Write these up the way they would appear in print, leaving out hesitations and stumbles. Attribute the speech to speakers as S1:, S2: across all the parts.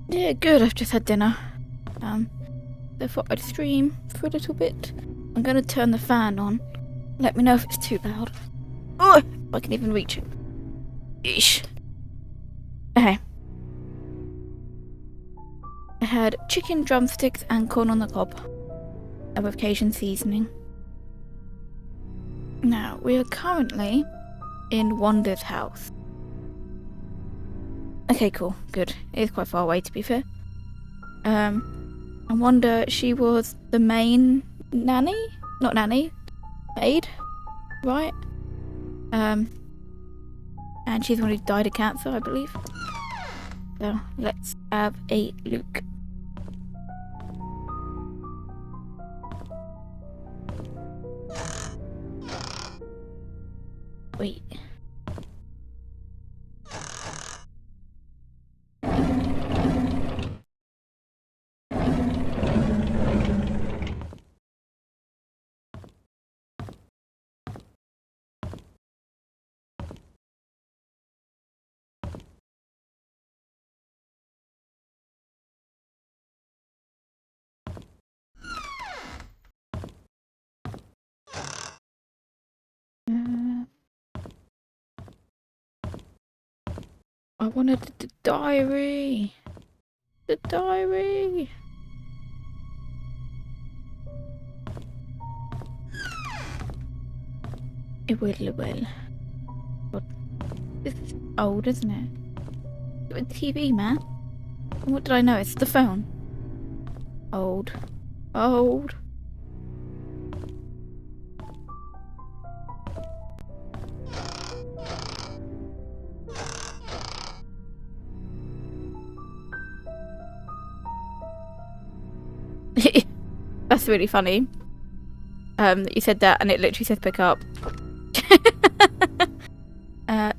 S1: Yeah, good. I've just had dinner. I thought I'd stream for a little bit. I'm gonna turn the fan on. Let me know if it's too loud. Oh, if I can even reach it. Yeesh. Okay. I had chicken drumsticks and corn on the cob. And with Cajun seasoning. Now, we are currently in Wanda's house. Okay, cool. Good. It is quite far away, to be fair. And Wanda, she was the main nanny? Not nanny. Maid? Right? And she's the one who died of cancer, I believe. So, let's have a look. Wait. I wanted the diary. The diary. It will. God, this is old, isn't it? It's a TV, man. And what did I know? It's the phone. Old. That's really funny. You said that and it literally says pick up.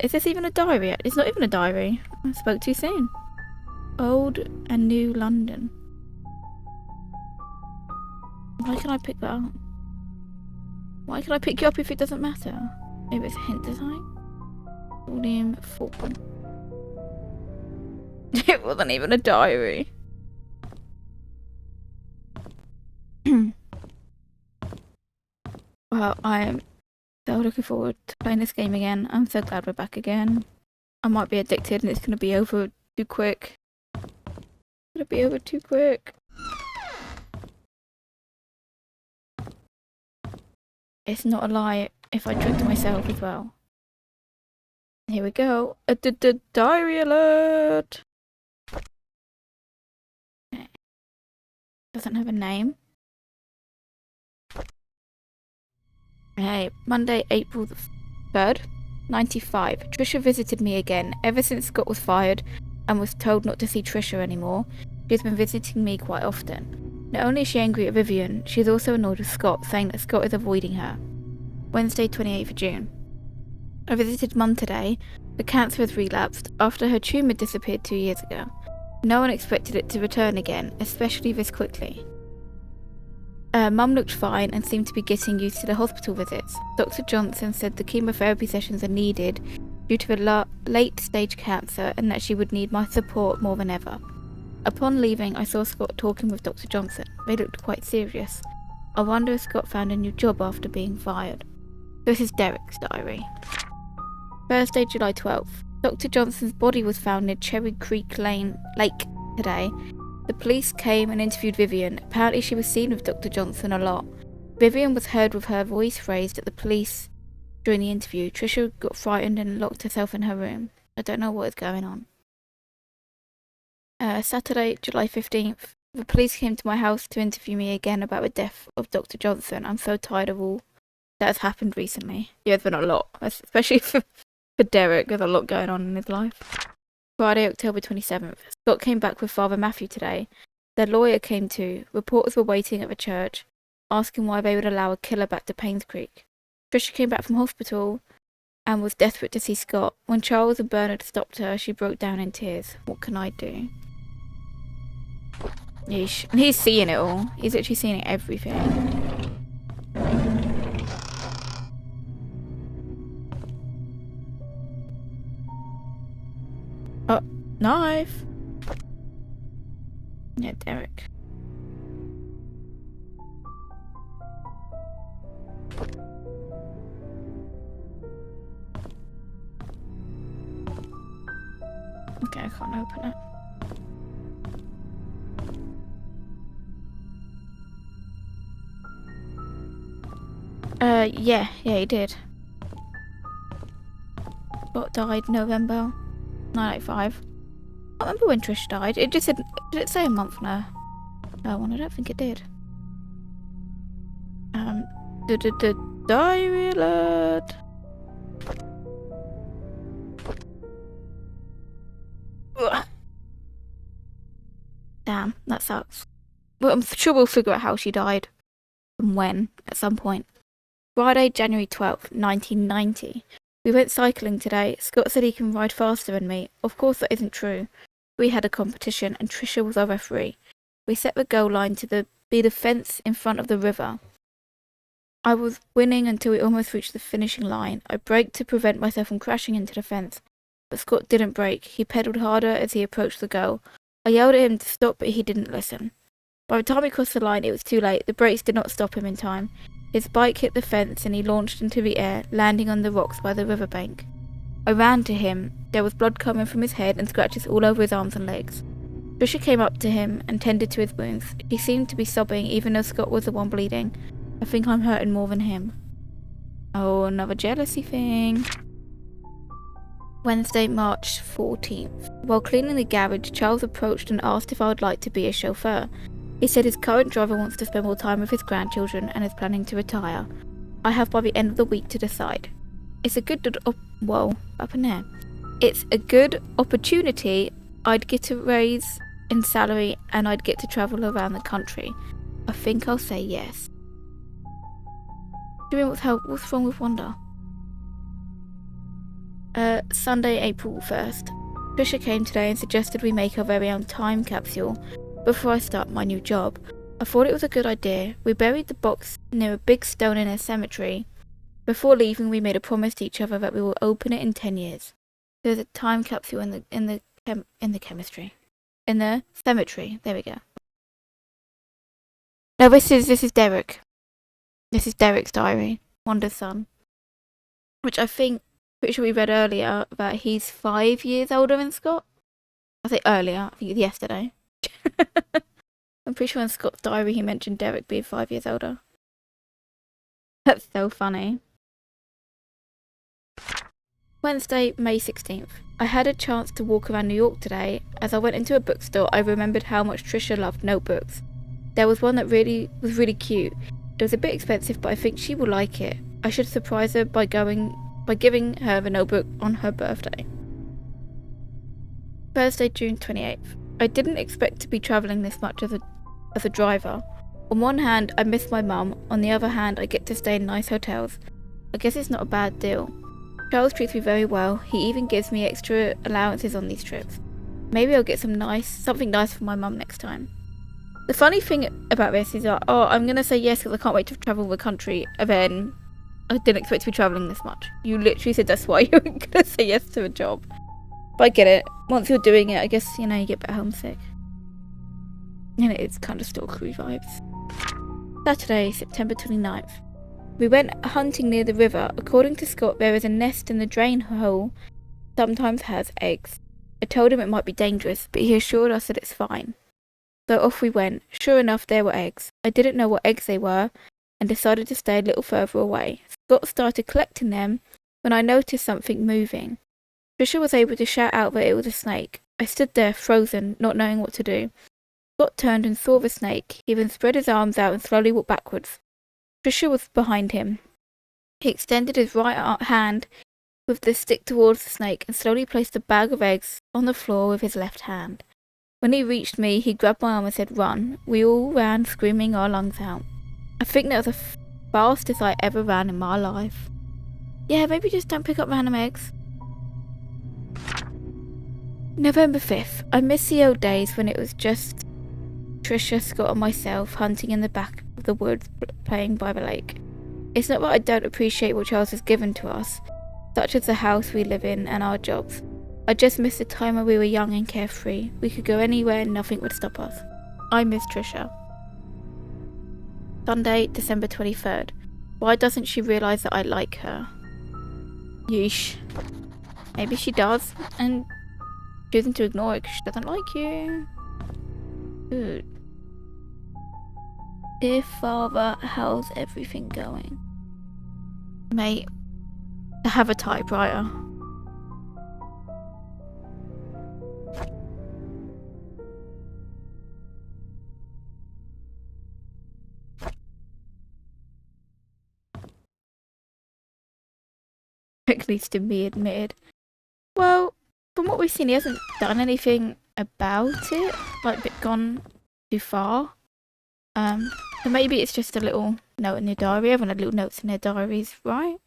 S1: Is this even a diary? It's not even a diary. I spoke too soon. Old and New London. Why can I pick that up? Why can I pick you up if it doesn't matter? Maybe it's a hint design? Volume 4. It wasn't even a diary. Well, I am so looking forward to playing this game again. I'm so glad we're back again. I might be addicted and it's going to be over too quick. It's not a lie if I tricked myself as well. Here we go. Diary alert! Okay. Doesn't have a name. Hey, Monday, April the 3rd, 95. Trisha visited me again. Ever since Scott was fired and was told not to see Trisha anymore, she's been visiting me quite often. Not only is she angry at Vivian, she's also annoyed with Scott, saying that Scott is avoiding her. Wednesday, 28th of June. I visited Mum today. The cancer has relapsed after her tumour disappeared 2 years ago. No one expected it to return again, especially this quickly. Mum looked fine and seemed to be getting used to the hospital visits. Dr. Johnson said the chemotherapy sessions are needed due to a late-stage cancer and that she would need my support more than ever. Upon leaving, I saw Scott talking with Dr. Johnson. They looked quite serious. I wonder if Scott found a new job after being fired. This is Derek's diary. Thursday, July 12th. Dr. Johnson's body was found near Cherry Creek Lake today. The police came and interviewed Vivian. Apparently she was seen with Dr. Johnson a lot. Vivian was heard with her voice raised at the police during the interview. Trisha got frightened and locked herself in her room. I don't know what is going on. Saturday, July 15th. The police came to my house to interview me again about the death of Dr. Johnson. I'm so tired of all that has happened recently. Yeah, there's been a lot, especially for Derek. There's a lot going on in his life. Friday, October 27th. Scott came back with Father Matthew today. Their lawyer came too. Reporters were waiting at the church, asking why they would allow a killer back to Painscreek. Trisha came back from hospital and was desperate to see Scott. When Charles and Bernard stopped her, she broke down in tears. What can I do? Yeesh. And he's seeing it all. He's actually seeing everything. Oh, knife. Yeah, Derek. Okay, I can't open it. Yeah, he did. Scott died November 1985. I can't remember when Trish died. It just said, did it say a month now? No one, I don't think it did. The diary alert. Ugh. Damn, that sucks. But I'm sure we'll figure out how she died and when at some point. Friday, January 12th, 1990. We went cycling today. Scott said he can ride faster than me. Of course that isn't true. We had a competition and Trisha was our referee. We set the goal line to be the fence in front of the river. I was winning until we almost reached the finishing line. I braked to prevent myself from crashing into the fence, but Scott didn't brake. He pedalled harder as he approached the goal. I yelled at him to stop, but he didn't listen. By the time we crossed the line, it was too late. The brakes did not stop him in time. His bike hit the fence and he launched into the air, landing on the rocks by the riverbank. I ran to him. There was blood coming from his head and scratches all over his arms and legs. Trisha came up to him and tended to his wounds. He seemed to be sobbing, even though Scott was the one bleeding. I think I'm hurting more than him. Oh, another jealousy thing. Wednesday, March 14th. While cleaning the garage, Charles approached and asked if I would like to be a chauffeur. He said his current driver wants to spend more time with his grandchildren and is planning to retire. I have by the end of the week to decide. It's a good It's a good opportunity. I'd get a raise in salary and I'd get to travel around the country. I think I'll say yes. Do you mean what's wrong with Wanda? Sunday, April 1st. Trisha came today and suggested we make our very own time capsule before I start my new job. I thought it was a good idea. We buried the box near a big stone in a cemetery. Before leaving, we made a promise to each other that we will open it in 10 years. There's a time capsule in the cemetery. There we go. No, this is Derek. This is Derek's diary, Wanda's son. Which I think, pretty sure we read earlier that he's 5 years older than Scott. I say earlier, I think it's yesterday. I'm pretty sure in Scott's diary he mentioned Derek being 5 years older. That's so funny. Wednesday, May 16th. I had a chance to walk around New York today. As I went into a bookstore, I remembered how much Trisha loved notebooks. There was one that was really cute. It was a bit expensive, but I think she will like it. I should surprise her by giving her the notebook on her birthday. Thursday, June 28th. I didn't expect to be travelling this much as a driver. On one hand, I miss my mum. On the other hand, I get to stay in nice hotels. I guess it's not a bad deal. Charles treats me very well. He even gives me extra allowances on these trips. Maybe I'll get something nice for my mum next time. The funny thing about this is that, I'm going to say yes because I can't wait to travel the country, and then I didn't expect to be travelling this much. You literally said that's why you were going to say yes to a job. But I get it. Once you're doing it, I guess, you get a bit homesick. And it's kind of stalkery vibes. Saturday, September 29th. We went hunting near the river. According to Scott, there is a nest in the drain hole sometimes has eggs. I told him it might be dangerous, but he assured us that it's fine. So off we went. Sure enough, there were eggs. I didn't know what eggs they were and decided to stay a little further away. Scott started collecting them when I noticed something moving. Trisha was able to shout out that it was a snake. I stood there, frozen, not knowing what to do. Scott turned and saw the snake. He then spread his arms out and slowly walked backwards. Trisha was behind him. He extended his right hand with the stick towards the snake and slowly placed a bag of eggs on the floor with his left hand. When he reached me, he grabbed my arm and said, "Run." We all ran, screaming our lungs out. I think that was the fastest I ever ran in my life. Yeah, maybe just don't pick up random eggs. November 5th. I miss the old days when it was just Trisha, Scott and myself hunting in the back of the woods, playing by the lake. It's not that I don't appreciate what Charles has given to us, such as the house we live in and our jobs. I just miss the time when we were young and carefree. We could go anywhere and nothing would stop us. I miss Trisha. Sunday, December 23rd. Why doesn't she realise that I like her? Yeesh. Maybe she does, and choosing to ignore it because she doesn't like you. Good. Dear father, how's everything going? Mate, I have a typewriter. At least to be admitted. Well, from what we've seen, he hasn't done anything about it. Like, gone too far. So maybe it's just a little note in your diary. Everyone had little notes in their diaries, right?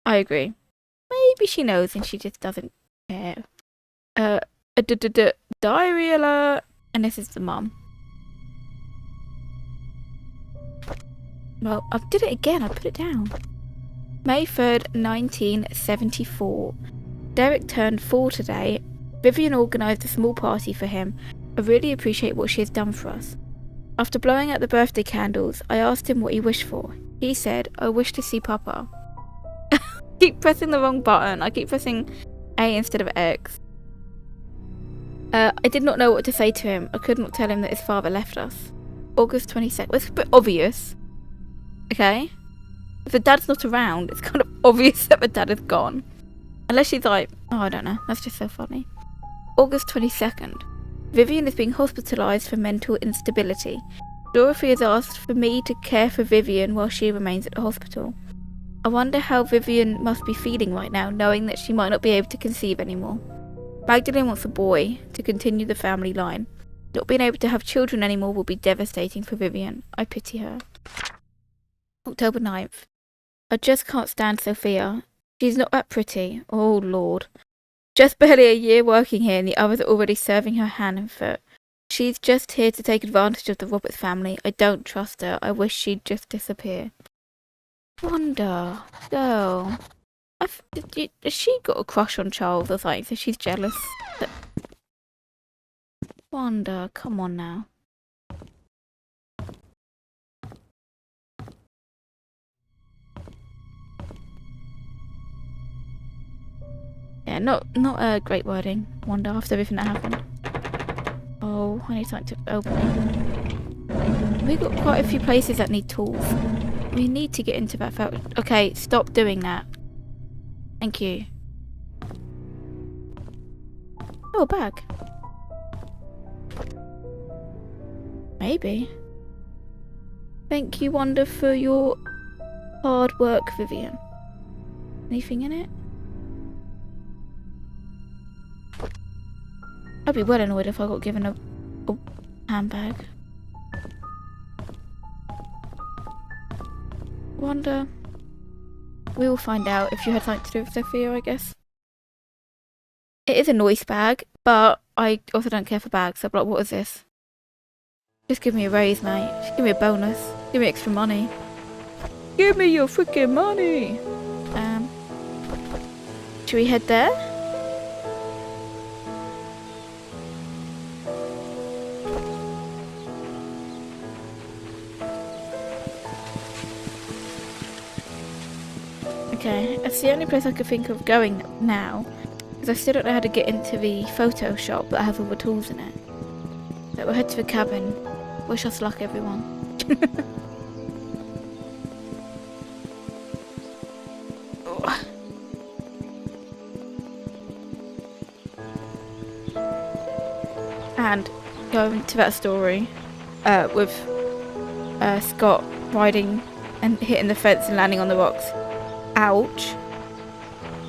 S1: I agree. Maybe she knows and she just doesn't care. Diary alert! And this is the mum. Well, I did it again. I put it down. May 3rd, 1974. Derek turned 4 today. Vivian organised a small party for him. I really appreciate what she has done for us. After blowing out the birthday candles, I asked him what he wished for. He said, I wish to see Papa. Keep pressing the wrong button. I keep pressing A instead of X. I did not know what to say to him. I could not tell him that his father left us. August 22nd. It's a bit obvious. Okay? If the dad's not around, it's kind of obvious that the dad is gone. Unless she's like, oh, I don't know. That's just so funny. August 22nd. Vivian is being hospitalised for mental instability. Dorothy has asked for me to care for Vivian while she remains at the hospital. I wonder how Vivian must be feeling right now, knowing that she might not be able to conceive anymore. Magdalene wants a boy to continue the family line. Not being able to have children anymore will be devastating for Vivian. I pity her. October 9th. I just can't stand Sophia. She's not that pretty. Oh, Lord. Just barely a year working here and the others are already serving her hand and foot. She's just here to take advantage of the Roberts family. I don't trust her. I wish she'd just disappear. Wanda. Girl. Has she got a crush on Charles or something? So she's jealous. Wanda, come on now. Yeah, not great wording, Wanda, after everything that happened. Oh, I need something to open. We've got quite a few places that need tools. We need to get into that factory. Okay, stop doing that. Thank you. Oh, a bag. Maybe. Thank you, Wanda, for your hard work, Vivian. Anything in it? I'd be well annoyed if I got given a handbag. Wanda. We will find out if you had something to do with Sophia, I guess. It is a noise bag, but I also don't care for bags, so I'm like, what is this? Just give me a raise, mate. Just give me a bonus. Give me extra money. Give me your freaking money! Should we head there? Okay, that's the only place I could think of going now, because I still don't know how to get into the photo shop that has all the tools in it. So we'll head to the cabin. Wish us luck, everyone. And going to that story with Scott riding and hitting the fence and landing on the rocks. Ouch.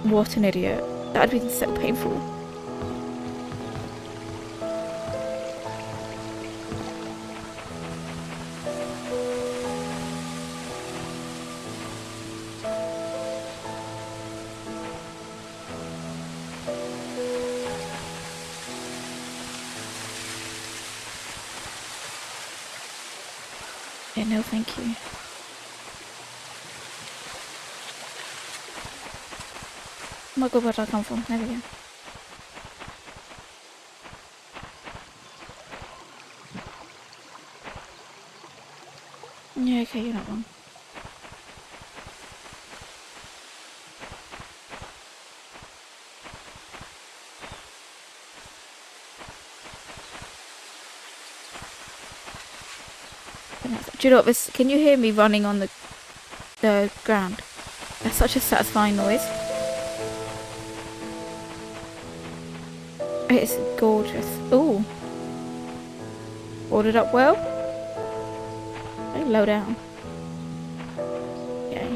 S1: What an idiot. That would be so painful. Yeah, no, thank you. my god, where did I come from? There we go. Yeah, okay, you're not wrong. Do you know what this? Can you hear me running on the ground? That's such a satisfying noise. It's gorgeous. Ooh. Ordered up well. Very low down. Okay.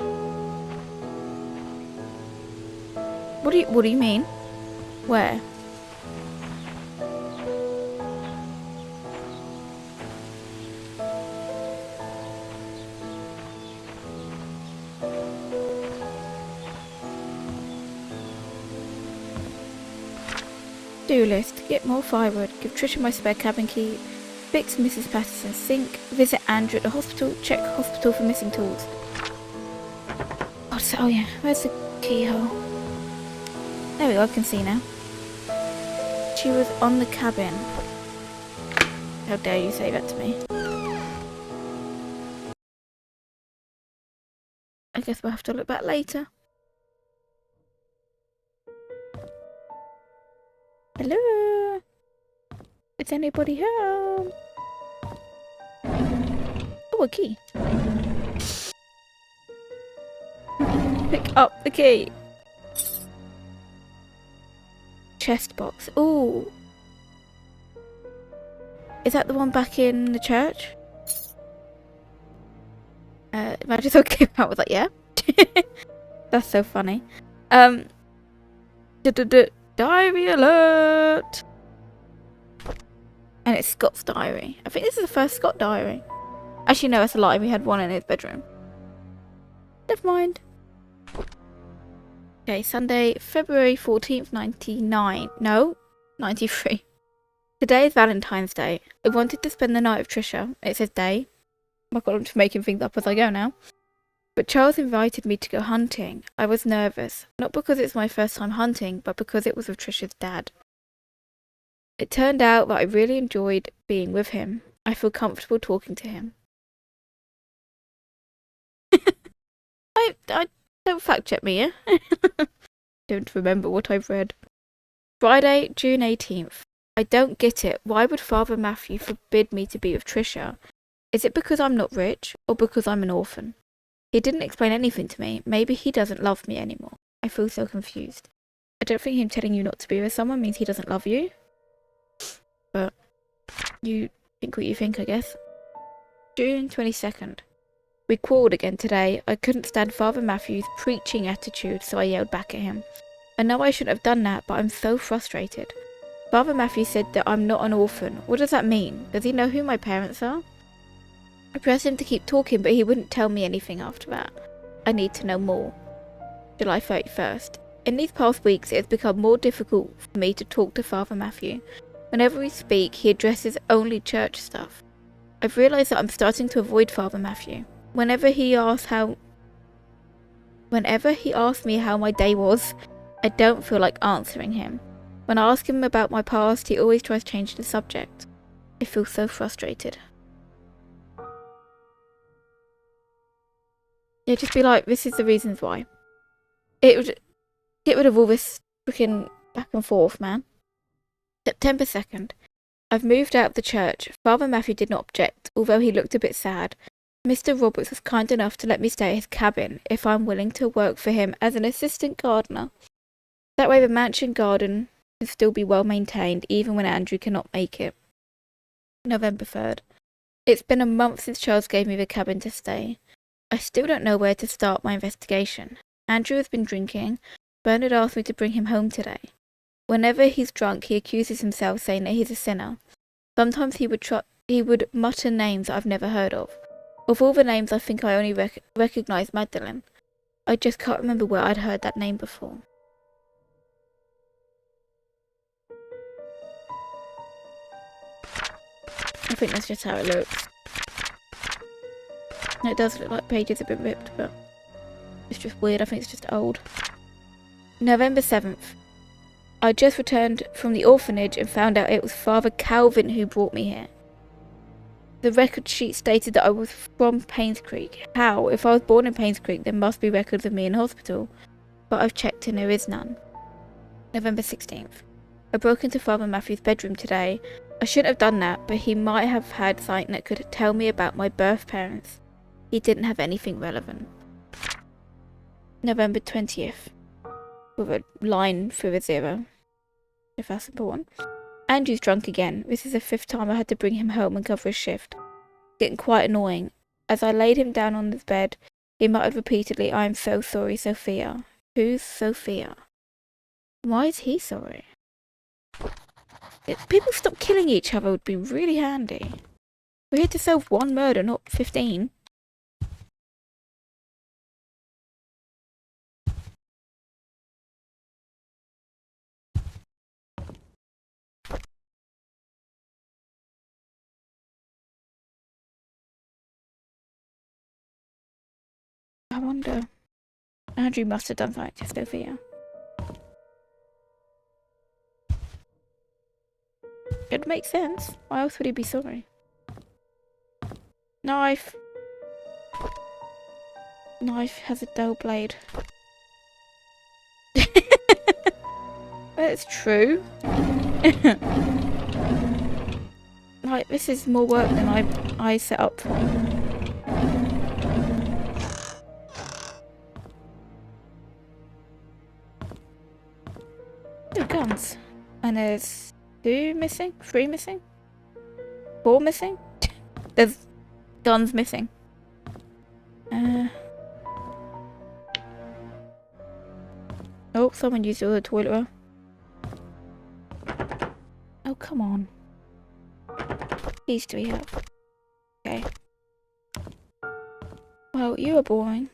S1: What do you mean? Where? Do list. Get more firewood. Give Trisha my spare cabin key. Fix Mrs. Patterson's sink. Visit Andrew at the hospital. Check hospital for missing tools. Oh yeah. Where's the keyhole? There we go. I can see now. She was on the cabin. How dare you say that to me? I guess we'll have to look back later. Hello? Is anybody home? Oh, a key. Pick up the key. Chest box. Ooh. Is that the one back in the church? Imagine if I came out with like, yeah. That's so funny. Diary alert! And it's Scott's diary. I think this is the first Scott diary. Actually, no, that's a lie. We had one in his bedroom. Never mind. Okay, Sunday, February 14th, 99. No, 93. Today is Valentine's Day. I wanted to spend the night with Trisha. It says day. Oh my god, I'm just making things up as I go now. But Charles invited me to go hunting. I was nervous. Not because it's my first time hunting, but because it was with Trisha's dad. It turned out that I really enjoyed being with him. I feel comfortable talking to him. I don't fact check me, yeah? Don't remember what I've read. Friday, June 18th. I don't get it. Why would Father Matthew forbid me to be with Trisha? Is it because I'm not rich, or because I'm an orphan? He didn't explain anything to me. Maybe he doesn't love me anymore. I feel so confused. I don't think him telling you not to be with someone means he doesn't love you. But you think what you think, I guess. June 22nd. We quarrelled again today. I couldn't stand Father Matthew's preaching attitude, so I yelled back at him. I know I shouldn't have done that, but I'm so frustrated. Father Matthew said that I'm not an orphan. What does that mean? Does he know who my parents are? I pressed him to keep talking, but he wouldn't tell me anything after that. I need to know more. July 31st. In these past weeks, it has become more difficult for me to talk to Father Matthew. Whenever we speak, he addresses only church stuff. I've realised that I'm starting to avoid Father Matthew. Whenever he asks me how my day was, I don't feel like answering him. When I ask him about my past, he always tries to change the subject. I feel so frustrated. Yeah, just be like, this is the reasons why. It would get rid of all this freaking back and forth, man. September 2nd. I've moved out of the church. Father Matthew did not object, although he looked a bit sad. Mr. Roberts was kind enough to let me stay at his cabin if I'm willing to work for him as an assistant gardener. That way the mansion garden can still be well maintained even when Andrew cannot make it. November 3rd. It's been a month since Charles gave me the cabin to stay. I still don't know where to start my investigation. Andrew has been drinking. Bernard asked me to bring him home today. Whenever he's drunk, he accuses himself, saying that he's a sinner. Sometimes he would mutter names that I've never heard of. Of all the names, I think I only recognise Magdalene. I just can't remember where I'd heard that name before. I think that's just how it looks. It does look like pages have been ripped, but it's just weird. I think it's just old. November 7th. I just returned from the orphanage and found out it was Father Calvin who brought me here. The record sheet stated that I was from Painscreek. How? If I was born in Painscreek, there must be records of me in hospital. But I've checked and there is none. November 16th. I broke into Father Matthew's bedroom today. I shouldn't have done that, but he might have had something that could tell me about my birth parents. He didn't have anything relevant. November 20th. With a line through a 0. If that's important. Andrew's drunk again. This is the 5th time I had to bring him home and cover his shift. Getting quite annoying. As I laid him down on his bed, he muttered repeatedly, "I am so sorry, Sophia." Who's Sophia? Why is he sorry? If people stop killing each other would be really handy. We're here to solve one murder, not 15. I wonder. Andrew must have done something to Sophia. It makes sense. Why else would he be sorry? Knife. Knife has a dull blade. That's true. Like, this is more work than I set up for. Two guns. And there's 2 missing? 3 missing? 4 missing? There's guns missing. Oh, someone used all the toilet roll. Oh, come on. These 3 have. Okay. Well, you are boring.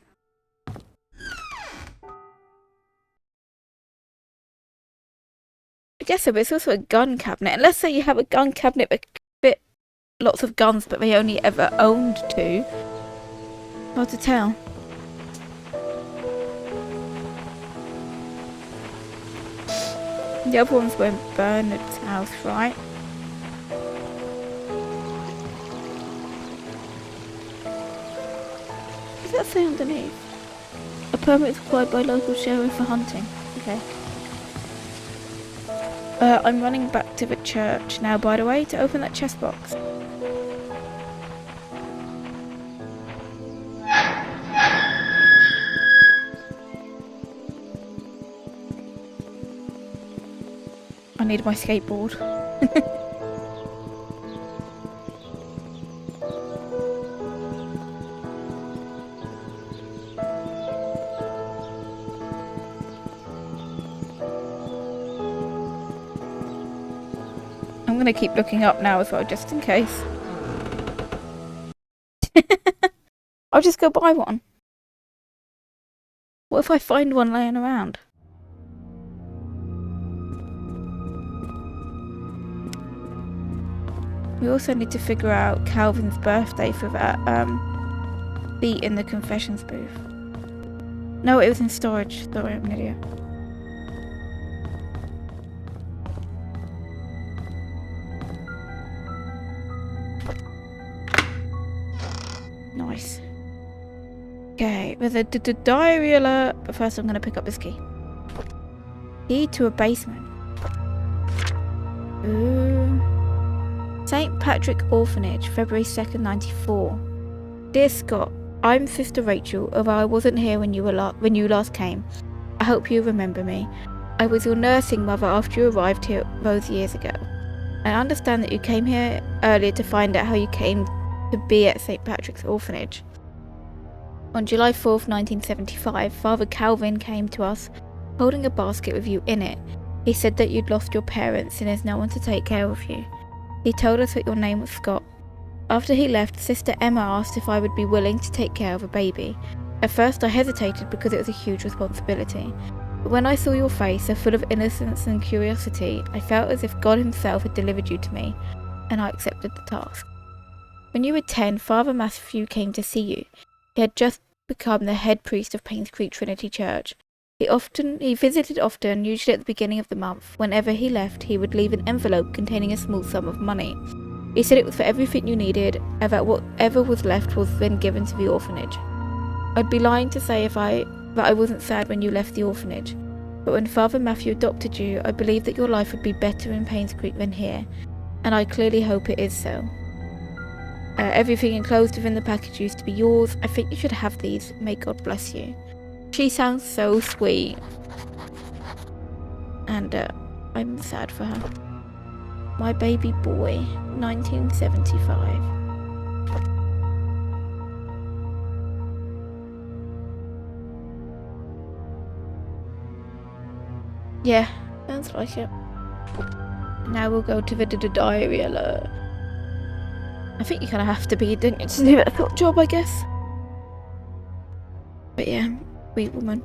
S1: I guess so, but it's also a gun cabinet. And let's say you have a gun cabinet that could fit lots of guns, but they only ever owned 2. Hard to tell. The other ones were in Bernard's house, right? What does that say underneath? A permit is required by local sheriff for hunting. Okay. I'm running back to the church now, by the way, to open that chest box. I need my skateboard. I'm gonna keep looking up now as well, just in case. I'll just go buy one. What if I find one laying around? We also need to figure out Calvin's birthday for that beat in the confessions booth. No, it was in storage. Sorry, I'm an idiot. Nice. Okay, there's a diary alert, but first I'm going to pick up this key. Key to a basement. Ooh. St. Patrick Orphanage, February 2nd, 94. Dear Scott, I'm Sister Rachel, although I wasn't here when you last came. I hope you remember me. I was your nursing mother after you arrived here those years ago. I understand that you came here earlier to find out how you came to be at St. Patrick's Orphanage. On July 4th, 1975, Father Calvin came to us holding a basket with you in it. He said that you'd lost your parents and there's no one to take care of you. He told us that your name was Scott. After he left, Sister Emma asked if I would be willing to take care of a baby. At first I hesitated because it was a huge responsibility. But when I saw your face, so full of innocence and curiosity, I felt as if God himself had delivered you to me, and I accepted the task. When you were 10, Father Matthew came to see you. He had just become the head priest of Painscreek Trinity Church. He visited often, usually at the beginning of the month. Whenever he left, he would leave an envelope containing a small sum of money. He said it was for everything you needed, and that whatever was left was then given to the orphanage. I'd be lying to say that I wasn't sad when you left the orphanage, but when Father Matthew adopted you, I believed that your life would be better in Painscreek than here, and I clearly hope it is so. Everything enclosed within the package used to be yours. I think you should have these. May God bless you. She sounds so sweet. And I'm sad for her. My baby boy, 1975. Yeah, sounds like it. Now we'll go to the diary alert. I think you kind of have to be, don't you, to do that sort of job, I guess. But yeah, sweet woman.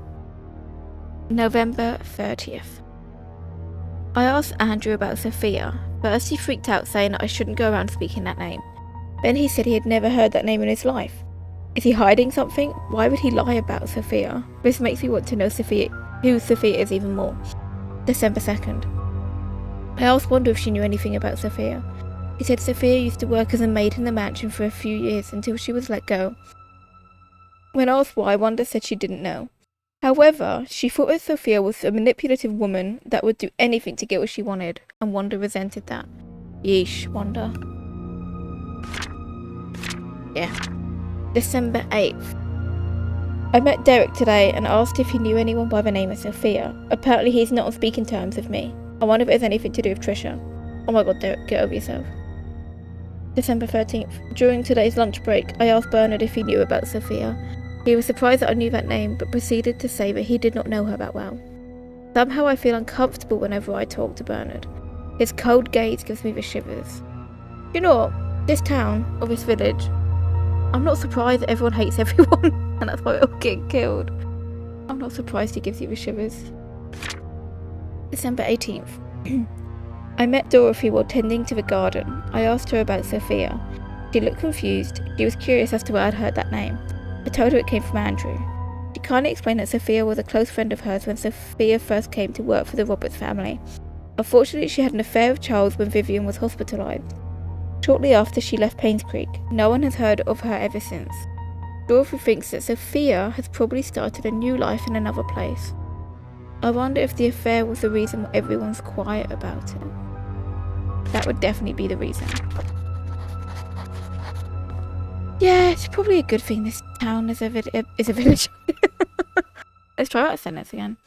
S1: November 30th. I asked Andrew about Sophia. First he freaked out, saying that I shouldn't go around speaking that name. Then he said he had never heard that name in his life. Is he hiding something? Why would he lie about Sophia? This makes me want to know who Sophia is even more. December 2nd. I asked Wanda if she knew anything about Sophia. He said Sophia used to work as a maid in the mansion for a few years until she was let go. When asked why, Wanda said she didn't know. However, she thought that Sophia was a manipulative woman that would do anything to get what she wanted, and Wanda resented that. Yeesh, Wanda. Yeah. December 8th. I met Derek today and asked if he knew anyone by the name of Sophia. Apparently he's not on speaking terms with me. I wonder if it has anything to do with Trisha. Oh my god, Derek, get over yourself. December 13th. During today's lunch break, I asked Bernard if he knew about Sophia. He was surprised that I knew that name, but proceeded to say that he did not know her that well. Somehow I feel uncomfortable whenever I talk to Bernard. His cold gaze gives me the shivers. You know what? This town, or this village, I'm not surprised that everyone hates everyone, and that's why we're all getting killed. I'm not surprised he gives you the shivers. December 18th. I met Dorothy while tending to the garden. I asked her about Sophia. She looked confused. She was curious as to where I'd heard that name. I told her it came from Andrew. She kindly explained that Sophia was a close friend of hers when Sophia first came to work for the Roberts family. Unfortunately, she had an affair with Charles when Vivian was hospitalised. Shortly after she left Painscreek, no one has heard of her ever since. Dorothy thinks that Sophia has probably started a new life in another place. I wonder if the affair was the reason why everyone's quiet about it. That would definitely be the reason. Yeah, it's probably a good thing this town is a village. Let's try that sentence again.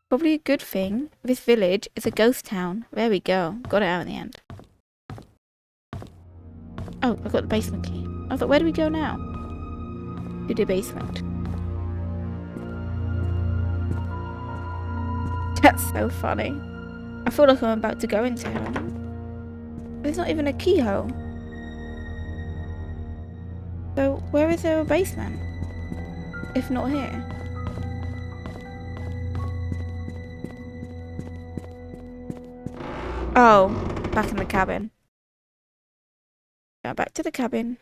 S1: Probably a good thing this village is a ghost town. There we go. Got it out in the end. Oh, I got the basement key. I thought, where do we go now? To the basement. That's so funny. I feel like I'm about to go into hell. There's not even a keyhole. So, where is there a basement? If not here. Oh, back in the cabin. Go back to the cabin.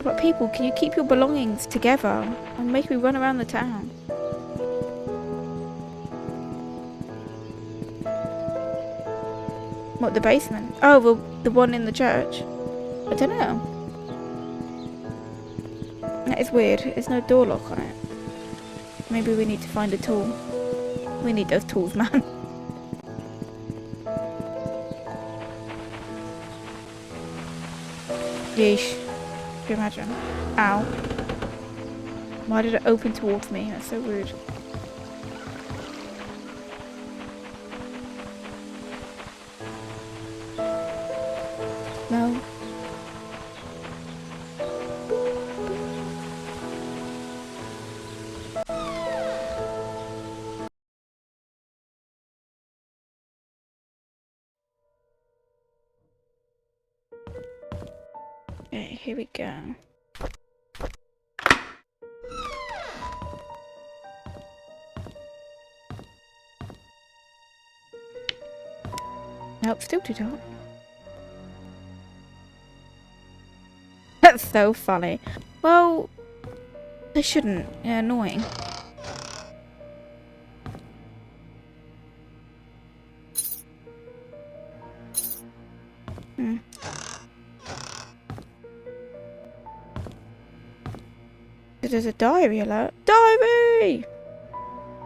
S1: But people, can you keep your belongings together and make me run around the town? What, the basement? Oh, the one in the church. I don't know. That is weird. There's no door lock on it. Maybe we need to find a tool. We need those tools, man. Yeesh. Can you imagine? Ow. Why did it open towards me? That's so rude. No. Okay, here we go. Nope, still too dark. That's so funny. Well, they shouldn't. Yeah, annoying. Hmm. There's a diary alert. Diary!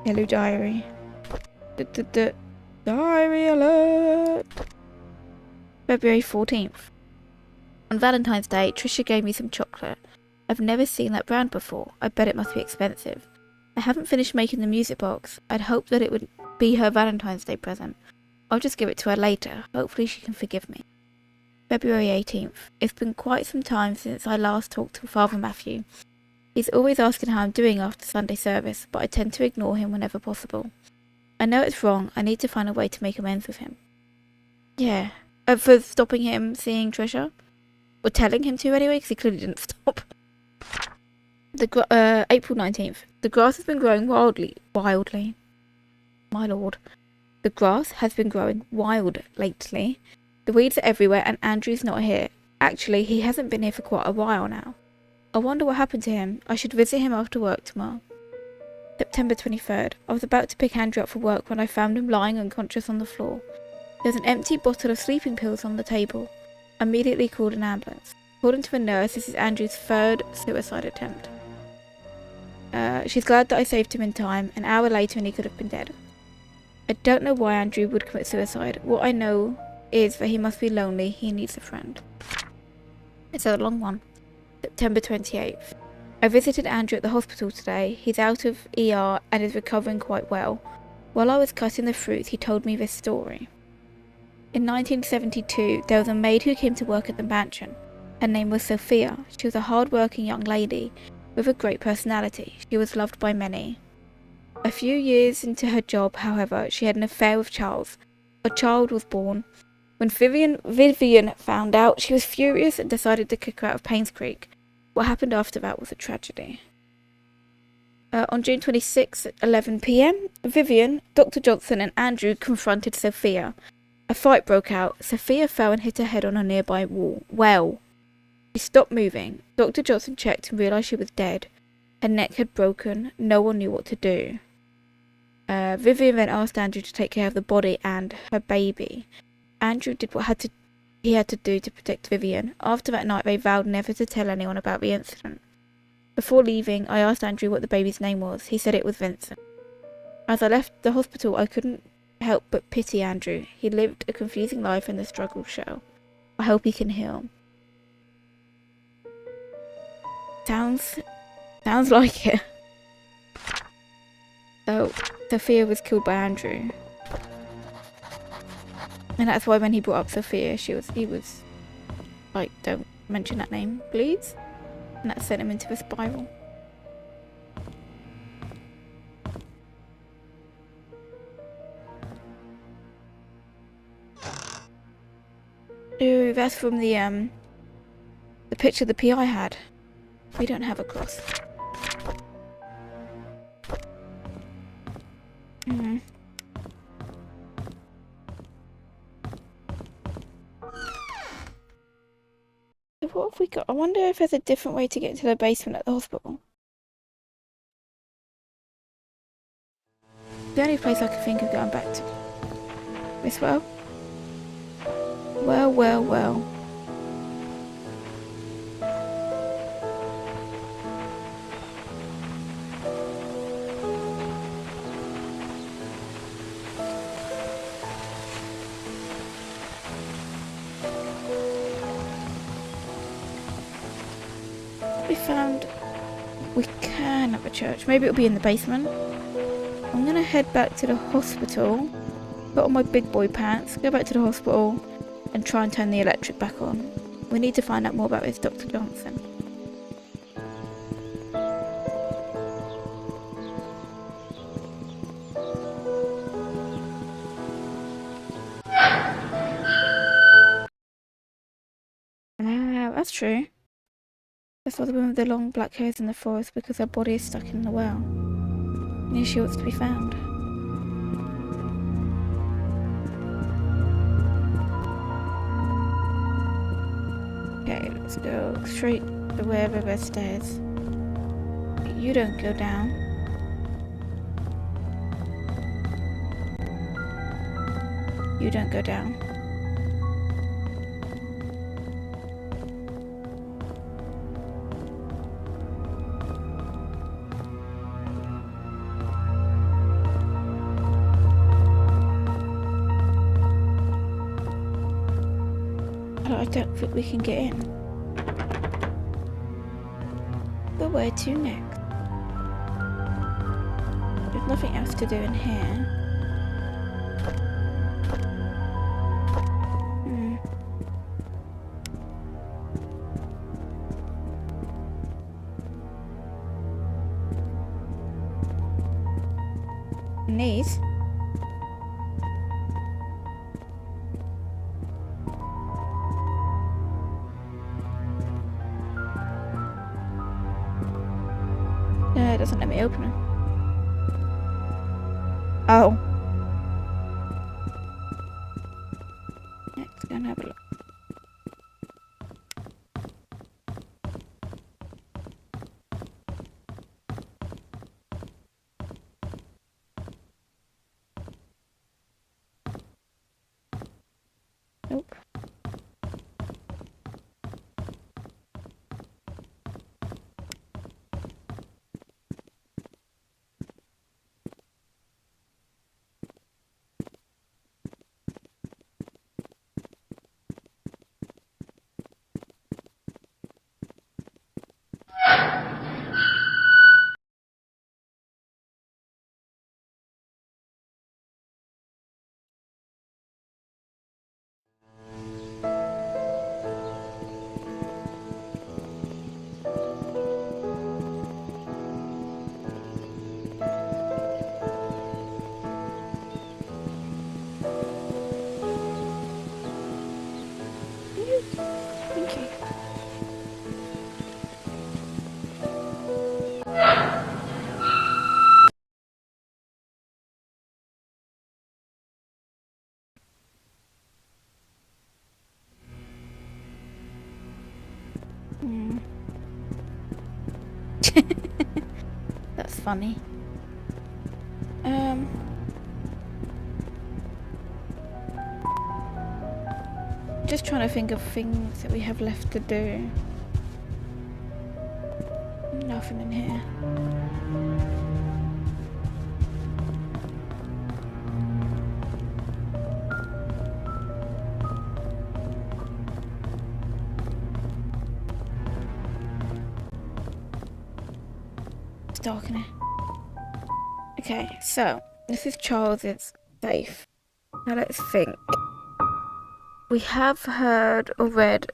S1: Hello, diary. Diary alert! February 14th. On Valentine's Day, Trisha gave me some chocolate. I've never seen that brand before. I bet it must be expensive. I haven't finished making the music box. I'd hoped that it would be her Valentine's Day present. I'll just give it to her later. Hopefully she can forgive me. February 18th. It's been quite some time since I last talked to Father Matthew. He's always asking how I'm doing after Sunday service, but I tend to ignore him whenever possible. I know it's wrong. I need to find a way to make amends with him. Yeah. For stopping him seeing Trisha? Or telling him to anyway, because he clearly didn't stop. April 19th. The grass has been growing wildly. My lord. The grass has been growing wild lately. The weeds are everywhere and Andrew's not here. Actually, he hasn't been here for quite a while now. I wonder what happened to him. I should visit him after work tomorrow. September 23rd. I was about to pick Andrew up for work when I found him lying unconscious on the floor. There's an empty bottle of sleeping pills on the table. I immediately called an ambulance. According to a nurse, this is Andrew's third suicide attempt. She's glad that I saved him in time. An hour later and he could have been dead. I don't know why Andrew would commit suicide. What I know is that he must be lonely. He needs a friend. It's a long one. September 28th. I visited Andrew at the hospital today. He's out of ER and is recovering quite well. While I was cutting the fruit, he told me this story. In 1972, there was a maid who came to work at the mansion. Her name was Sophia. She was a hard-working young lady with a great personality. She was loved by many. A few years into her job, however, she had an affair with Charles. A child was born. When Vivian found out, she was furious and decided to kick her out of Painscreek. What happened after that was a tragedy. On June 26th at 11 p.m, Vivian, Dr. Johnson and Andrew confronted Sophia. A fight broke out. Sophia fell and hit her head on a nearby wall. Well, she stopped moving. Dr. Johnson checked and realised she was dead. Her neck had broken. No one knew what to do. Vivian then asked Andrew to take care of the body and her baby. Andrew did what he had to do to protect Vivian. After that night, they vowed never to tell anyone about the incident. Before leaving, I asked Andrew what the baby's name was. He said it was Vincent. As I left the hospital, I couldn't help but pity Andrew. He lived a confusing life and the struggles show. I hope he can heal. Sounds like it. So, Sophia was killed by Andrew. And that's why when he brought up Sophia, he was like, don't mention that name, please. And that sent him into a spiral. Ooh, that's from the picture the PI had. We don't have a cross. So what have we got? I wonder if there's a different way to get into the basement at the hospital. The only place I can think of going back to. Miss Well? Well. We found we can have a church. Maybe it'll be in the basement. I'm gonna head back to the hospital, put on my big boy pants, go back to the hospital and try and turn the electric back on. We need to find out more about this Dr. Johnson. That's true. That's why the woman with the long black hair is in the forest, because her body is stuck in the well. And she wants to be found. Okay, let's go straight to wherever there's stairs. You don't go down. You don't go down. I don't think we can get in. But where to next? There's nothing else to do in here. These? No, it doesn't let me open them. Oh. Let's go and have a look. Nope. Thank you. That's funny. Just trying to think of things that we have left to do. Nothing in here. It's dark in here. Okay, so this is Charles's safe. Now let's think. We have heard or read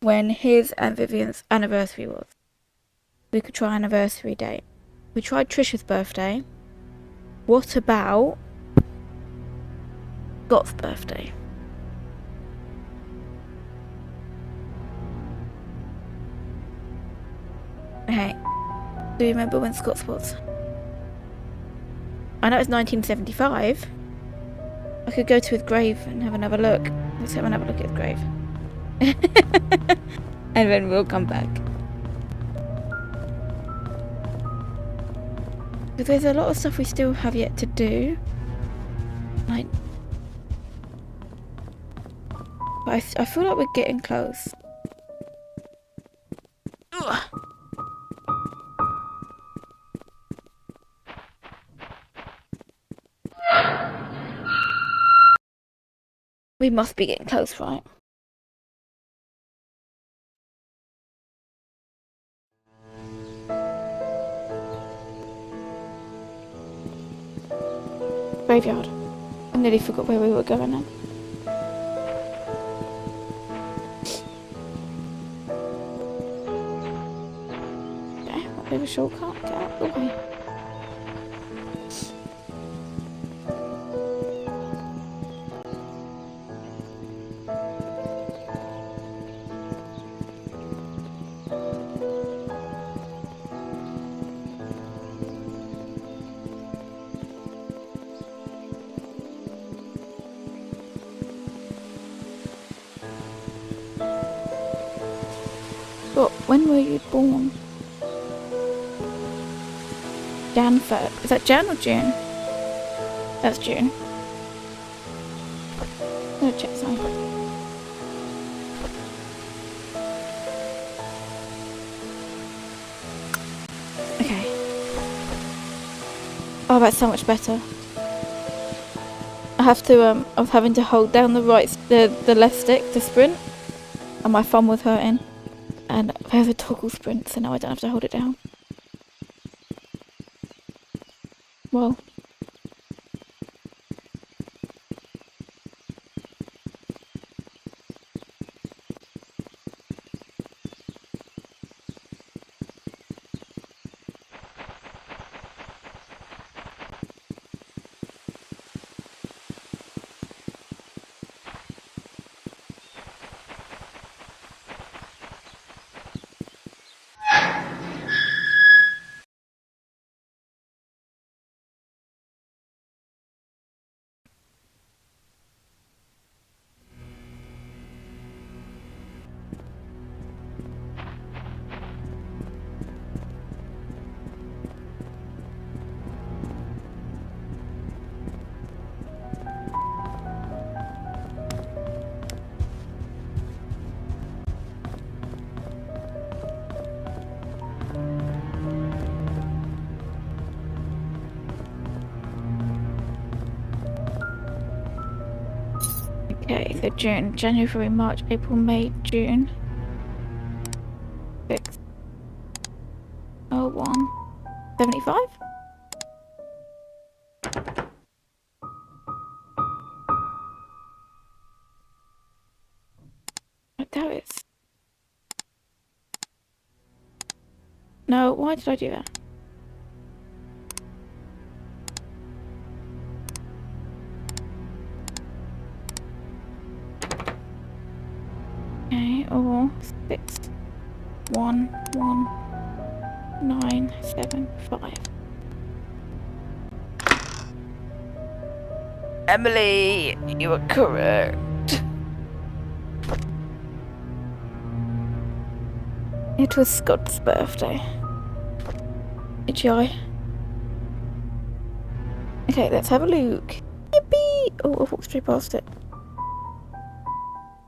S1: when his and Vivian's anniversary was. We could try anniversary date. We tried Trisha's birthday. What about Scott's birthday? Okay. Do you remember when Scott's was? I know it's 1975. I could go to his grave and have another look. Let's have another look at his grave. And then we'll come back. Because there's a lot of stuff we still have yet to do. Like... But I feel like we're getting close. Ugh. We must be getting close, right? Graveyard. I nearly forgot where we were going now. Okay, a bit of a shortcut. Get out the way. Scott, when were you born? Jan 3rd. Is that Jan or June? That's June. I'm gonna check something. Okay. Oh, that's so much better. I was having to hold down the left stick to sprint, and my thumb was hurting. And there's a toggle sprint, so now I don't have to hold it down. Well. Okay, so June, January, February, March, April, May, June. 6. 01. 75? I doubt it's... No, why did I do that? Okay, or 6. 1, 1, 9, 7, 5. Emily, you are correct. It was Scott's birthday. AGI. Okay, let's have a look. Yippee! Oh, I walked straight past it.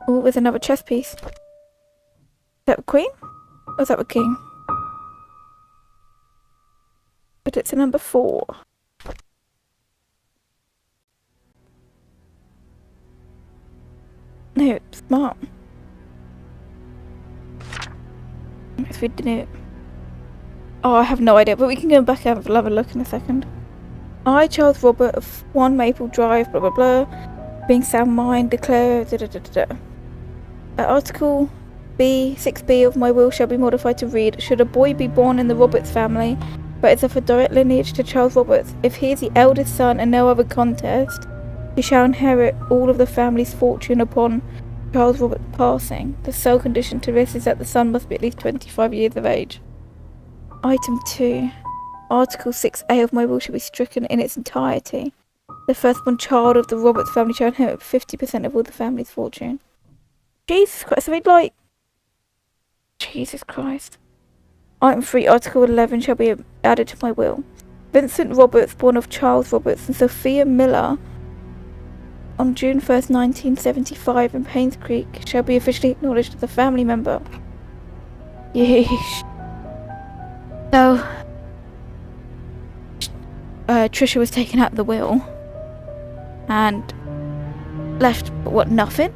S1: Oh, there's another chess piece. Is that a queen? Or is that a king? But it's a number 4. No, smart. Let's read the note. Oh, I have no idea, but we can go back and have a look in a second. I, Charles Robert of 1 Maple Drive, blah blah blah, being sound mind, declare da da da da da. Article B, 6B of my will shall be modified to read, should a boy be born in the Roberts family, but is of a direct lineage to Charles Roberts, if he is the eldest son and no other contest, he shall inherit all of the family's fortune upon Charles Roberts passing. The sole condition to this is that the son must be at least 25 years of age. Item 2. Article 6A of my will shall be stricken in its entirety. The firstborn child of the Roberts family shall inherit 50% of all the family's fortune. Jesus Christ, I mean, like... Jesus Christ. Item 3, Article 11 shall be added to my will. Vincent Roberts, born of Charles Roberts and Sophia Miller, on June 1st, 1975 in Painscreek, shall be officially acknowledged as a family member. Yeesh. So... Trisha was taken out of the will. And... left, what, nothing?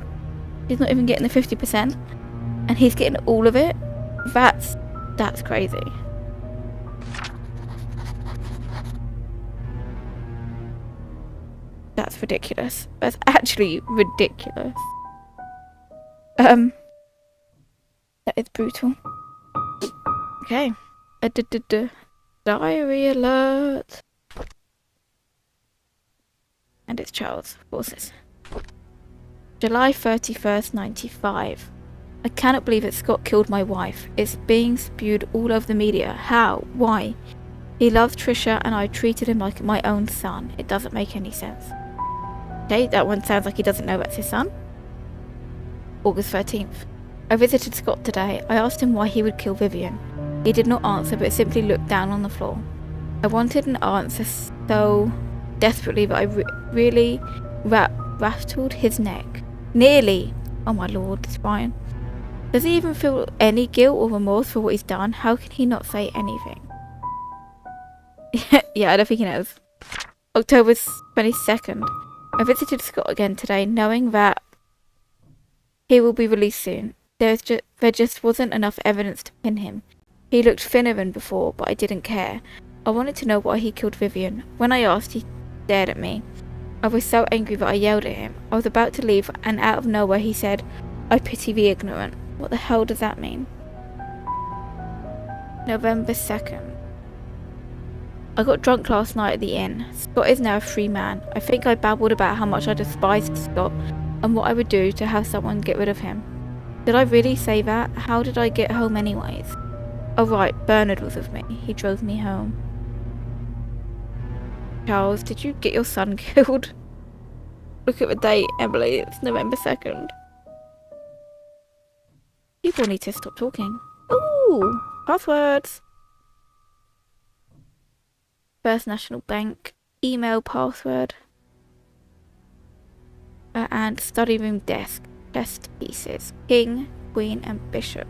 S1: He's not even getting the 50%. And he's getting all of it? That's crazy. That's ridiculous. That's actually ridiculous. That is brutal. Okay. Diary alert. And it's Charles, of course it's July 31st, 95. I cannot believe that Scott killed my wife. It's being spewed all over the media. How? Why? He loves Trisha and I treated him like my own son. It doesn't make any sense. Okay, that one sounds like he doesn't know that's his son. August 13th. I visited Scott today. I asked him why he would kill Vivian. He did not answer, but simply looked down on the floor. I wanted an answer so desperately that I really rattled his neck. Nearly. Oh my lord, it's Brian. Does he even feel any guilt or remorse for what he's done? How can he not say anything? Yeah, I don't think he knows. October 22nd. I visited Scott again today, knowing that he will be released soon. There just wasn't enough evidence to pin him. He looked thinner than before, but I didn't care. I wanted to know why he killed Vivian. When I asked, he stared at me. I was so angry that I yelled at him. I was about to leave, and out of nowhere he said, "I pity the ignorant." What the hell does that mean? November 2nd. I got drunk last night at the inn. Scott is now a free man. I think I babbled about how much I despised Scott and what I would do to have someone get rid of him. Did I really say that? How did I get home anyways? Oh right, Bernard was with me. He drove me home. Charles, did you get your son killed? Look at the date, Emily. It's November 2nd. People need to stop talking. Ooh, passwords. First National Bank, email password, and study room desk, chess pieces, king, queen, and bishop.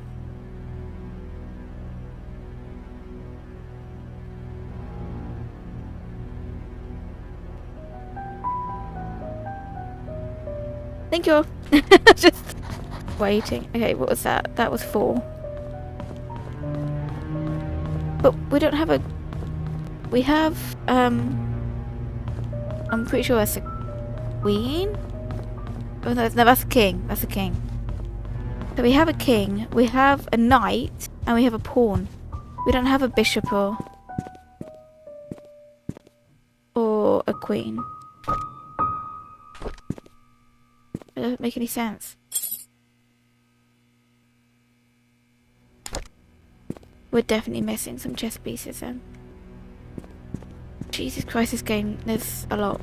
S1: Thank you. Just waiting. Okay, what was that? That was 4. But we don't have a... We have, I'm pretty sure that's a queen? Oh no, that's a king. That's a king. So we have a king, we have a knight, and we have a pawn. We don't have a bishop or a queen. It doesn't make any sense. We're definitely missing some chess pieces then. Jesus Christ, this game, there's a lot.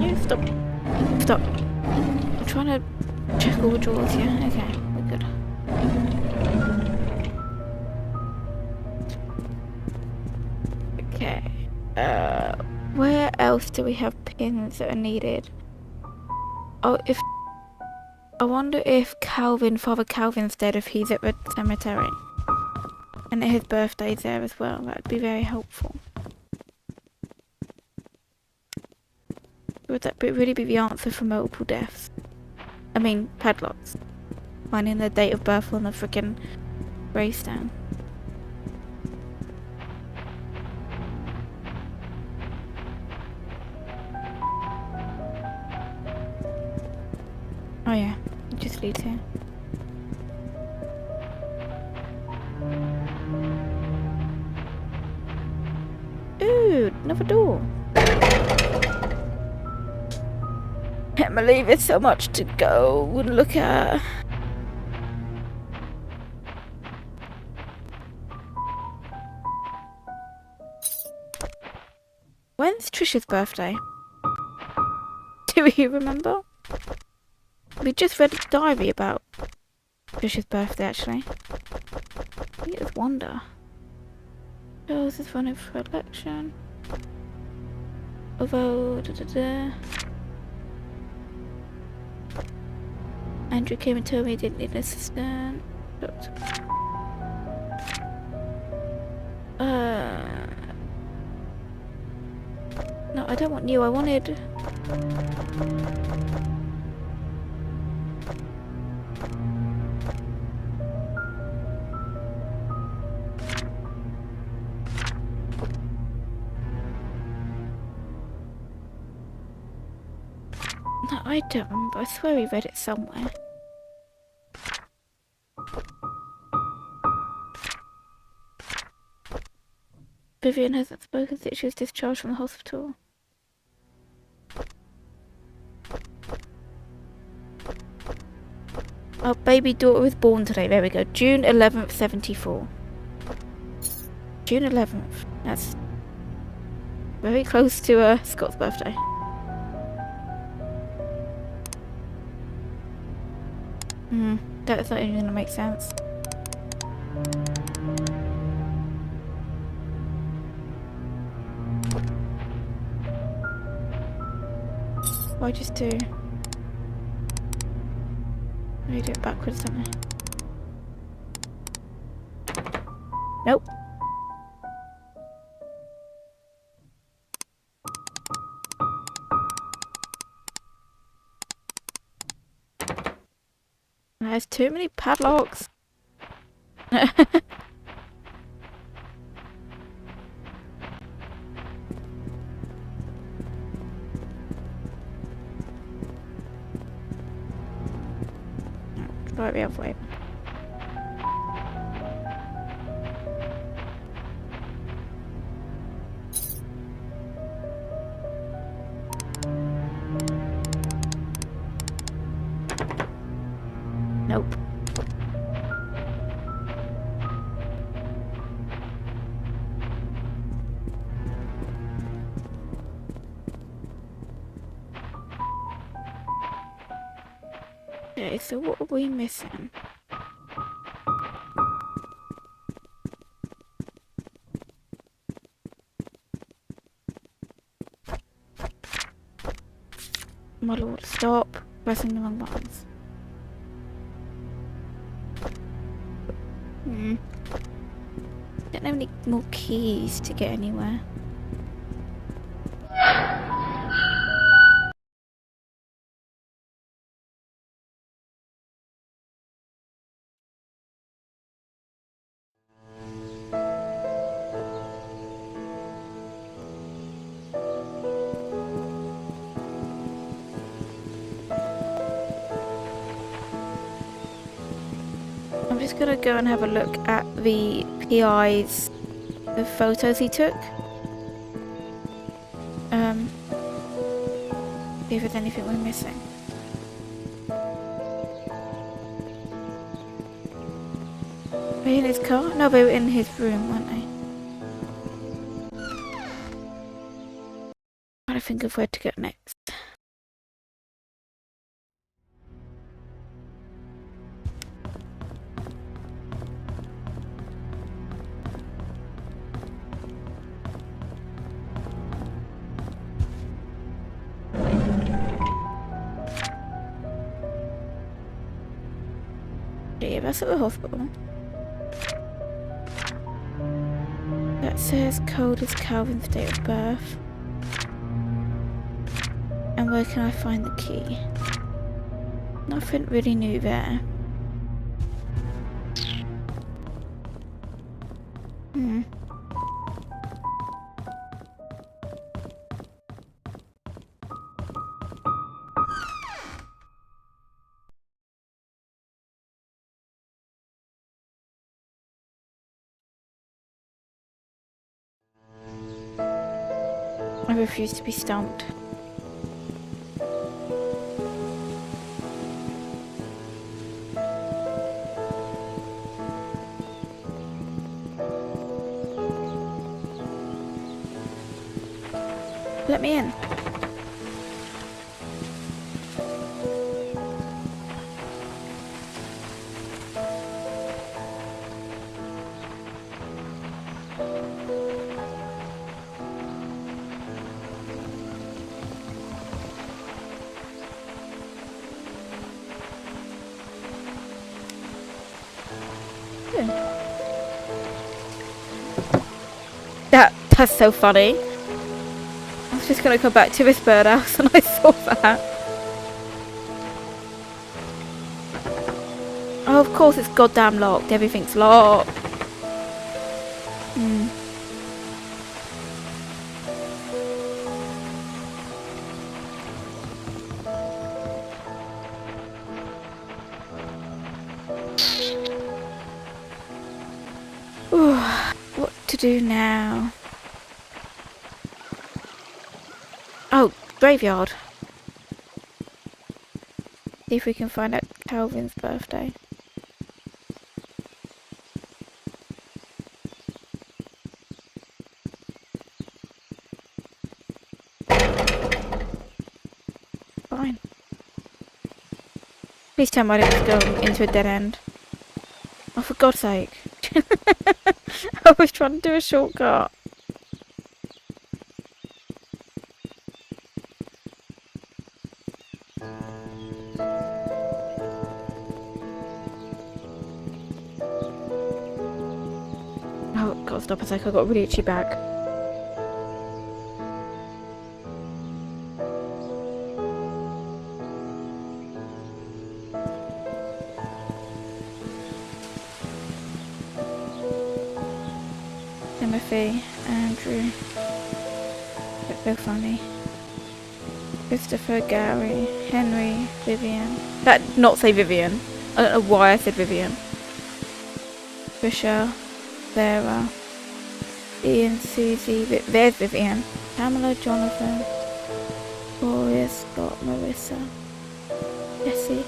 S1: You stop. Stop. I'm trying to check all the drawers here. Okay, we're good. Okay. Where else do we have pins that are needed? Oh, I wonder if Father Calvin's dead, if he's at the cemetery. And that his birthday's there as well. That would be very helpful. Would that really be the answer for multiple deaths? I mean, padlocks. Finding the date of birth on the freaking gravestone. Oh yeah, it just leads here. Ooh, another door. Can't believe it's so much to go and look at. When's Trisha's birthday? Do you remember? We just read a diary about Trisha's birthday, actually. I just wonder. Charles is running for election. Although, Andrew came and told me he didn't need an assistant. No, I don't want you. I wanted... No, I don't remember. I swear we read it somewhere. Vivian hasn't spoken since she was discharged from the hospital. Our baby daughter was born today. There we go. June 11th, 74. June 11th. That's very close to Scott's birthday. That's not even gonna make sense. Why just do? Maybe do it backwards, don't I? Nope. There's too many padlocks. Try it the other way. Nope. Okay, so what are we missing? My lord, stop pressing the wrong buttons. Don't have any more keys to get anywhere. I'm just gonna go and have a look at the PI's the photos he took. See if there's anything we're missing. Were they in his car? No, they were in his room, weren't they? I gotta think of where to go next. Yeah, that's at the hospital. That says code is Calvin's date of birth. And where can I find the key? Nothing really new there. I refuse to be stumped. Let me in. That's so funny. I was just gonna go back to this birdhouse and I saw that. Oh, of course it's goddamn locked. Everything's locked. What to do now? Oh, graveyard. See if we can find out. Calvin's birthday. Fine. Please tell me I didn't go into a dead end. Oh, for God's sake. I was trying to do a shortcut. Oh, God, stop a sec. I got a really itchy back. Timothy, Andrew, that's so funny. Christopher, Gary, Henry, Vivian. That did not say Vivian. I don't know why I said Vivian. Trisha, Sarah, Ian, Susie, there's Vivian. Pamela, Jonathan, Gloria, Scott, Marissa, Jesse,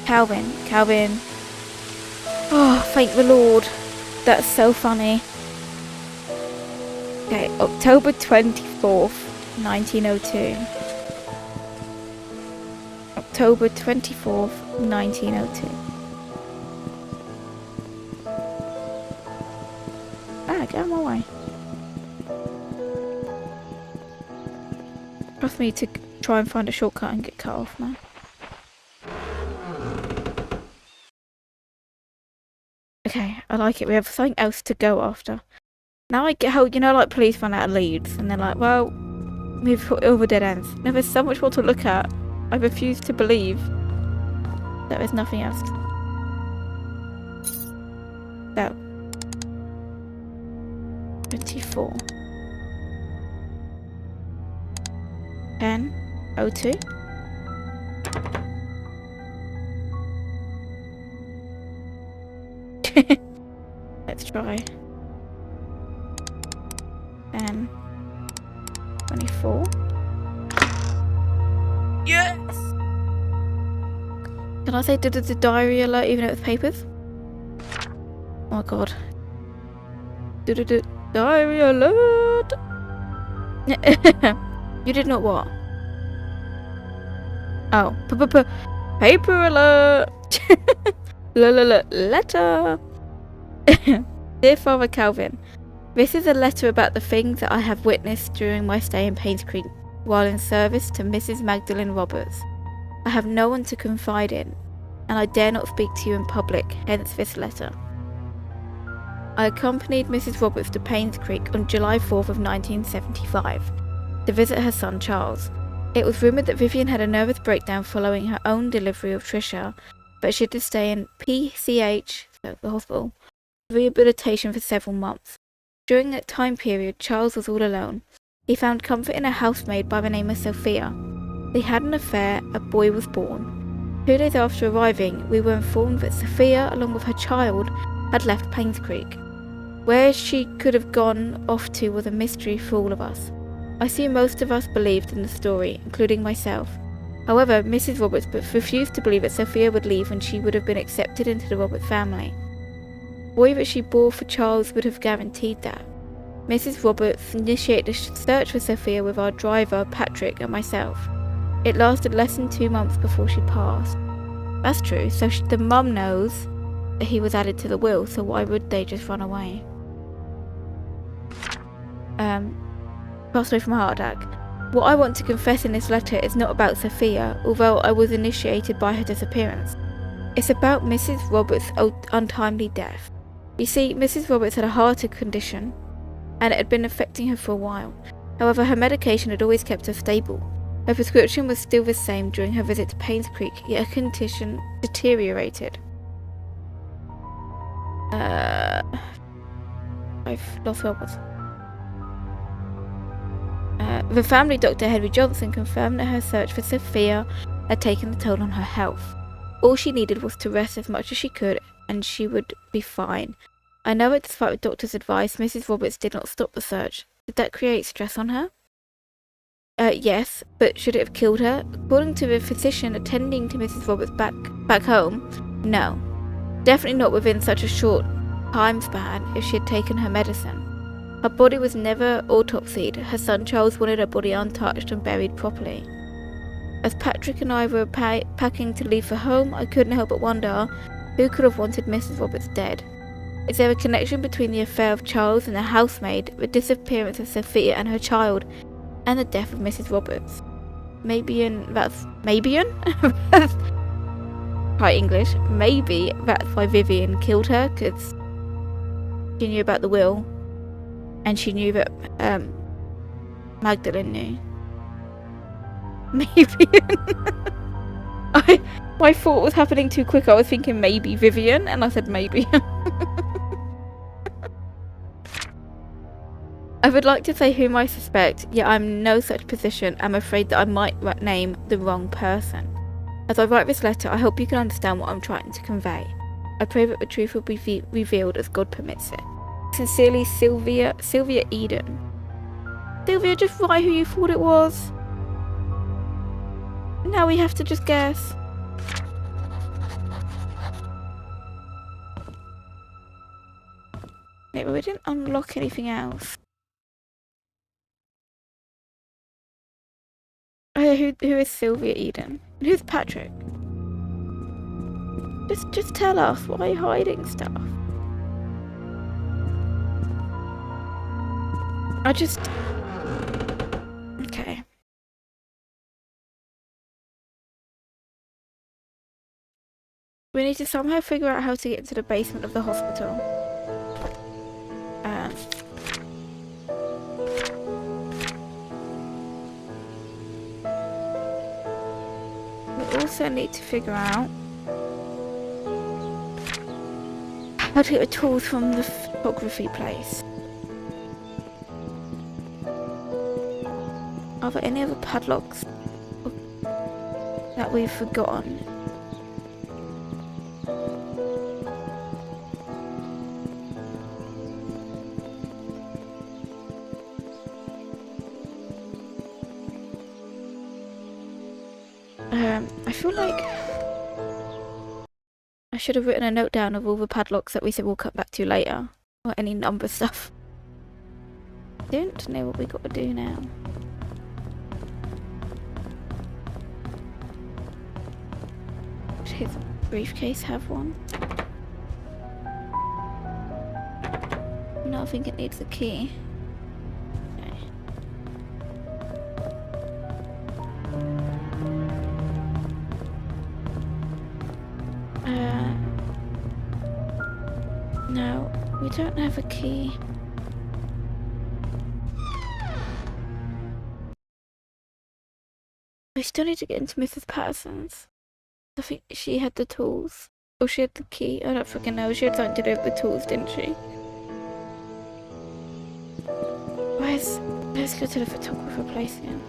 S1: Calvin. Oh, thank the Lord. That's so funny. Okay, October 24th, 1902. October 24th, 1902. Ah, get out of my way. Trust me to try and find a shortcut and get cut off now. Okay, I like it. We have something else to go after. Now I get how, you know, like police run out of leads and they're like, well, we've put over dead ends. No, there's so much more to look at. I refuse to believe that there's nothing else. So, 24. 10:02. Let's try. 10:24. Yes! Can I say the diary alert even though it's papers? Oh my god. Diary alert! You did not what? Oh. Paper alert! Letter! Dear Father Calvin, this is a letter about the things that I have witnessed during my stay in Painscreek while in service to Mrs. Magdalene Roberts. I have no one to confide in, and I dare not speak to you in public, hence this letter. I accompanied Mrs. Roberts to Painscreek on July 4th of 1975 to visit her son Charles. It was rumoured that Vivian had a nervous breakdown following her own delivery of Trisha, but she had to stay in PCH, so the hospital, rehabilitation for several months. During that time period, Charles was all alone. He found comfort in a housemaid by the name of Sophia. They had an affair, a boy was born. 2 days after arriving, we were informed that Sophia, along with her child, had left Painscreek. Where she could have gone off to was a mystery for all of us. I see most of us believed in the story, including myself. However, Mrs. Roberts refused to believe that Sophia would leave when she would have been accepted into the Roberts family. The boy that she bore for Charles would have guaranteed that. Mrs. Roberts initiated a search for Sophia with our driver, Patrick, and myself. It lasted less than 2 months before she passed. That's true, so the mum knows that he was added to the will, so why would they just run away? Passed away from a heart attack. What I want to confess in this letter is not about Sophia, although I was initiated by her disappearance. It's about Mrs. Roberts' untimely death. You see, Mrs. Roberts had a heart condition, and it had been affecting her for a while. However, her medication had always kept her stable. Her prescription was still the same during her visit to Painscreek, yet her condition deteriorated. I've lost Roberts. The family doctor, Henry Johnson, confirmed that her search for Sophia had taken a toll on her health. All she needed was to rest as much as she could, and she would be fine. I know that despite the doctor's advice, Mrs. Roberts did not stop the search. Did that create stress on her? Yes, but should it have killed her? According to the physician attending to Mrs. Roberts back home, no. Definitely not within such a short time span if she had taken her medicine. Her body was never autopsied. Her son Charles wanted her body untouched and buried properly. As Patrick and I were packing to leave for home, I couldn't help but wonder who could have wanted Mrs. Roberts dead. Is there a connection between the affair of Charles and the housemaid, the disappearance of Sophia and her child, and the death of Mrs. Roberts? Maybe that's quite English. Maybe that's why Vivian killed her, because she knew about the will, and she knew that Magdalene knew. Maybe. My thought was happening too quick. I was thinking maybe Vivian, and I said maybe. I would like to say whom I suspect, yet I'm in no such position. I'm afraid that I might name the wrong person. As I write this letter, I hope you can understand what I'm trying to convey. I pray that the truth will be revealed as God permits it. Sincerely, Sylvia Eden. Sylvia, just write who you thought it was. Now we have to just guess. Yeah, but we didn't unlock anything else. Oh, who is Sylvia Eden? And who's Patrick? Just tell us. Why are you hiding stuff? Okay. We need to somehow figure out how to get into the basement of the hospital. We also need to figure out how to get the tools from the photography place. Are there any other padlocks that we've forgotten? I feel like I should have written a note down of all the padlocks that we said we'll cut back to later. Or any number stuff. I don't know what we got to do now. Does his briefcase have one? No, I think it needs a key. No, we don't have a key. We still need to get into Mrs. Patterson's. I think she had the tools. Or she had the key. I don't freaking know. She had something to do with the tools, didn't she? Let's go to the photographer place again.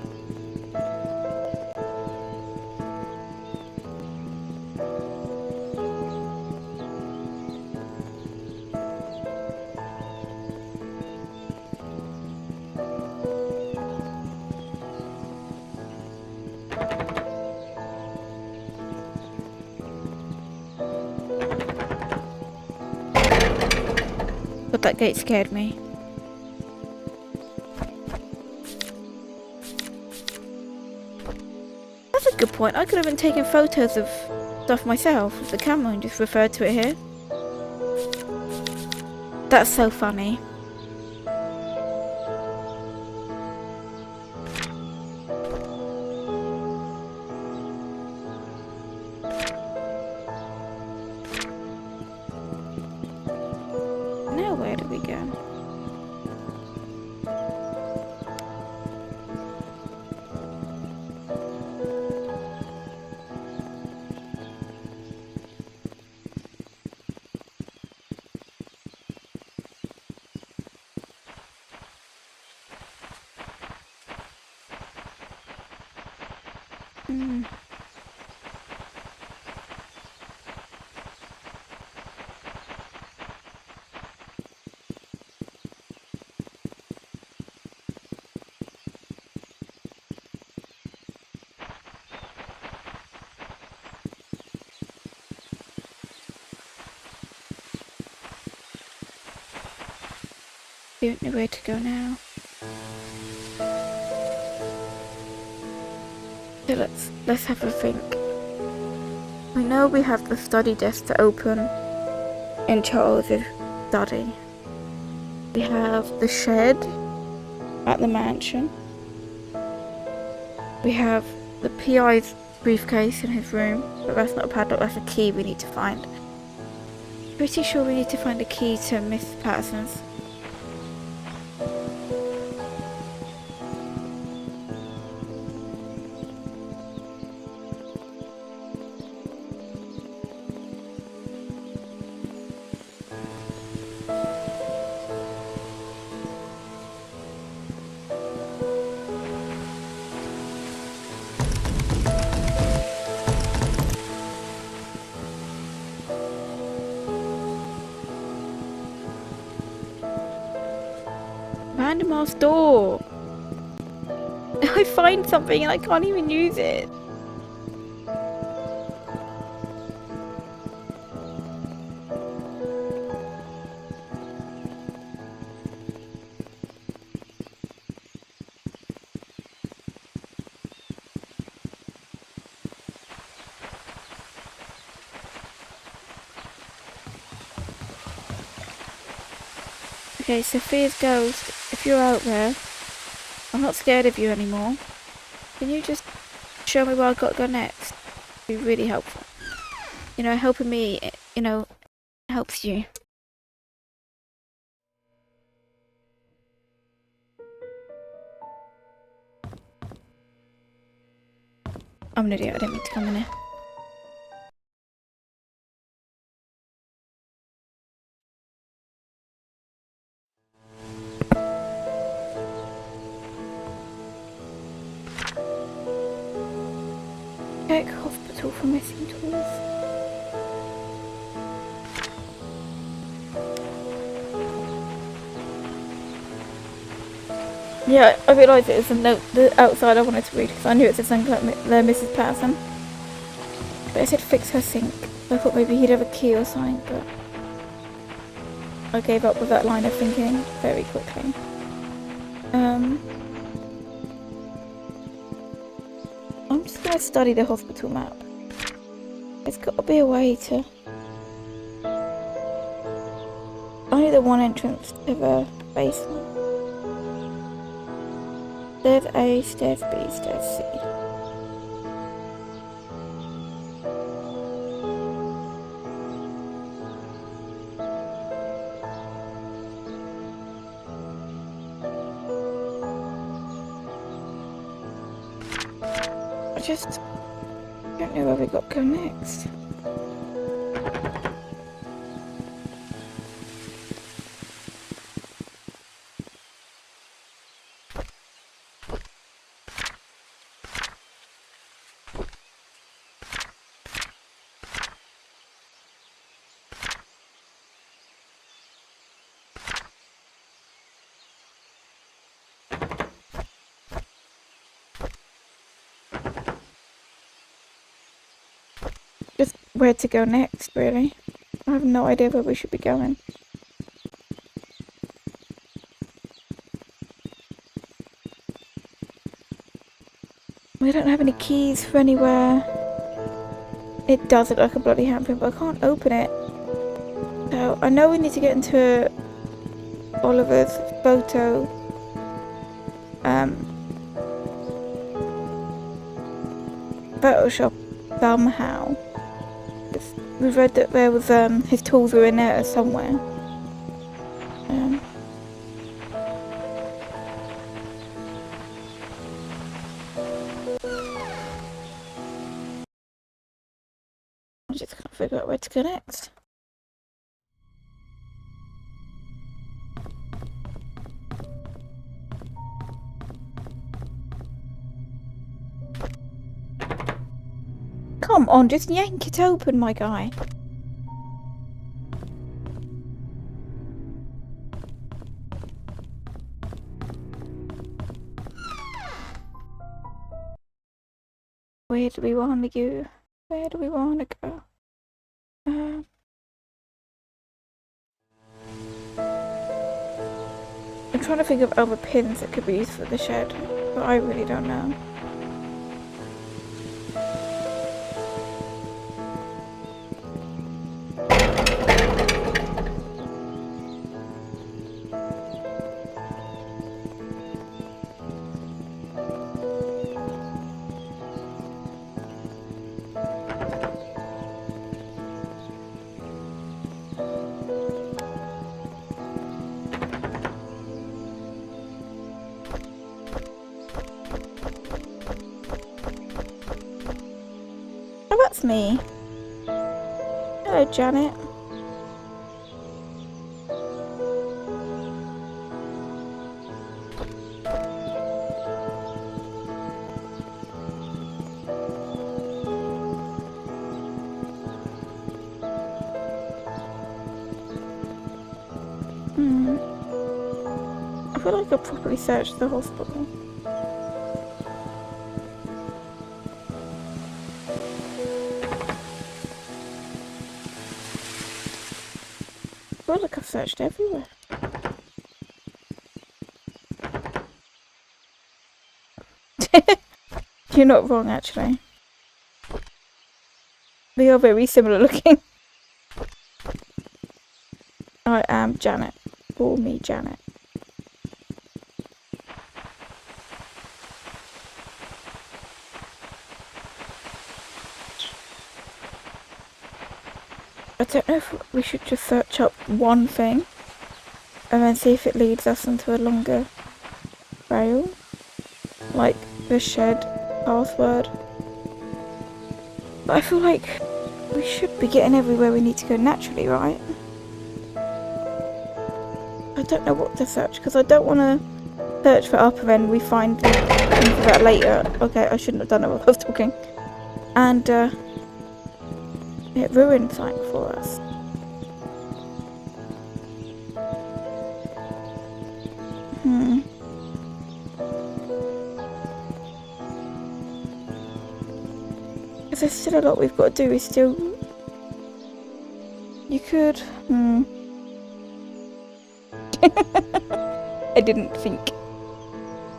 S1: But that gate scared me. That's a good point. I could have been taking photos of stuff myself with the camera and just referred to it here. That's so funny. Now where do we go? Don't know where to go now. So let's have a think. We know we have the study desk to open in Charles's study. We have the shed at the mansion. We have the PI's briefcase in his room, but that's not a padlock, that's a key we need to find. Pretty sure we need to find a key to Miss Patterson's. Random ass door. I find something and I can't even use it. Okay, Sophia's ghost, if you're out there, I'm not scared of you anymore. Can you just show me where I've got to go next? It'd be really helpful. You know, helping me, you know, helps you. I'm an idiot, I didn't mean to come in here. Check hospital for missing tools. Yeah, I realised it was a note outside I wanted to read because I knew it said something like Mrs. Patterson. But it said fix her sink. I thought maybe he'd have a key or something, but I gave up with that line of thinking very quickly. I'm just gonna study the hospital map. There's got to be a way to... Only the one entrance to the basement. Stairs A, stairs B, stairs C. I just don't know where we got to go next. Just where to go next, really. I have no idea where we should be going. We don't have any keys for anywhere. It does look like a bloody handprint, but I can't open it. So I know we need to get into Oliver's photo. Photoshop somehow. We've read that there was his tools were in there somewhere. I'm just gonna figure out where to go next. Come on, just yank it open, my guy. Where do we want to go? Where do we want to go? I'm trying to think of other pins that could be used for the shed, but I really don't know. Oh, that's me. Hello, Janet. I feel like I properly searched the hospital. I feel like I've searched everywhere. You're not wrong, actually. They are very similar looking. I am Janet. Call me Janet. I don't know if we should just search up one thing and then see if it leads us into a longer trail. Like the shed password. But I feel like we should be getting everywhere we need to go naturally, right? I don't know what to search because I don't want to search for up and then we find things for that later. Okay, I shouldn't have done it while I was talking. And it ruined something for us. Because there's still a lot we've got to do. You could... I didn't think.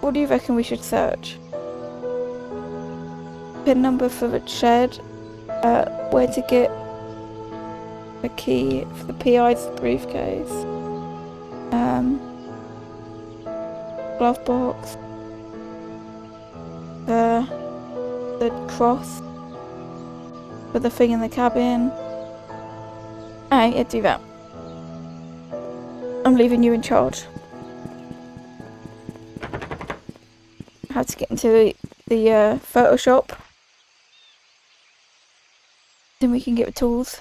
S1: What do you reckon we should search? Pin number for the shed. Where to get the key for the PI's briefcase. Glove box. The cross for the thing in the cabin. Alright, yeah, do that. I'm leaving you in charge. How to get into the Photoshop. Then we can get the tools.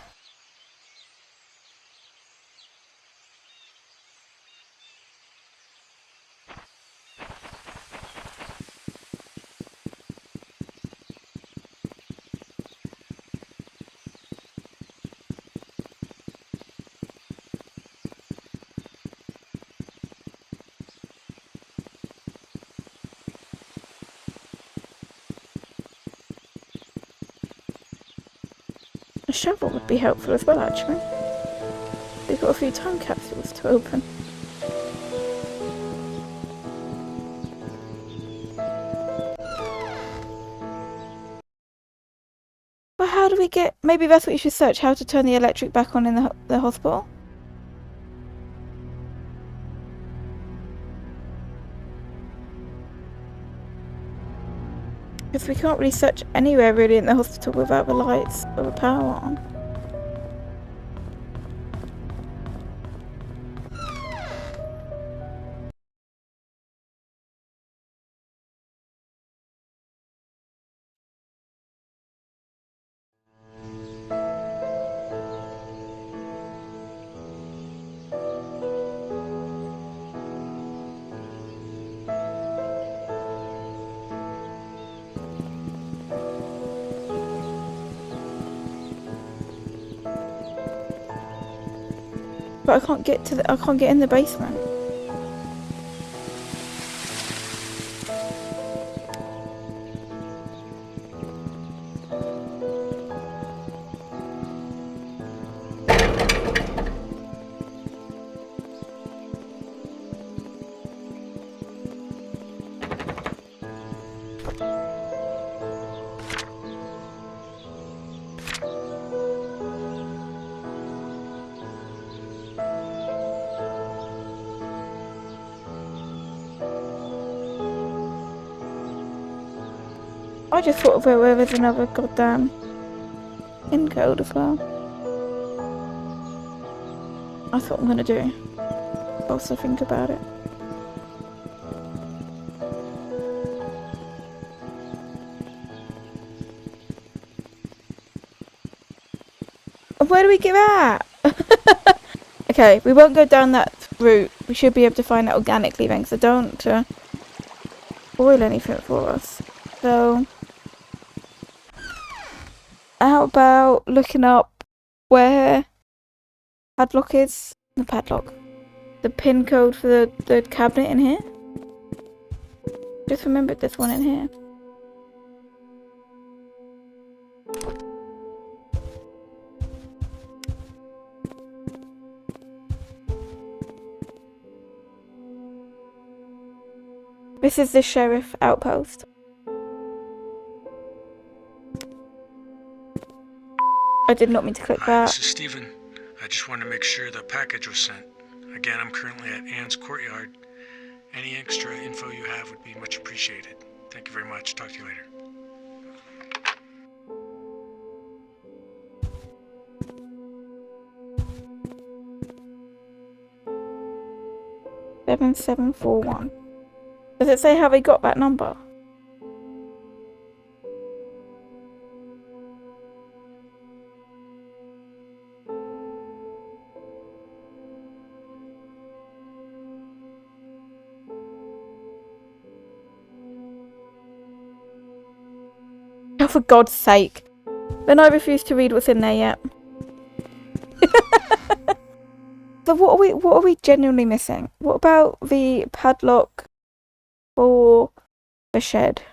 S1: A shovel would be helpful as well, actually. We've got a few time capsules to open. But how do we get... Maybe that's what you should search, how to turn the electric back on in the hospital? Because we can't really search anywhere really in the hospital without the lights or the power on. But I can't get to I can't get in the basement. I just thought of where there's another goddamn pin code as well. That's what I'm gonna do. Also think about it. Where do we get that? Okay, we won't go down that route. We should be able to find it organically then, because I don't spoil anything for us. So, how about looking up where padlock is? The padlock. The pin code for the cabinet in here? Just remembered this one in here. This is the sheriff outpost. I did not mean to click that.
S2: This is Steven. I just wanted to make sure the package was sent. Again, I'm currently at Anne's courtyard. Any extra info you have would be much appreciated. Thank you very much. Talk to you later.
S1: Seven 741. Does it say how they got that number? Oh, for God's sake. Then I refuse to read what's in there yet. So what are we genuinely missing? What about the padlock for the shed?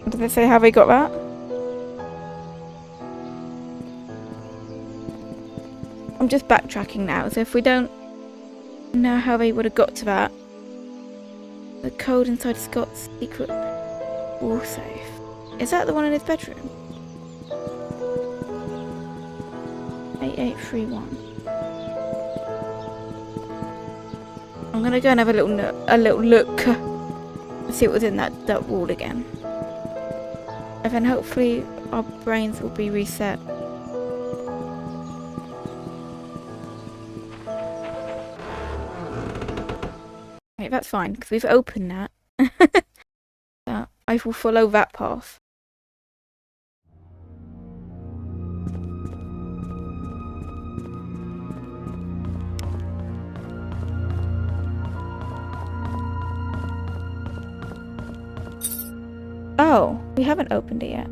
S1: Did they say how they got that? I'm just backtracking now, so if we don't know how they would have got to that. The code inside Scott's secret wall safe. Is that the one in his bedroom? 8831. I'm gonna go and have a little look and see what was in that wall again. And then hopefully our brains will be reset. Okay, that's fine, because we've opened that. I will follow that path. Oh, we haven't opened it yet.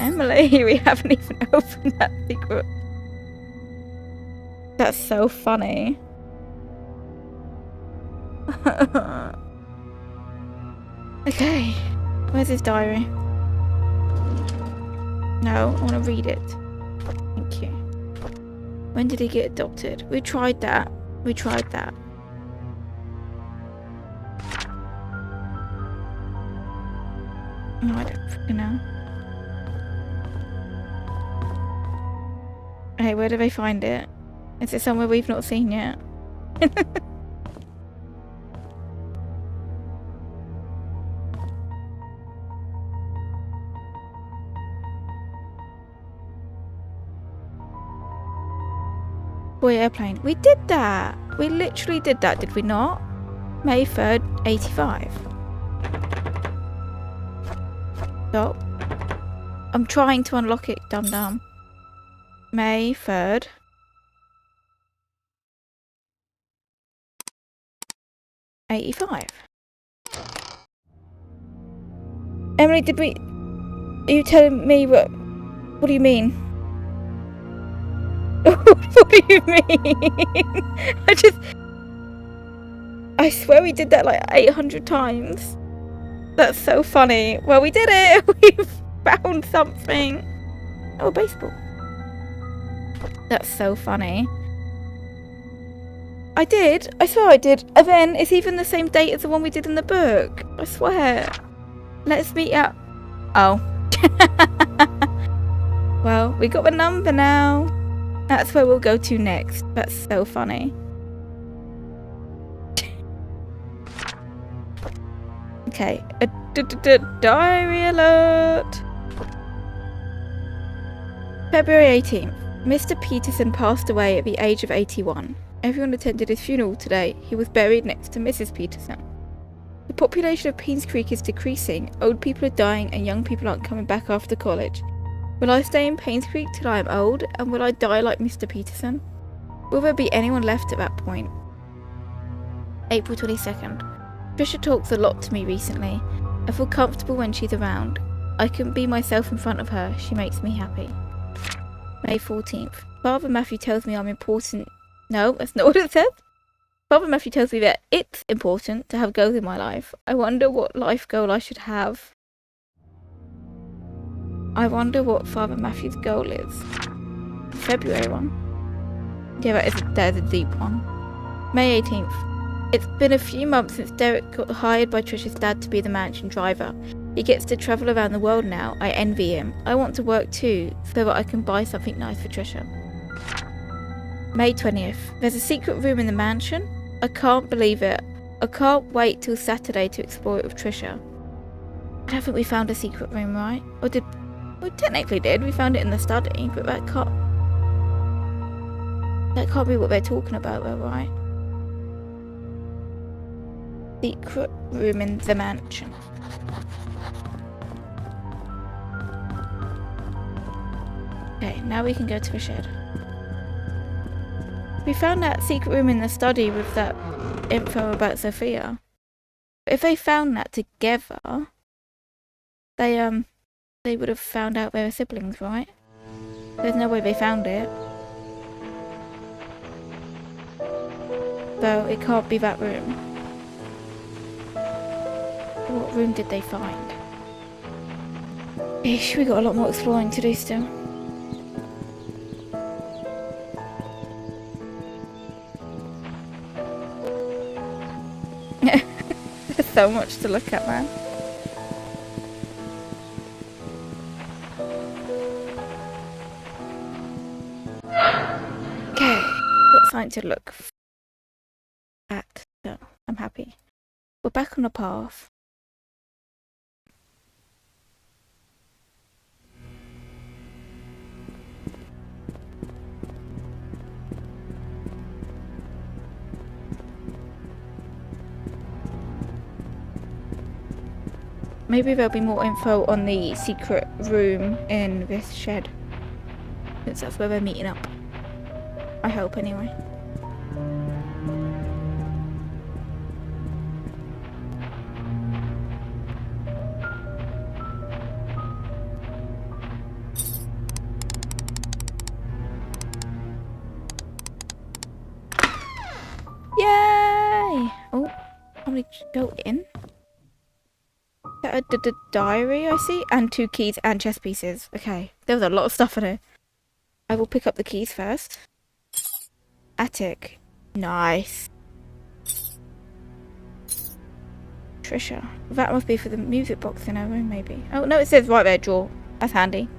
S1: Emily, we haven't even opened that secret. That's so funny. Okay, where's his diary? No, I want to read it. Thank you. When did he get adopted? We tried that. We tried that. No, I don't freaking know. Hey, where do they find it? Is it somewhere we've not seen yet? Boy airplane. We did that. We literally did that, did we not? May 3rd, 85. Stop. I'm trying to unlock it, dum-dum. May 3rd. '85. Emily, did we... Are you telling me what... What do you mean? What do you mean? I swear we did that like 800 times. That's so funny. Well, we did it. We found something. Oh, a baseball. That's so funny. I did. I swear I did. And then it's even the same date as the one we did in the book. I swear. Let's meet up. Oh. Well, we got the number now. That's where we'll go to next. That's so funny. Okay. A diary alert. February 18th. Mr. Peterson passed away at the age of 81. Everyone attended his funeral today. He was buried next to Mrs. Peterson. The population of Painscreek is decreasing. Old people are dying and young people aren't coming back after college. Will I stay in Painscreek till I am old? And will I die like Mr. Peterson? Will there be anyone left at that point? April 22nd. Trisha talks a lot to me recently. I feel comfortable when she's around. I can be myself in front of her. She makes me happy. May 14th. Father Matthew tells me I'm important. No, that's not what it says. Father Matthew tells me that it's important to have goals in my life. I wonder what life goal I should have. I wonder what Father Matthew's goal is. February one. Yeah, that is a deep one. May 18th. It's been a few months since Derek got hired by Trisha's dad to be the mansion driver. He gets to travel around the world now. I envy him. I want to work too, so that I can buy something nice for Trisha. May 20th. There's a secret room in the mansion. I can't believe it. I can't wait till Saturday to explore it with Trisha. I don't think we found a secret room, right? Or did... We technically did. We found it in the study, but that can't be what they're talking about though, right? Secret room in the mansion. Okay, now we can go to the shed. We found that secret room in the study with that info about Sophia. But if they found that together, they would have found out they were siblings, right? There's no way they found it. So it can't be that room. What room did they find? Ish, we got a lot more exploring to do still. There's so much to look at, man. Okay, got something to look at, so I'm happy. We're back on the path. Maybe there'll be more info on the secret room in this shed, since that's where we're meeting up. I hope, anyway. Yay! Oh, how many go in? The diary, I see, and 2 keys and chess pieces. Okay, there was a lot of stuff in it. I will pick up the keys first. Attic. Nice. Trisha. That must be for the music box in her room, maybe. Oh, no, it says right there, drawer. That's handy.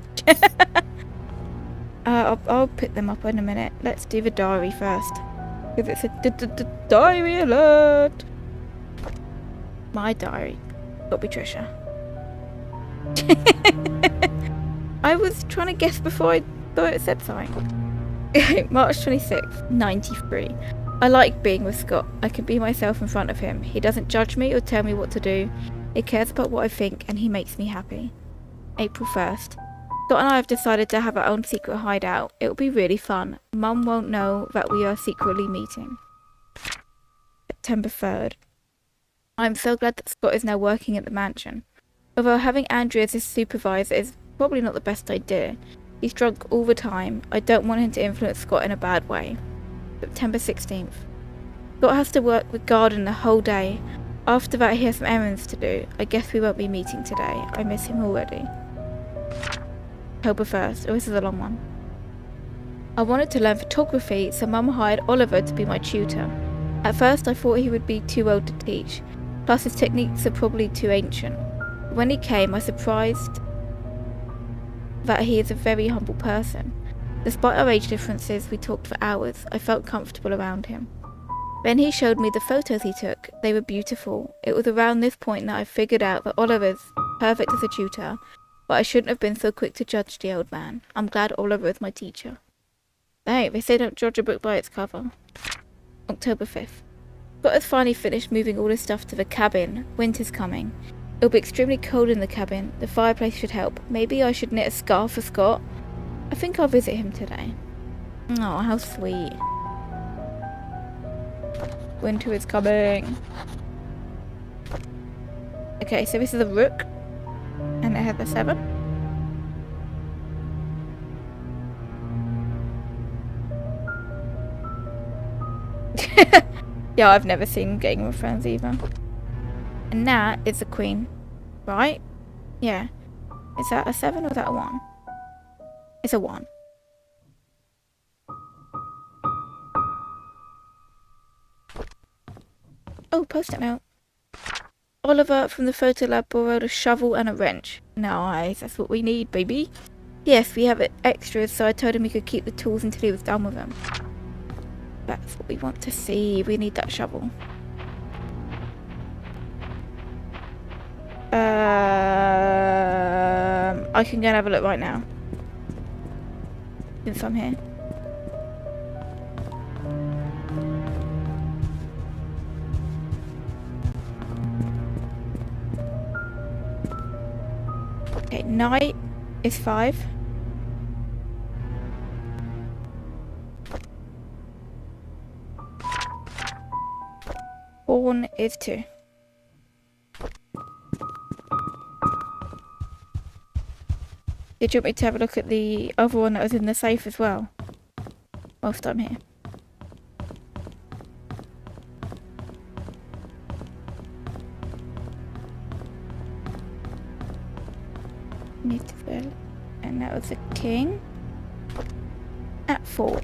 S1: I'll pick them up in a minute. Let's do the diary first. Because it's a diary alert. My diary. Gotta be Trisha. I was trying to guess before I thought it said something. March 26th, 93. I like being with Scott. I can be myself in front of him. He doesn't judge me or tell me what to do. He cares about what I think and he makes me happy. April 1st. Scott and I have decided to have our own secret hideout. It will be really fun. Mum won't know that we are secretly meeting. September 3rd. I'm so glad that Scott is now working at the mansion. Although having Andrew as his supervisor is probably not the best idea. He's drunk all the time. I don't want him to influence Scott in a bad way. September 16th. Scott has to work with garden the whole day. After that, he has some errands to do. I guess we won't be meeting today. I miss him already. October 1st. Oh, this is a long one. I wanted to learn photography, so Mum hired Oliver to be my tutor. At first, I thought he would be too old to teach, plus his techniques are probably too ancient. When he came, I was surprised that he is a very humble person. Despite our age differences, we talked for hours. I felt comfortable around him. Then he showed me the photos he took. They were beautiful. It was around this point that I figured out that Oliver's perfect as a tutor, but I shouldn't have been so quick to judge the old man. I'm glad Oliver is my teacher. Hey, they say don't judge a book by its cover. October 5th. Scott has finally finished moving all his stuff to the cabin. Winter's coming. It'll be extremely cold in the cabin. The fireplace should help. Maybe I should knit a scarf for Scott. I think I'll visit him today. Oh, how sweet. Winter is coming. Okay, so this is a rook. And it has a 7. Yeah, I've never seen Game of Thrones either. And that is the queen. Right? Yeah. Is that a 7 or is that a 1? It's a 1. Oh, post-it note. Oliver from the photo lab borrowed a shovel and a wrench. Nice, that's what we need, baby. Yes, we have extras, so I told him he could keep the tools until he was done with them. That's what we want to see. We need that shovel. I can go and have a look right now. Since I'm here. Okay, night is 5. Horn is 2. Did you want me to have a look at the other one that was in the safe as well? Whilst I'm here. And that was a king. At 4.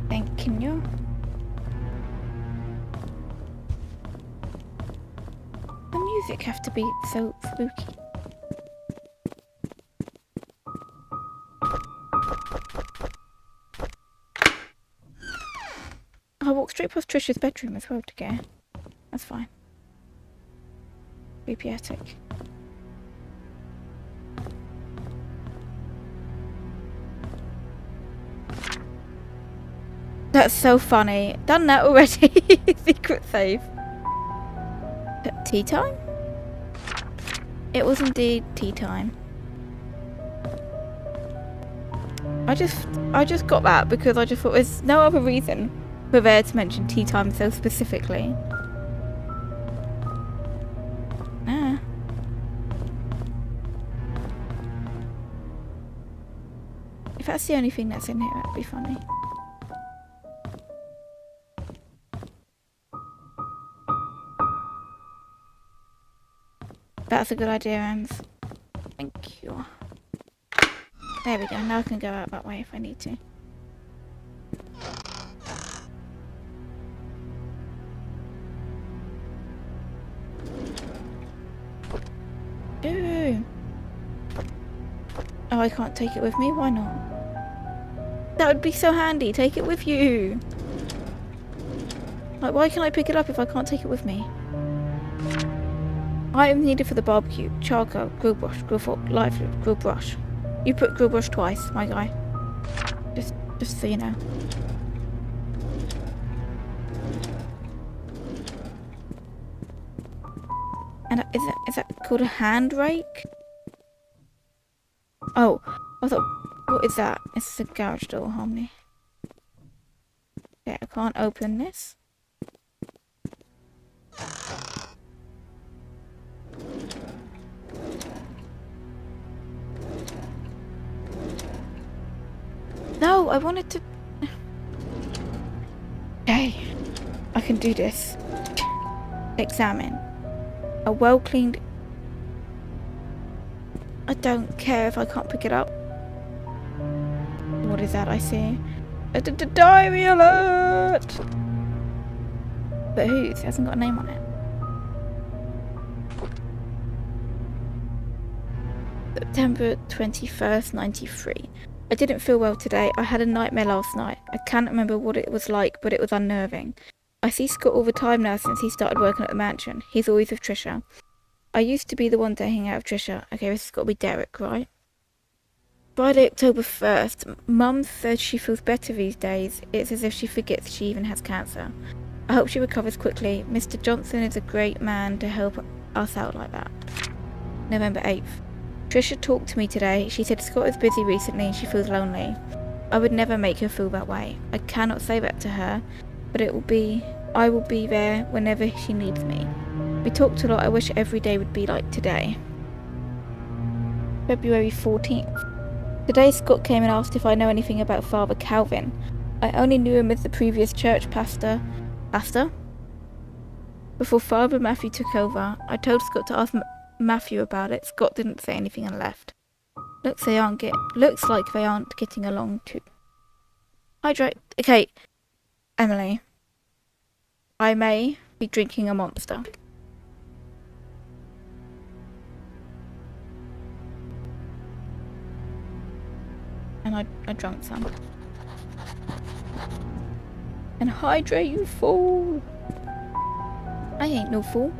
S1: Thank you. The music have to be so spooky. I walked straight past Trisha's bedroom as well to go. That's fine. Creepy attic. That's so funny. Done that already. Secret save. Tea time? It was indeed tea time. I just got that because I just thought there's no other reason for there to mention tea time so specifically. Ah. If that's the only thing that's in here, that'd be funny. That's a good idea, Ans. Thank you. There we go. Now I can go out that way if I need to. Ooh. Oh, I can't take it with me? Why not? That would be so handy. Take it with you. Like, why can't I pick it up if I can't take it with me? Items needed for the barbecue. Charcoal, grill brush, grill fork, live fluid, grill brush. You put grill brush twice, my guy. Just so you know. And is that called a hand rake? Oh, I thought, what is that? It's a garage door, Harmony. Okay, I can't open this. No, I wanted to... Okay, I can do this. Examine. A well-cleaned... I don't care if I can't pick it up. What is that I see? A diary alert! But whose? It hasn't got a name on it. September 21st, 93. I didn't feel well today. I had a nightmare last night. I can't remember what it was like, but it was unnerving. I see Scott all the time now since he started working at the mansion. He's always with Trisha. I used to be the one to hang out with Trisha. Okay, this has got to be Derek, right? Friday, October 1st. Mum says she feels better these days. It's as if she forgets she even has cancer. I hope she recovers quickly. Mr. Johnson is a great man to help us out like that. November 8th. Trisha talked to me today. She said Scott is busy recently and she feels lonely. I would never make her feel that way. I cannot say that to her, but I will be there whenever she needs me. We talked a lot. I wish every day would be like today. February 14th. Today Scott came and asked if I know anything about Father Calvin. I only knew him as the previous church pastor? Before Father Matthew took over, I told Scott to ask Matthew about it. Scott didn't say anything and left. Looks like they aren't getting along too. Hydrate. Okay, Emily. I may be drinking a monster. And I drank some. And hydrate, you fool. I ain't no fool.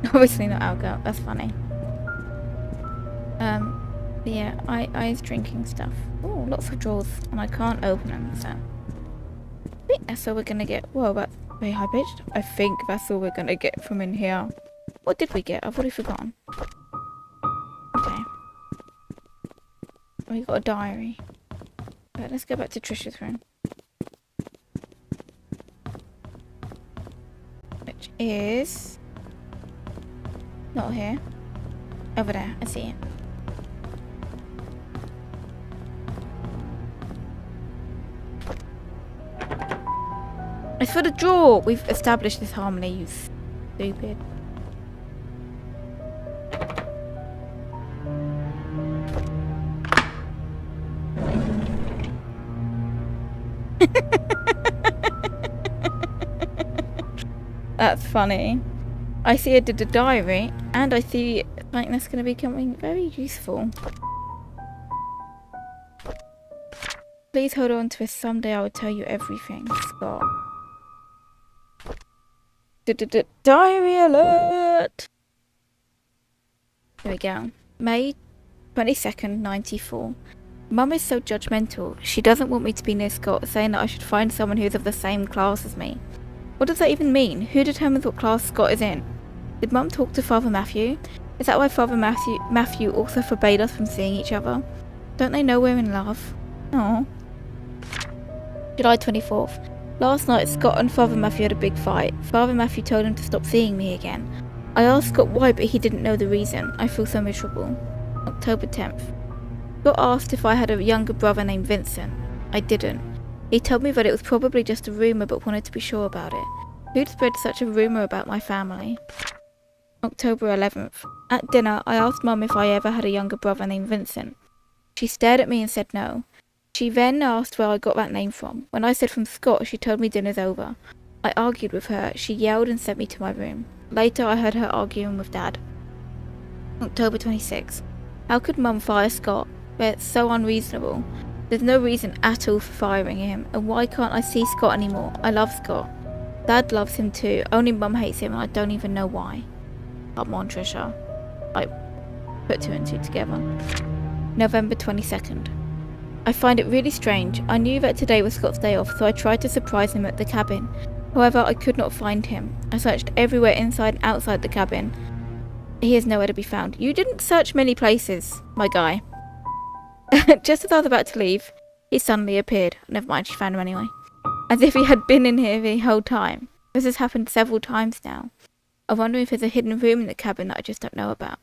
S1: Obviously not alcohol, that's funny. Yeah, I is drinking stuff. Oh, lots of drawers, and I can't open them, so. I think that's all we're gonna get. Whoa, that's very high pitched. I think that's all we're gonna get from in here. What did we get? I've already forgotten. Okay. We got a diary. Right, let's go back to Trisha's room. Which is... not here. Over there, I see it. It's for the drawer! We've established this harmony, you stupid. That's funny. I see it did a diary, and I see something that's going to be becoming very useful. Please hold on to it. Someday I will tell you everything, Scott. Diary alert! Here we go. May 22nd, 94. Mum is so judgmental. She doesn't want me to be near Scott, saying that I should find someone who's of the same class as me. What does that even mean? Who determines what class Scott is in? Did Mum talk to Father Matthew? Is that why Father Matthew also forbade us from seeing each other? Don't they know we're in love? Aww. July 24th. Last night, Scott and Father Matthew had a big fight. Father Matthew told him to stop seeing me again. I asked Scott why, but he didn't know the reason. I feel so miserable. October 10th. Scott asked if I had a younger brother named Vincent. I didn't. He told me that it was probably just a rumour, but wanted to be sure about it. Who'd spread such a rumour about my family? October 11th. At dinner, I asked Mum if I ever had a younger brother named Vincent. She stared at me and said no. She then asked where I got that name from. When I said from Scott, she told me dinner's over. I argued with her. She yelled and sent me to my room. Later, I heard her arguing with Dad. October 26th. How could Mum fire Scott? They're so unreasonable. There's no reason at all for firing him. And why can't I see Scott anymore? I love Scott. Dad loves him too. Only Mum hates him and I don't even know why. Come on, Trisha. I put two and two together. November 22nd. I find it really strange. I knew that today was Scott's day off, so I tried to surprise him at the cabin. However, I could not find him. I searched everywhere inside and outside the cabin. He is nowhere to be found. You didn't search many places, my guy. Just as I was about to leave, he suddenly appeared. Never mind, she found him anyway. As if he had been in here the whole time. This has happened several times now. I wonder if there's a hidden room in the cabin that I just don't know about.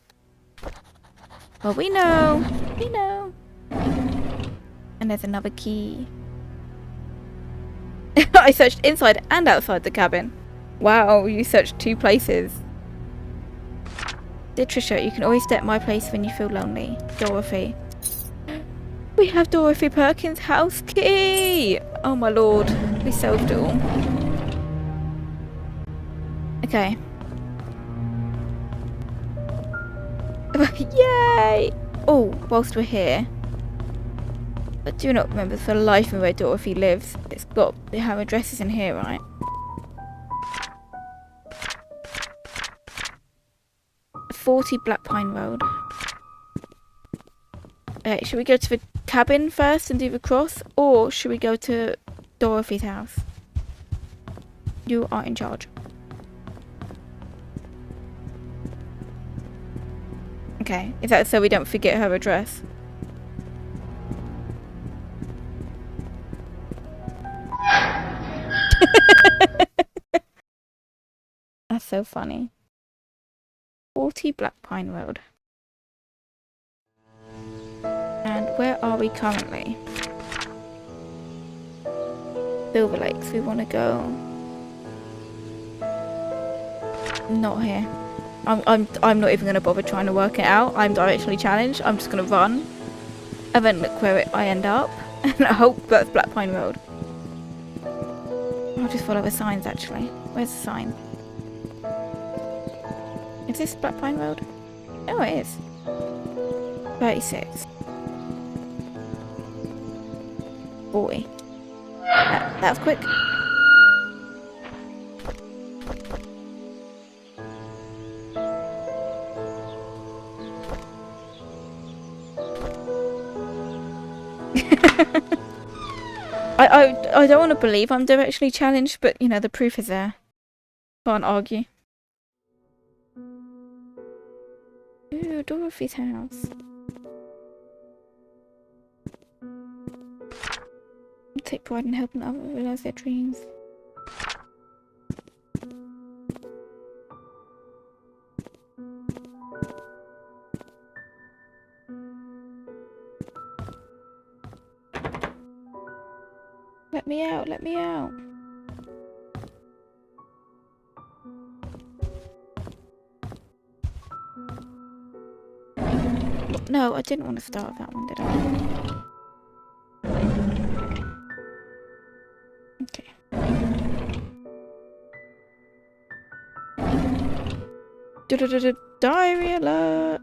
S1: Well, we know. We know. And there's another key. I searched inside and outside the cabin. Wow, you searched 2 places. Dear Trisha, you can always stay at my place when you feel lonely. Dorothy. We have Dorothy Perkins' house key! Oh my lord, we solved it all. Okay. Yay! Oh, whilst we're here, I do not remember for the life of me where Dorothy lives. It's got her address is in here, right? "40 Black Pine Road." Should we go to the cabin first and do the cross, or should we go to Dorothy's house? You are in charge. Okay, is that so we don't forget her address? That's so funny. 40 Black Pine Road. And where are we currently? Silver Lakes, we want to go. Not here. I'm not even going to bother trying to work it out. I'm directionally challenged. I'm just going to run. And then look where I end up. And I hope that's Black Pine Road. I'll just follow the signs actually. Where's the sign? Is this Black Pine Road? Oh, it is. 36. Boy. That was quick. I don't want to believe I'm directionally challenged, but you know, the proof is there. Can't argue. Ooh, Dorothy's house. Take pride in helping others realize their dreams. Let me out, let me out. No, I didn't want to start that one, did I? Okay. Diary alert!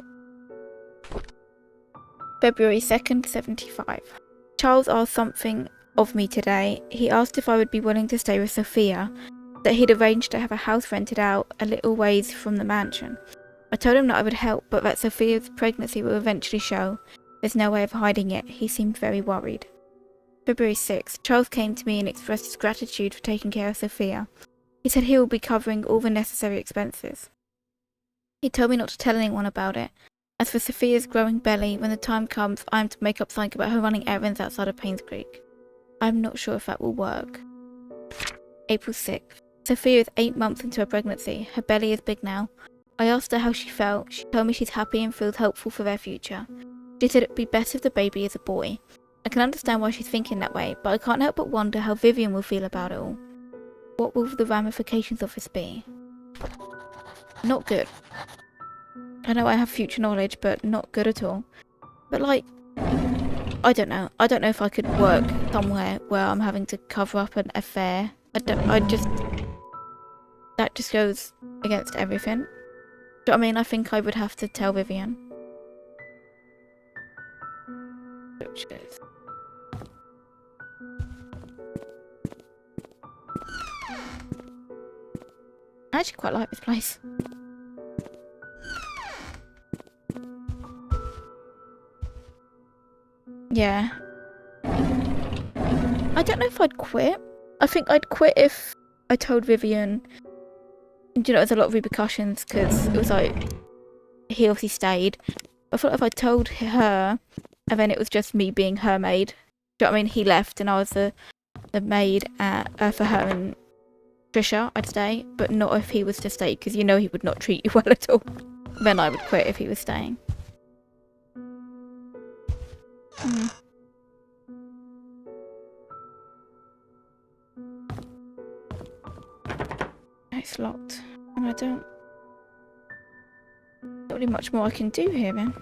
S1: February 2nd, 75. Charles asked something of me today. He asked if I would be willing to stay with Sophia, that he'd arranged to have a house rented out a little ways from the mansion. I told him that I would help, but that Sophia's pregnancy will eventually show. There's no way of hiding it. He seemed very worried. February 6th. Charles came to me and expressed his gratitude for taking care of Sophia. He said he will be covering all the necessary expenses. He told me not to tell anyone about it. As for Sophia's growing belly, when the time comes, I am to make up something about her running errands outside of Painscreek. I'm not sure if that will work. April 6th. Sophia is 8 months into her pregnancy. Her belly is big now. I asked her how she felt. She told me she's happy and feels hopeful for their future. She said it would be better if the baby is a boy. I can understand why she's thinking that way, but I can't help but wonder how Vivian will feel about it all. What will the ramifications of this be? Not good. I know I have future knowledge, but not good at all. But like, I don't know. I don't know if I could work somewhere where I'm having to cover up an affair. That just goes against everything. Do you know what I mean? I think I would have to tell Vivian. Pictures. I actually quite like this place. Yeah. I don't know if I'd quit. I think I'd quit if I told Vivian, there's a lot of repercussions because it was like, he obviously stayed. I thought if I told her, and then it was just me being her maid. Do you know what I mean? He left and I was the maid for her and Trisha, I'd stay, but not if he was to stay, because he would not treat you well at all. Then I would quit if he was staying. It's locked, and I don't... Not really much more I can do here, then.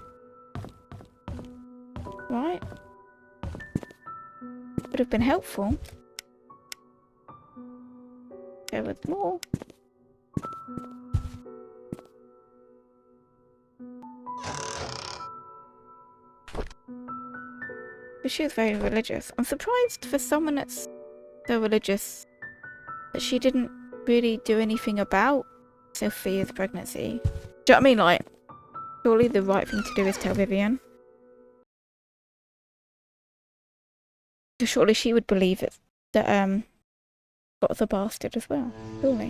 S1: Right? Would have been helpful. Go with more. But she was very religious. I'm surprised for someone that's so religious that she didn't really do anything about Sophia's pregnancy. Do you know what I mean? Like, surely the right thing to do is tell Vivian. Surely she would believe it, that got the bastard as well. Surely.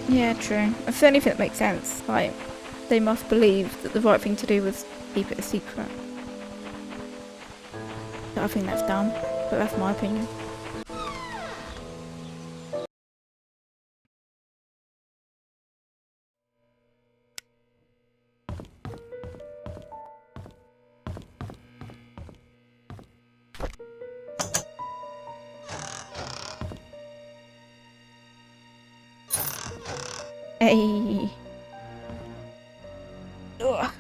S1: Yeah, true. That's the only thing that makes sense. Like, they must believe that the right thing to do was keep it a secret. But I think that's dumb, but that's my opinion. Hey. Ugh.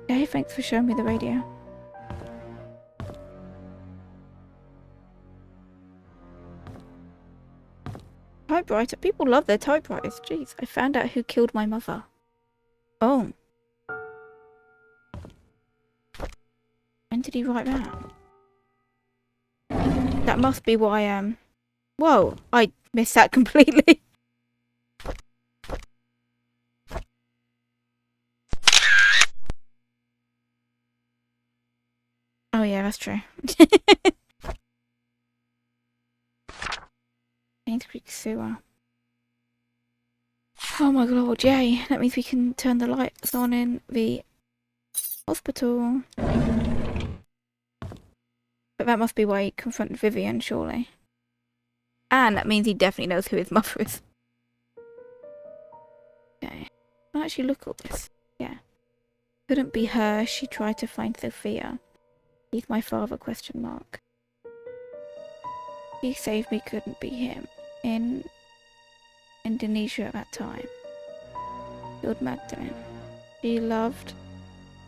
S1: Hey, thanks for showing me the radio. Typewriter? People love their typewriters. Jeez, I found out who killed my mother. Oh. When did he write that? That must be why, Whoa, I missed that completely. Oh yeah, that's true. Painscreek sewer. Oh my god, yay. That means we can turn the lights on in the hospital. But that must be why he confronted Vivian, surely. And that means he definitely knows who his mother is. Okay. I'll actually look at this. Yeah. Couldn't be her. She tried to find Sophia. He's my father, question mark. He saved me, couldn't be him. In Indonesia at that time. Killed Magdalene. She loved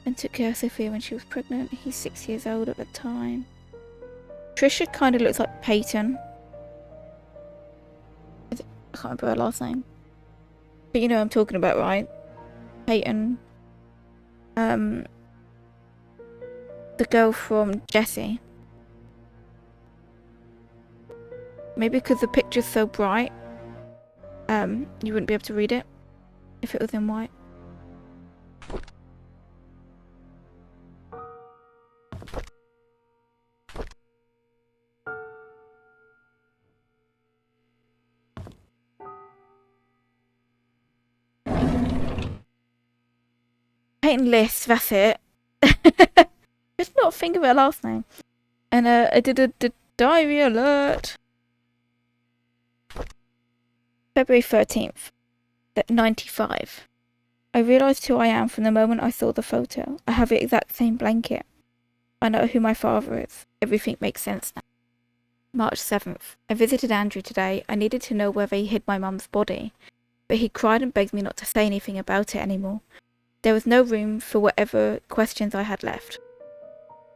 S1: and took care of Sophia when she was pregnant. He's 6 years old at the time. Trisha kind of looks like Peyton. I can't remember her last name. But you know what I'm talking about, right? Peyton. The girl from Jessie. Maybe because the picture's so bright, you wouldn't be able to read it if it was in white. Peyton List, that's it. Just not think of her last name. And I did a diary alert. February 13th, 95. I realised who I am from the moment I saw the photo. I have the exact same blanket. I know who my father is. Everything makes sense now. March 7th. I visited Andrew today. I needed to know whether he hid my mum's body, but he cried and begged me not to say anything about it anymore. There was no room for whatever questions I had left.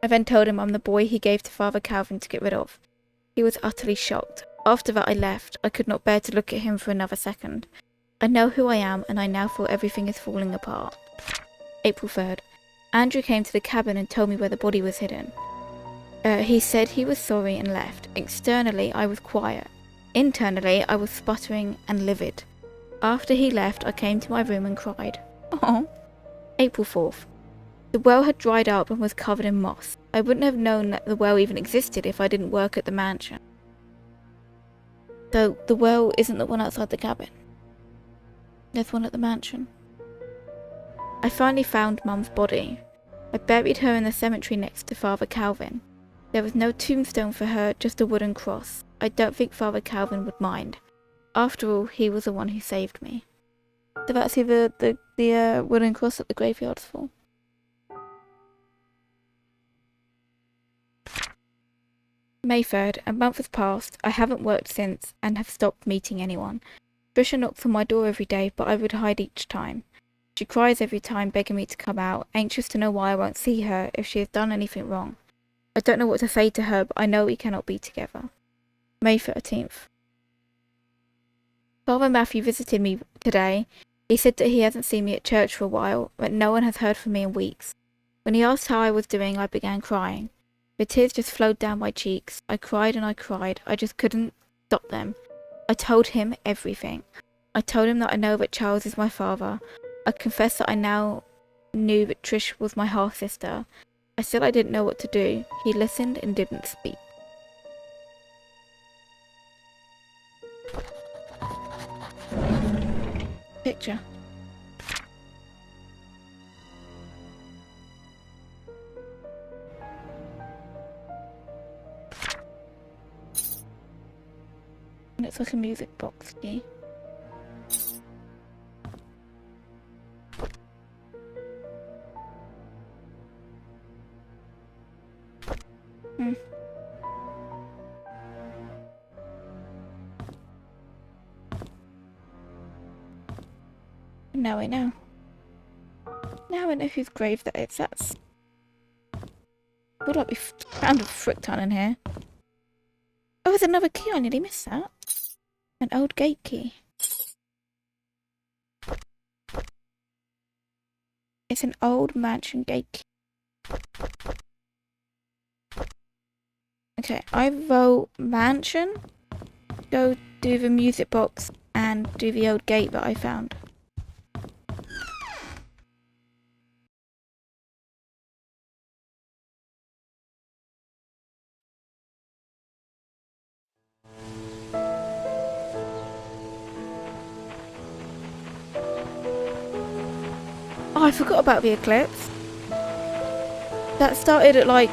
S1: I then told him I'm the boy he gave to Father Calvin to get rid of. He was utterly shocked. After that I left. I could not bear to look at him for another second. I know who I am, and I now feel everything is falling apart. April 3rd. Andrew came to the cabin and told me where the body was hidden. He said he was sorry and left. Externally, I was quiet. Internally, I was sputtering and livid. After he left, I came to my room and cried. Oh. April 4th. The well had dried up and was covered in moss. I wouldn't have known that the well even existed if I didn't work at the mansion. So, the well isn't the one outside the cabin. There's one at the mansion. I finally found Mum's body. I buried her in the cemetery next to Father Calvin. There was no tombstone for her, just a wooden cross. I don't think Father Calvin would mind. After all, he was the one who saved me. So that's who the wooden cross at the graveyard's for. May 3rd. A month has passed. I haven't worked since and have stopped meeting anyone. Trisha knocks on my door every day, but I would hide each time. She cries every time, begging me to come out, anxious to know why I won't see her if she has done anything wrong. I don't know what to say to her, but I know we cannot be together. May 13th. Father Matthew visited me today. He said that he hasn't seen me at church for a while, but no one has heard from me in weeks. When he asked how I was doing, I began crying. The tears just flowed down my cheeks. I cried and I cried. I just couldn't stop them. I told him everything. I told him that I know that Charles is my father. I confessed that I now knew that Trish was my half-sister. I said I didn't know what to do. He listened and didn't speak. Picture. And it's like a music box key. Now I know. Now I know whose grave that is. That's... I feel like we found a frick ton in here. Oh, there's another key. I nearly missed that. An old gate key. It's an old mansion gate key. Okay, I vote mansion. Go do the music box and do the old gate that I found. Oh, I forgot about the eclipse. That started at like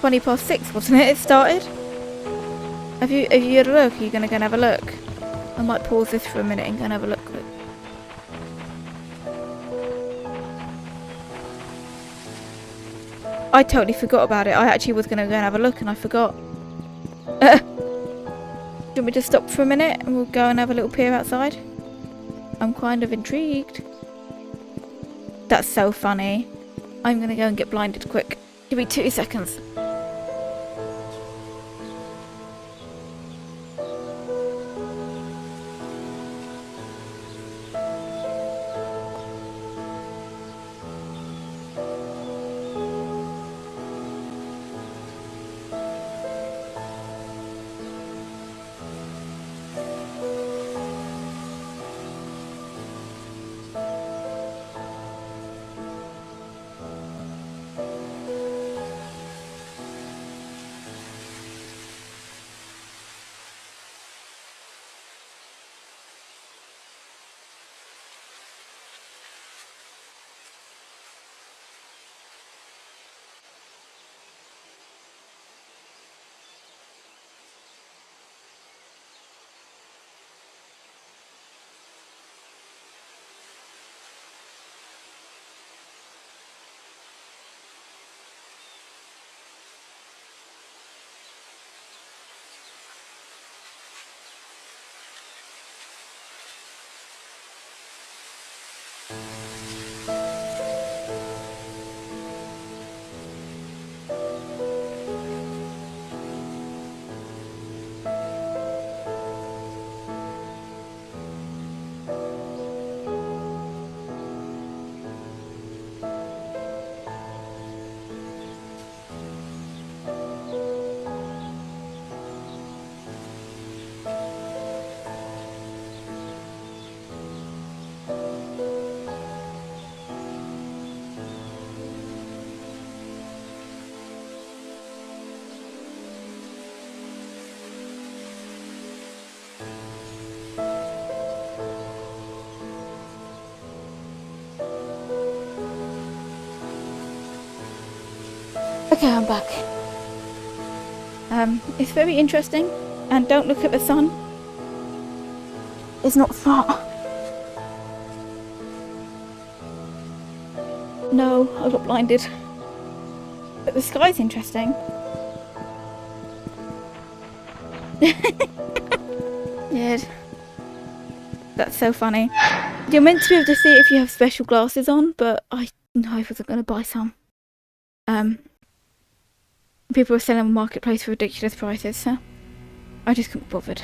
S1: 6:20, wasn't it? It started. Have you had a look? Are you gonna go and have a look? I might pause this for a minute and go and have a look quick. I totally forgot about it. I actually was gonna go and have a look and I forgot. Do you want me to stop for a minute and we'll go and have a little peer outside? I'm kind of intrigued. That's so funny. I'm gonna go and get blinded quick. Give me 2 seconds. Okay, I'm back. It's very interesting, and don't look at the sun. It's not far. No, I got blinded. But the sky's interesting. Yeah. That's so funny. You're meant to be able to see it if you have special glasses on, but I wasn't going to buy some. People were selling on Marketplace for ridiculous prices, so I just couldn't be bothered.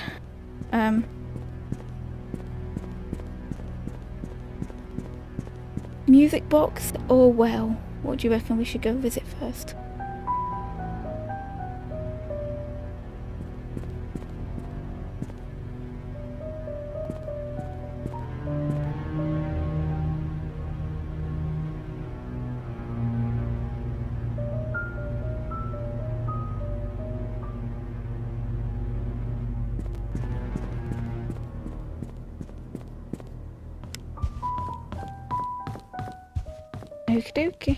S1: Music box or well? What do you reckon we should go visit first? Okie dokie.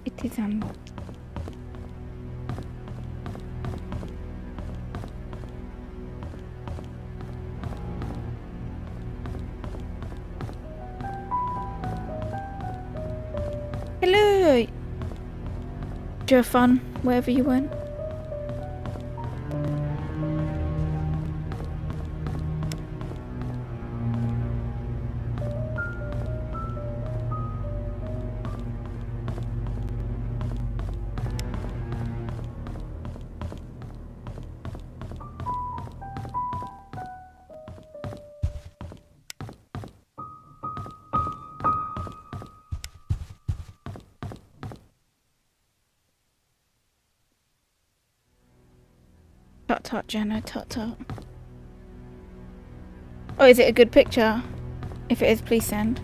S1: It is unlocked. Hello! Did you have fun wherever you went? Tut tut, Jenna, tut tut. Oh, is it a good picture? If it is, please send.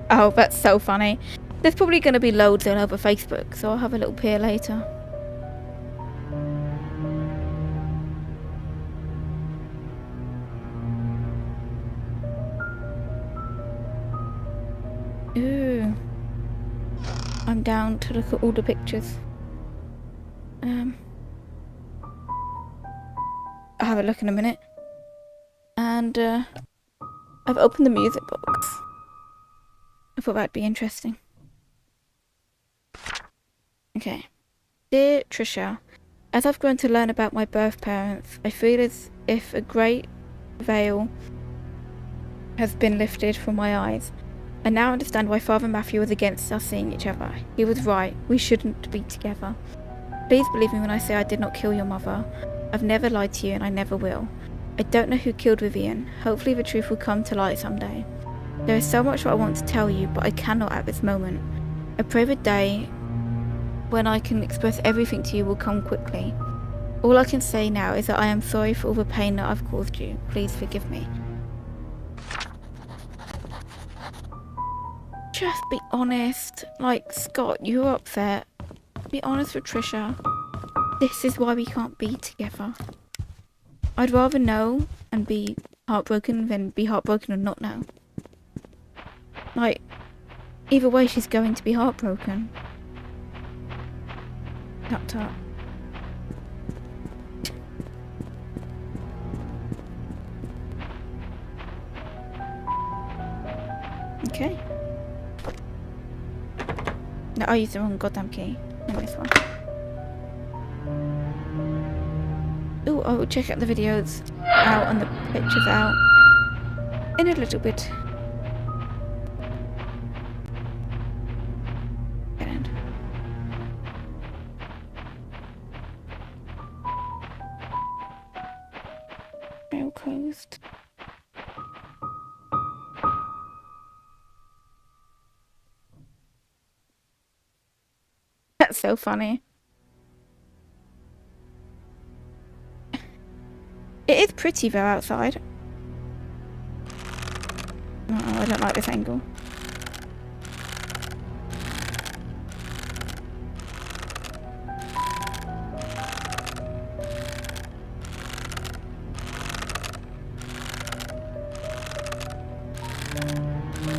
S1: Oh, that's so funny. There's probably going to be loads on over Facebook, so I'll have a little peer later. Ooh. I'm down to look at all the pictures. I'll have a look in a minute. And I've opened the music box. I thought that'd be interesting. Okay. Dear Trisha, as I've grown to learn about my birth parents, I feel as if a great veil has been lifted from my eyes. I now understand why Father Matthew was against us seeing each other. He was right. We shouldn't be together. Please believe me when I say I did not kill your mother. I've never lied to you and I never will. I don't know who killed Vivian. Hopefully the truth will come to light someday. There is so much that I want to tell you, but I cannot at this moment. I pray the day when I can express everything to you will come quickly. All I can say now is that I am sorry for all the pain that I've caused you. Please forgive me. Just be honest. Like, Scott, you're upset. Be honest with Trisha. This is why we can't be together. I'd rather know and be heartbroken than be heartbroken and not know. Like, either way she's going to be heartbroken. Tut tut. Okay. No, I used the wrong goddamn key. In this one. Ooh, I will check out the videos out and the pictures out in a little bit. Get in. Rail closed. That's so funny. It is pretty though outside. Oh, I don't like this angle.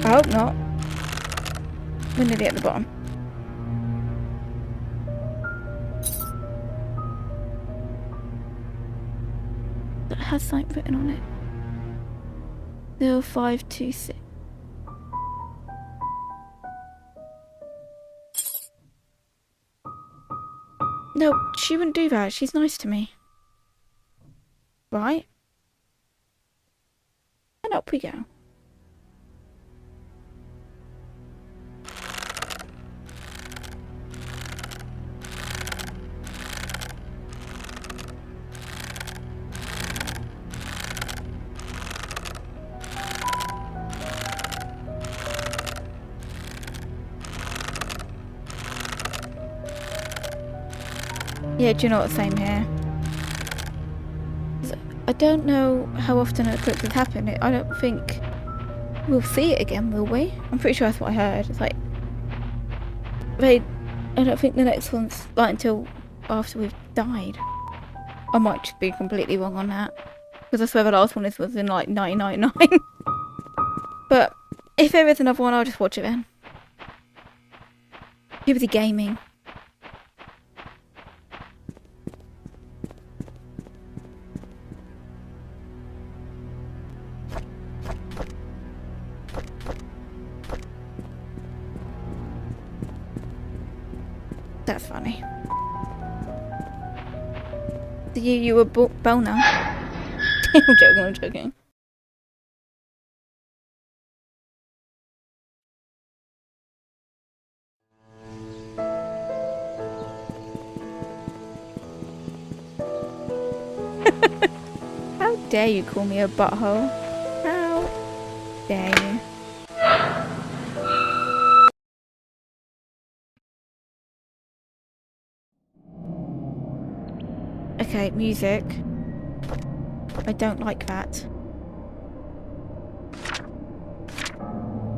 S1: I hope not. We're nearly at the bottom. That has something written on it. 0526. No, she wouldn't do that. She's nice to me. Right? And up we go. Yeah, do you know what? Same here. I don't know how often eclipses happen. I don't think we'll see it again, will we? I'm pretty sure that's what I heard. It's like I don't think the next one's like until after we've died. I might just be completely wrong on that, because I swear the last one was in like 1999. But if there is another one, I'll just watch it then. Too busy gaming. That's funny. You were boner. I'm joking. How dare you call me a butthole? How dare you? Okay, music. I don't like that.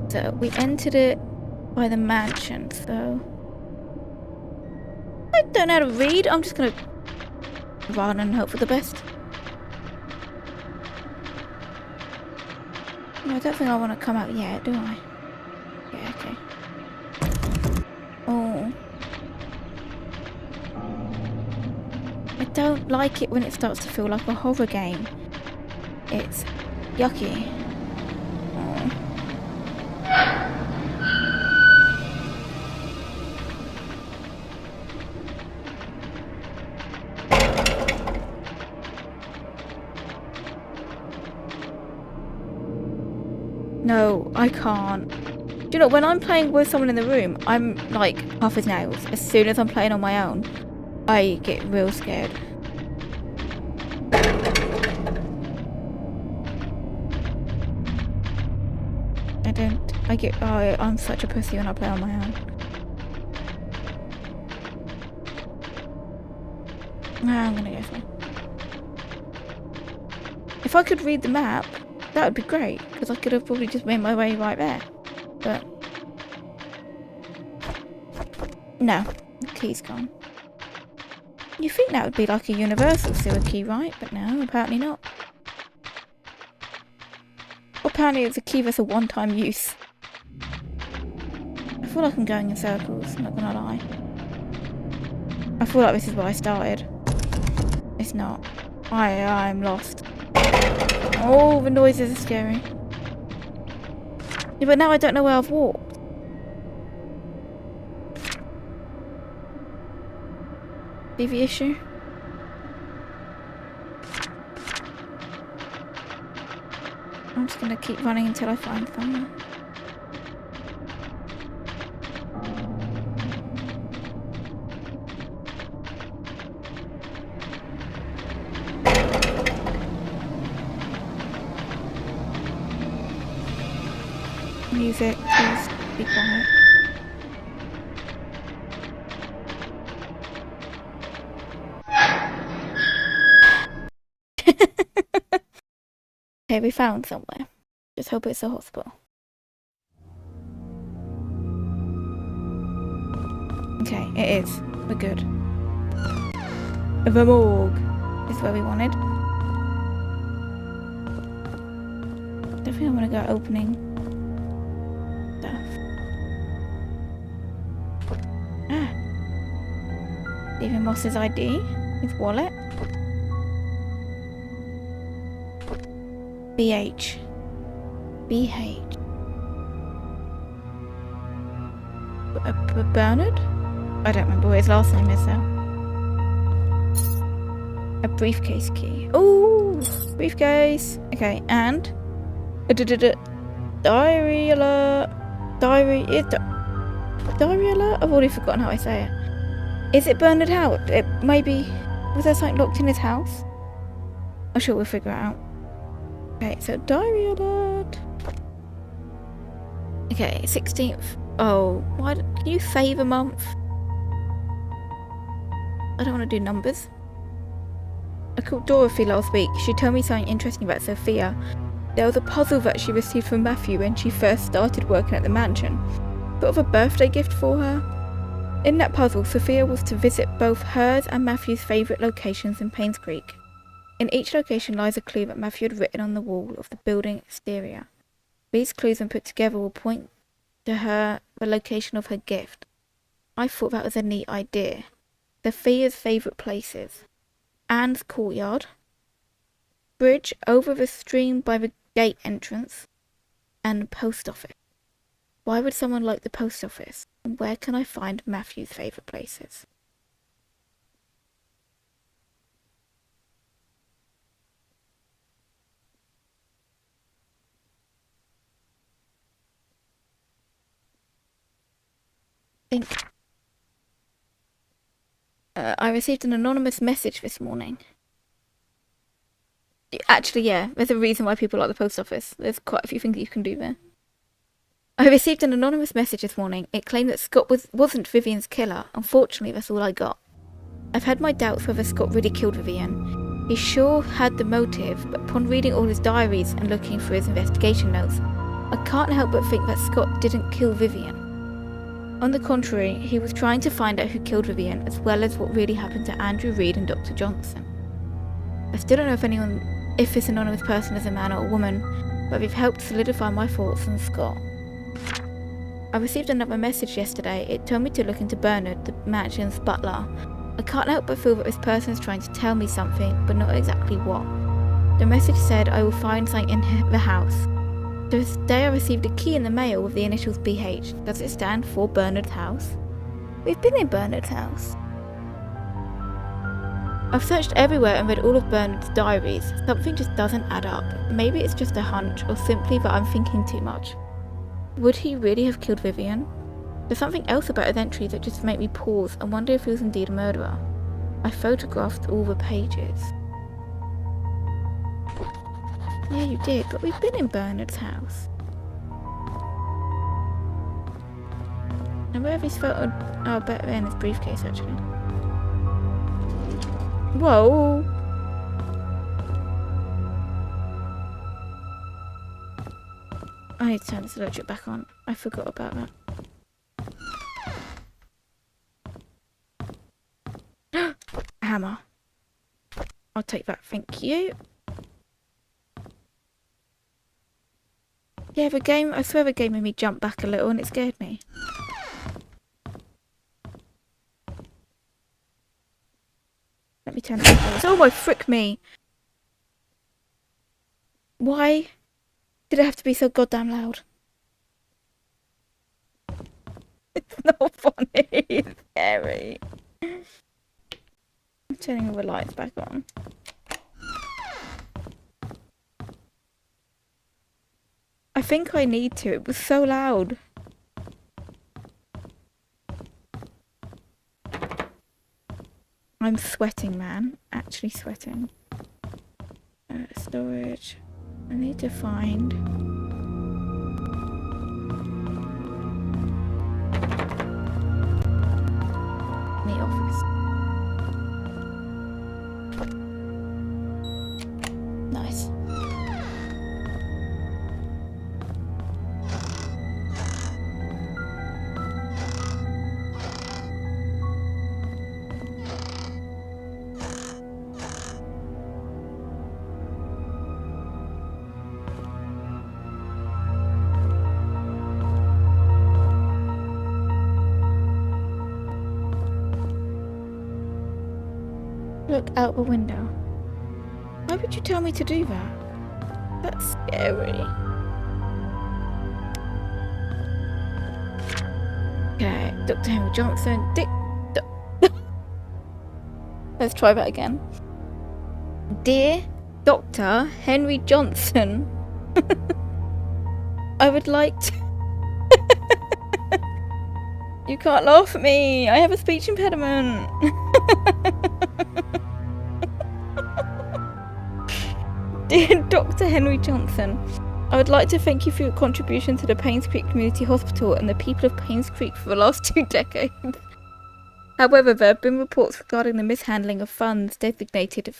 S1: So, we entered it by the mansion, so... I don't know how to read, I'm just gonna run and hope for the best. No, I don't think I want to come out yet, do I? Yeah, okay. Oh. I don't like it when it starts to feel like a horror game. It's yucky. Oh. No, I can't. Do you know, when I'm playing with someone in the room, I'm like tough as nails. As soon as I'm playing on my own, I get real scared. I'm such a pussy when I play on my own. I'm gonna go for it. If I could read the map, that would be great, because I could have probably just made my way right there. But no, the key's gone. You think that would be like a universal sewer key, right? But no, apparently not. Apparently it's a key that's a one-time use. I feel like I'm going in circles, I'm not gonna lie. I feel like this is where I started. It's not. I'm lost. Oh, the noises are scary. Yeah, but now I don't know where I've walked. See the issue? I'm just gonna keep running until I find somewhere. Music, please be quiet. Okay, we found somewhere. Just hope it's a hospital. Okay, it is. We're good. The morgue is where we wanted. Definitely want to go opening stuff. Stephen Moss's ID, his wallet. BH. Bernard? I don't remember what his last name is though. A briefcase key. Ooh, briefcase. Okay, and diary alert. Diary alert? I've already forgotten how I say it. Is it Bernard Howard? It maybe was there something locked in his house? I'm sure we'll figure it out. Okay, so diary alert. Okay, 16th. Oh, why? Can you save a month? I don't want to do numbers. I called Dorothy last week. She told me something interesting about Sophia. There was a puzzle that she received from Matthew when she first started working at the mansion. Sort of a birthday gift for her. In that puzzle, Sophia was to visit both hers and Matthew's favourite locations in Painscreek. In each location lies a clue that Matthew had written on the wall of the building exterior. These clues, when put together, will point to her the location of her gift. I thought that was a neat idea. Sophia's favourite places. Anne's courtyard. Bridge over the stream by the gate entrance. And the post office. Why would someone like the post office? And where can I find Matthew's favourite places? I received an anonymous message this morning. Actually, yeah, there's a reason why people like the post office. There's quite a few things you can do there. I received an anonymous message this morning. It claimed that Scott wasn't Vivian's killer. Unfortunately, that's all I got. I've had my doubts whether Scott really killed Vivian. He sure had the motive, but upon reading all his diaries and looking through his investigation notes, I can't help but think that Scott didn't kill Vivian. On the contrary, he was trying to find out who killed Vivian, as well as what really happened to Andrew Reed and Dr. Johnson. I still don't know if this anonymous person is a man or a woman, but they've helped solidify my thoughts on Scott. I received another message yesterday. It told me to look into Bernard, the mansion's butler. I can't help but feel that this person is trying to tell me something, but not exactly what. The message said I will find something in the house. To this day I received a key in the mail with the initials BH. Does it stand for Bernard's house? We've been in Bernard's house. I've searched everywhere and read all of Bernard's diaries. Something just doesn't add up. Maybe it's just a hunch, or simply that I'm thinking too much. Would he really have killed Vivian? There's something else about his entries that just make me pause and wonder if he was indeed a murderer. I photographed all the pages. Yeah, you did, but we've been in Bernard's house. And where have his photo? Oh, better in his briefcase, actually. Whoa! I need to turn this electric back on. I forgot about that. Hammer. I'll take that, thank you. Yeah, the game, I swear the game made me jump back a little and it scared me. Let me turn it off. Oh my frick me! Why did it have to be so goddamn loud? It's not funny, it's scary. I'm turning all the lights back on. I think I need to. It was so loud. I'm sweating, man. Actually sweating. Storage. I need to find... the office. Nice. look out the window. Why would you tell me to do that? That's scary. Okay, Dr. Henry Johnson. Let's try that again. Dear Dr. Henry Johnson, I would like to... You can't laugh at me. I have a speech impediment. Dear Dr. Henry Johnson, I would like to thank you for your contribution to the Painscreek Community Hospital and the people of Painscreek for the last 2 decades. However, there have been reports regarding the mishandling of funds designated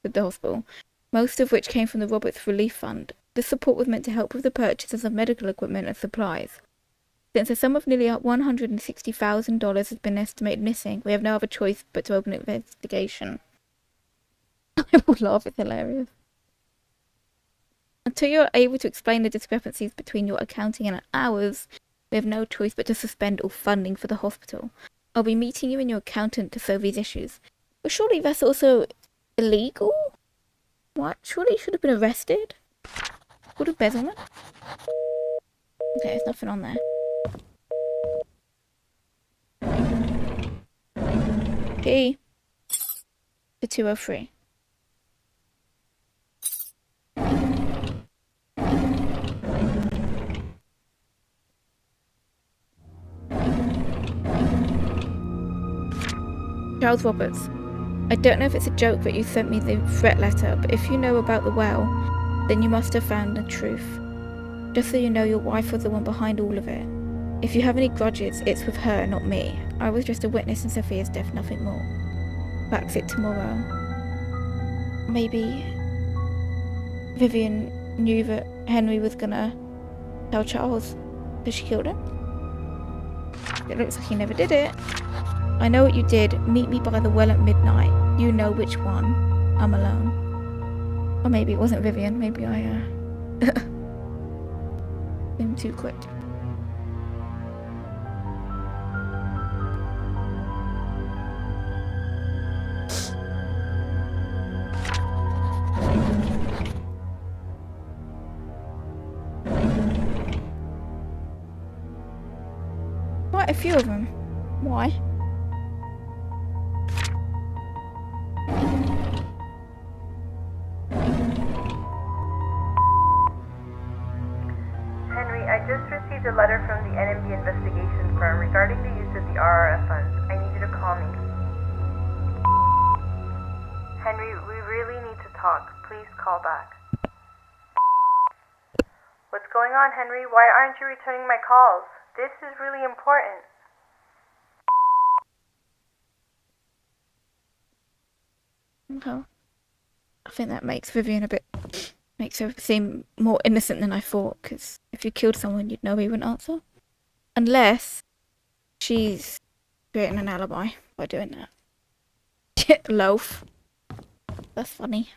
S1: for the hospital, most of which came from the Roberts Relief Fund. This support was meant to help with the purchases of medical equipment and supplies. Since a sum of nearly $160,000 has been estimated missing, we have no other choice but to open an investigation. I will laugh, it's hilarious. Until you are able to explain the discrepancies between your accounting and ours, we have no choice but to suspend all funding for the hospital. I'll be meeting you and your accountant to solve these issues. But surely that's also illegal? What? Surely you should have been arrested? Good embezzlement? Okay, there's nothing on there. Key to 203. Charles Roberts. I don't know if it's a joke that you sent me the threat letter, but if you know about the well, then you must have found the truth. Just so you know, your wife was the one behind all of it. If you have any grudges, it's with her, not me. I was just a witness in Sophia's death, nothing more. Backs it tomorrow. Maybe Vivian knew that Henry was gonna tell Charles that she killed him. It looks like he never did it. I know what you did. Meet me by the well at midnight. You know which one. I'm alone. Or maybe it wasn't Vivian. Maybe I, been too quick. Quite a few of them. Why?
S3: I just received a letter from the NMB investigation firm regarding the use of the RRF funds. I need you to call me. Henry, we really need to talk. Please call back. What's going on, Henry? Why aren't you returning my calls? This is really important.
S1: Okay. I think that makes Vivian makes her seem more innocent than I thought, because if you killed someone, you'd know he wouldn't answer. Unless she's creating an alibi by doing that. Loaf. That's funny.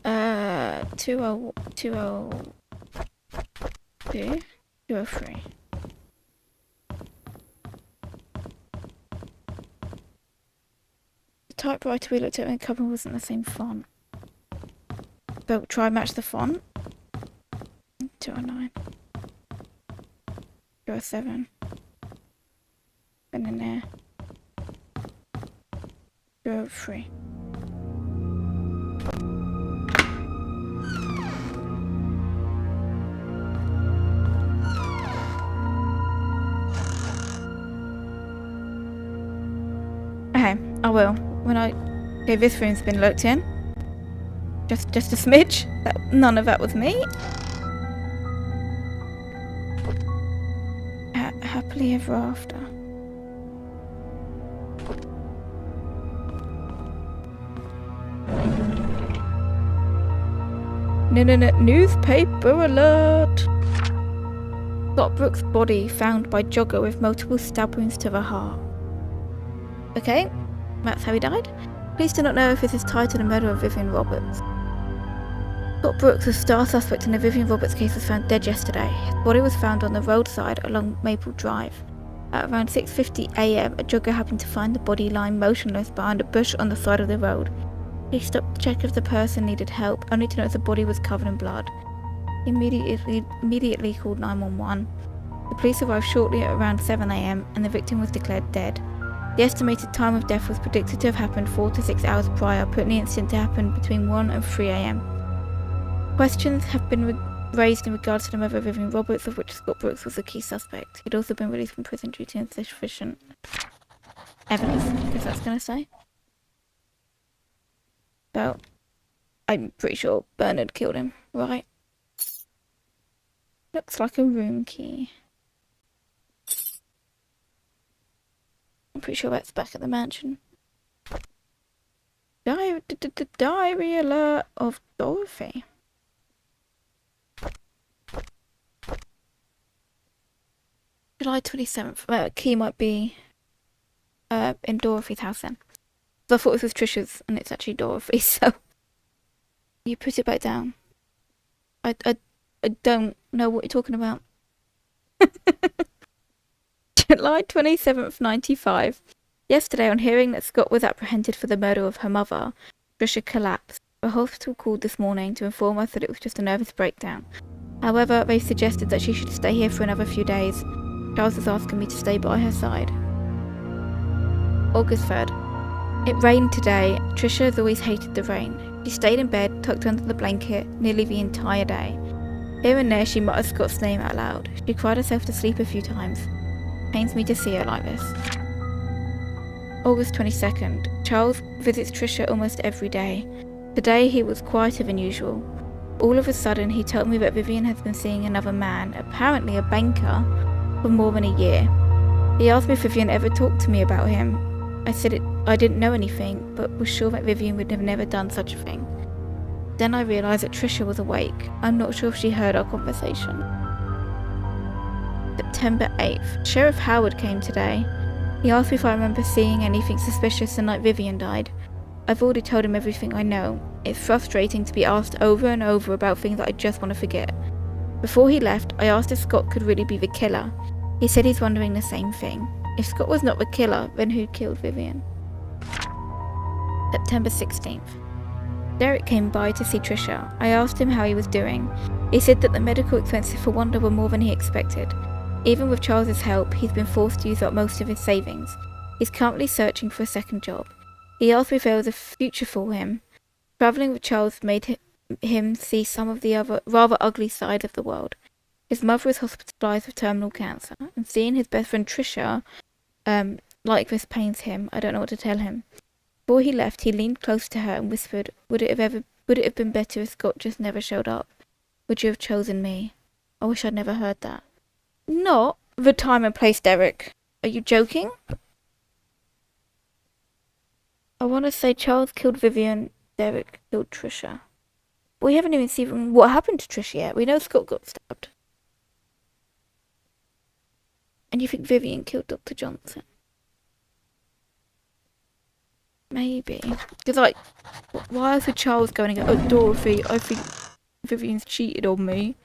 S1: 202, 203. The typewriter we looked at in the cover wasn't the same font. But try and match the font. 209. 207. And in there. 203. Okay, I will. Okay, this room's been looked in. Just a smidge. None of that was me. Happily ever after. No, newspaper alert! Scott Brooks' body found by jogger with multiple stab wounds to the heart. Okay, that's how he died. Police do not know if this is tied to the murder of Vivian Roberts. Scott Brooks, a star suspect in the Vivian Roberts case, was found dead yesterday. His body was found on the roadside along Maple Drive. At around 6:50 a.m., a jogger happened to find the body lying motionless behind a bush on the side of the road. He stopped to check if the person needed help, only to notice the body was covered in blood. He immediately called 911. The police arrived shortly at around 7 a.m. and the victim was declared dead. The estimated time of death was predicted to have happened 4 to 6 hours prior, putting the incident to happen between 1 and 3 a.m. Questions have been raised in regards to the murder of Vivian Roberts, of which Scott Brooks was the key suspect. He'd also been released from prison due to insufficient evidence, I guess that's going to say. So, I'm pretty sure Bernard killed him, right? Looks like a room key. I'm pretty sure that's back at the mansion. Diary alert of Dorothy. July 27th. Key might be in Dorothy's house then. I thought this was Trisha's and it's actually Dorothy's, so you put it back down. I don't know what you're talking about. July 27th, 95. Yesterday, on hearing that Scott was apprehended for the murder of her mother, Trisha collapsed. The hospital called this morning to inform us that it was just a nervous breakdown. However, they suggested that she should stay here for another few days. Charles is asking me to stay by her side. August 3rd. It rained today. Trisha has always hated the rain. She stayed in bed, tucked under the blanket, nearly the entire day. Here and there she muttered Scott's name out loud. She cried herself to sleep a few times. Pains me to see her like this. August 22nd. Charles visits Trisha almost every day. Today he was quieter than usual. All of a sudden he told me that Vivian has been seeing another man, apparently a banker, for more than a year. He asked me if Vivian ever talked to me about him. I said I didn't know anything, but was sure that Vivian would have never done such a thing. Then I realised that Trisha was awake. I'm not sure if she heard our conversation. September 8th. Sheriff Howard came today. He asked me if I remember seeing anything suspicious the night Vivian died. I've already told him everything I know. It's frustrating to be asked over and over about things that I just want to forget. Before he left, I asked if Scott could really be the killer. He said he's wondering the same thing. If Scott was not the killer, then who killed Vivian? September 16th. Derek came by to see Trisha. I asked him how he was doing. He said that the medical expenses for Wanda were more than he expected. Even with Charles's help, he's been forced to use up most of his savings. He's currently searching for a second job. He asked me if there was a future for him. Travelling with Charles made him see some of the other rather ugly sides of the world. His mother is hospitalised with terminal cancer, and seeing his best friend Trisha like this pains him. I don't know what to tell him. Before he left, he leaned close to her and whispered, Would it have been better if Scott just never showed up? Would you have chosen me? I wish I'd never heard that. Not the time and place, Derek. Are you joking? I want to say Charles killed Vivian, Derek killed Trisha. We haven't even seen what happened to Trisha yet. We know Scott got stabbed. And you think Vivian killed Dr. Johnson? Maybe. Because, like, why is Charles going to go, oh, Dorothy, I think Vivian's cheated on me.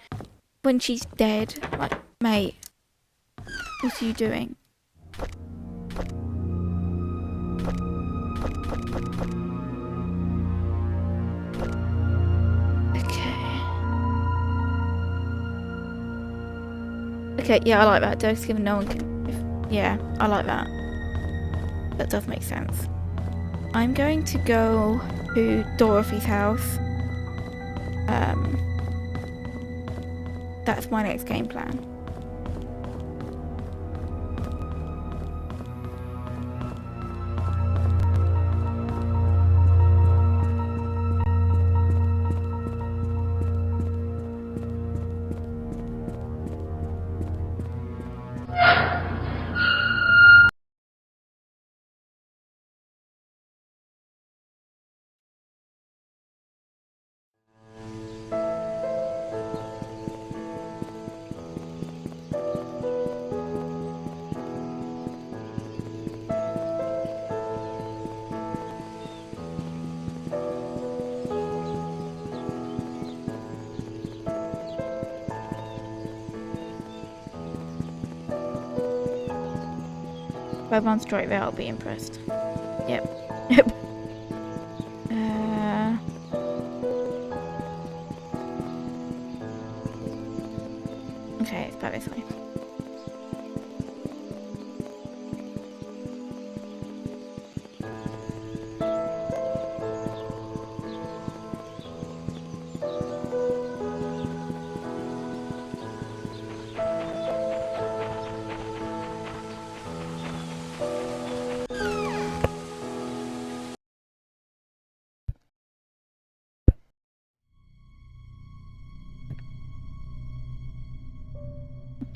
S1: When she's dead. Like, mate, what are you doing? Okay, yeah, I like that. Derek's given no one can... Yeah, I like that. That does make sense. I'm going to go to Dorothy's house. That's my next game plan. If I run straight there, I'll be impressed. Yep. Okay, it's back this way.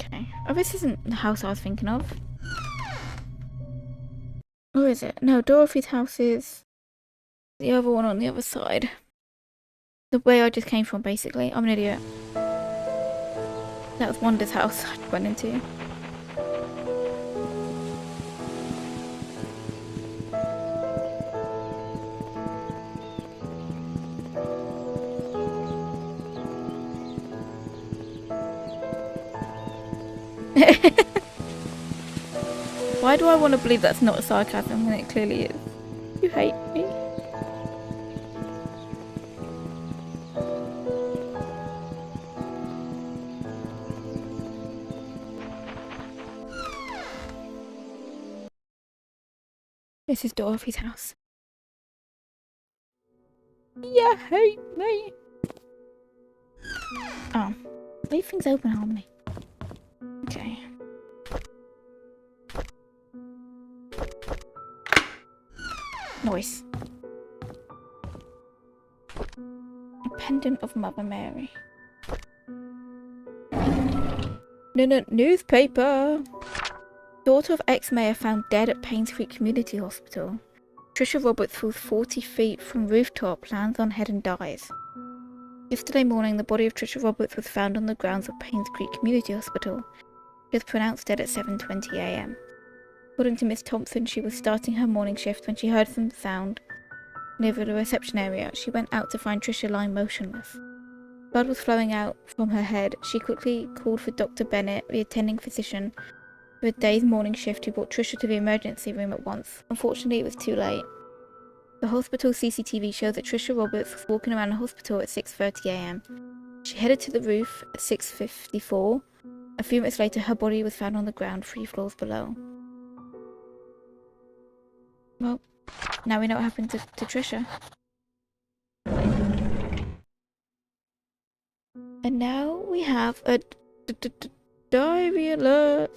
S1: Okay. Oh, this isn't the house I was thinking of. Or is it? No, Dorothy's house is the other one on the other side. The way I just came from, basically. I'm an idiot. That was Wanda's house I went into. Why do I want to believe that's not sarcasm when it clearly is? You hate me. This is Dorothy's house. You hate me. Oh, leave things open, Harmony. Okay. Noise. A pendant of Mother Mary. No, newspaper. Daughter of ex-mayor found dead at Painscreek Community Hospital. Trisha Roberts falls 40 feet from rooftop, lands on head and dies. Yesterday morning, the body of Trisha Roberts was found on the grounds of Painscreek Community Hospital. She was pronounced dead at 7:20 a.m. According to Miss Thompson, she was starting her morning shift when she heard some sound near the reception area. She went out to find Trisha lying motionless. Blood was flowing out from her head. She quickly called for Dr. Bennett, the attending physician for the day's morning shift, who brought Trisha to the emergency room at once. Unfortunately, it was too late. The hospital CCTV showed that Trisha Roberts was walking around the hospital at 6:30 a.m. She headed to the roof at 6:54. A few minutes later, her body was found on the ground 3 floors below. Well, now we know what happened to Trisha. And now we have a diary alert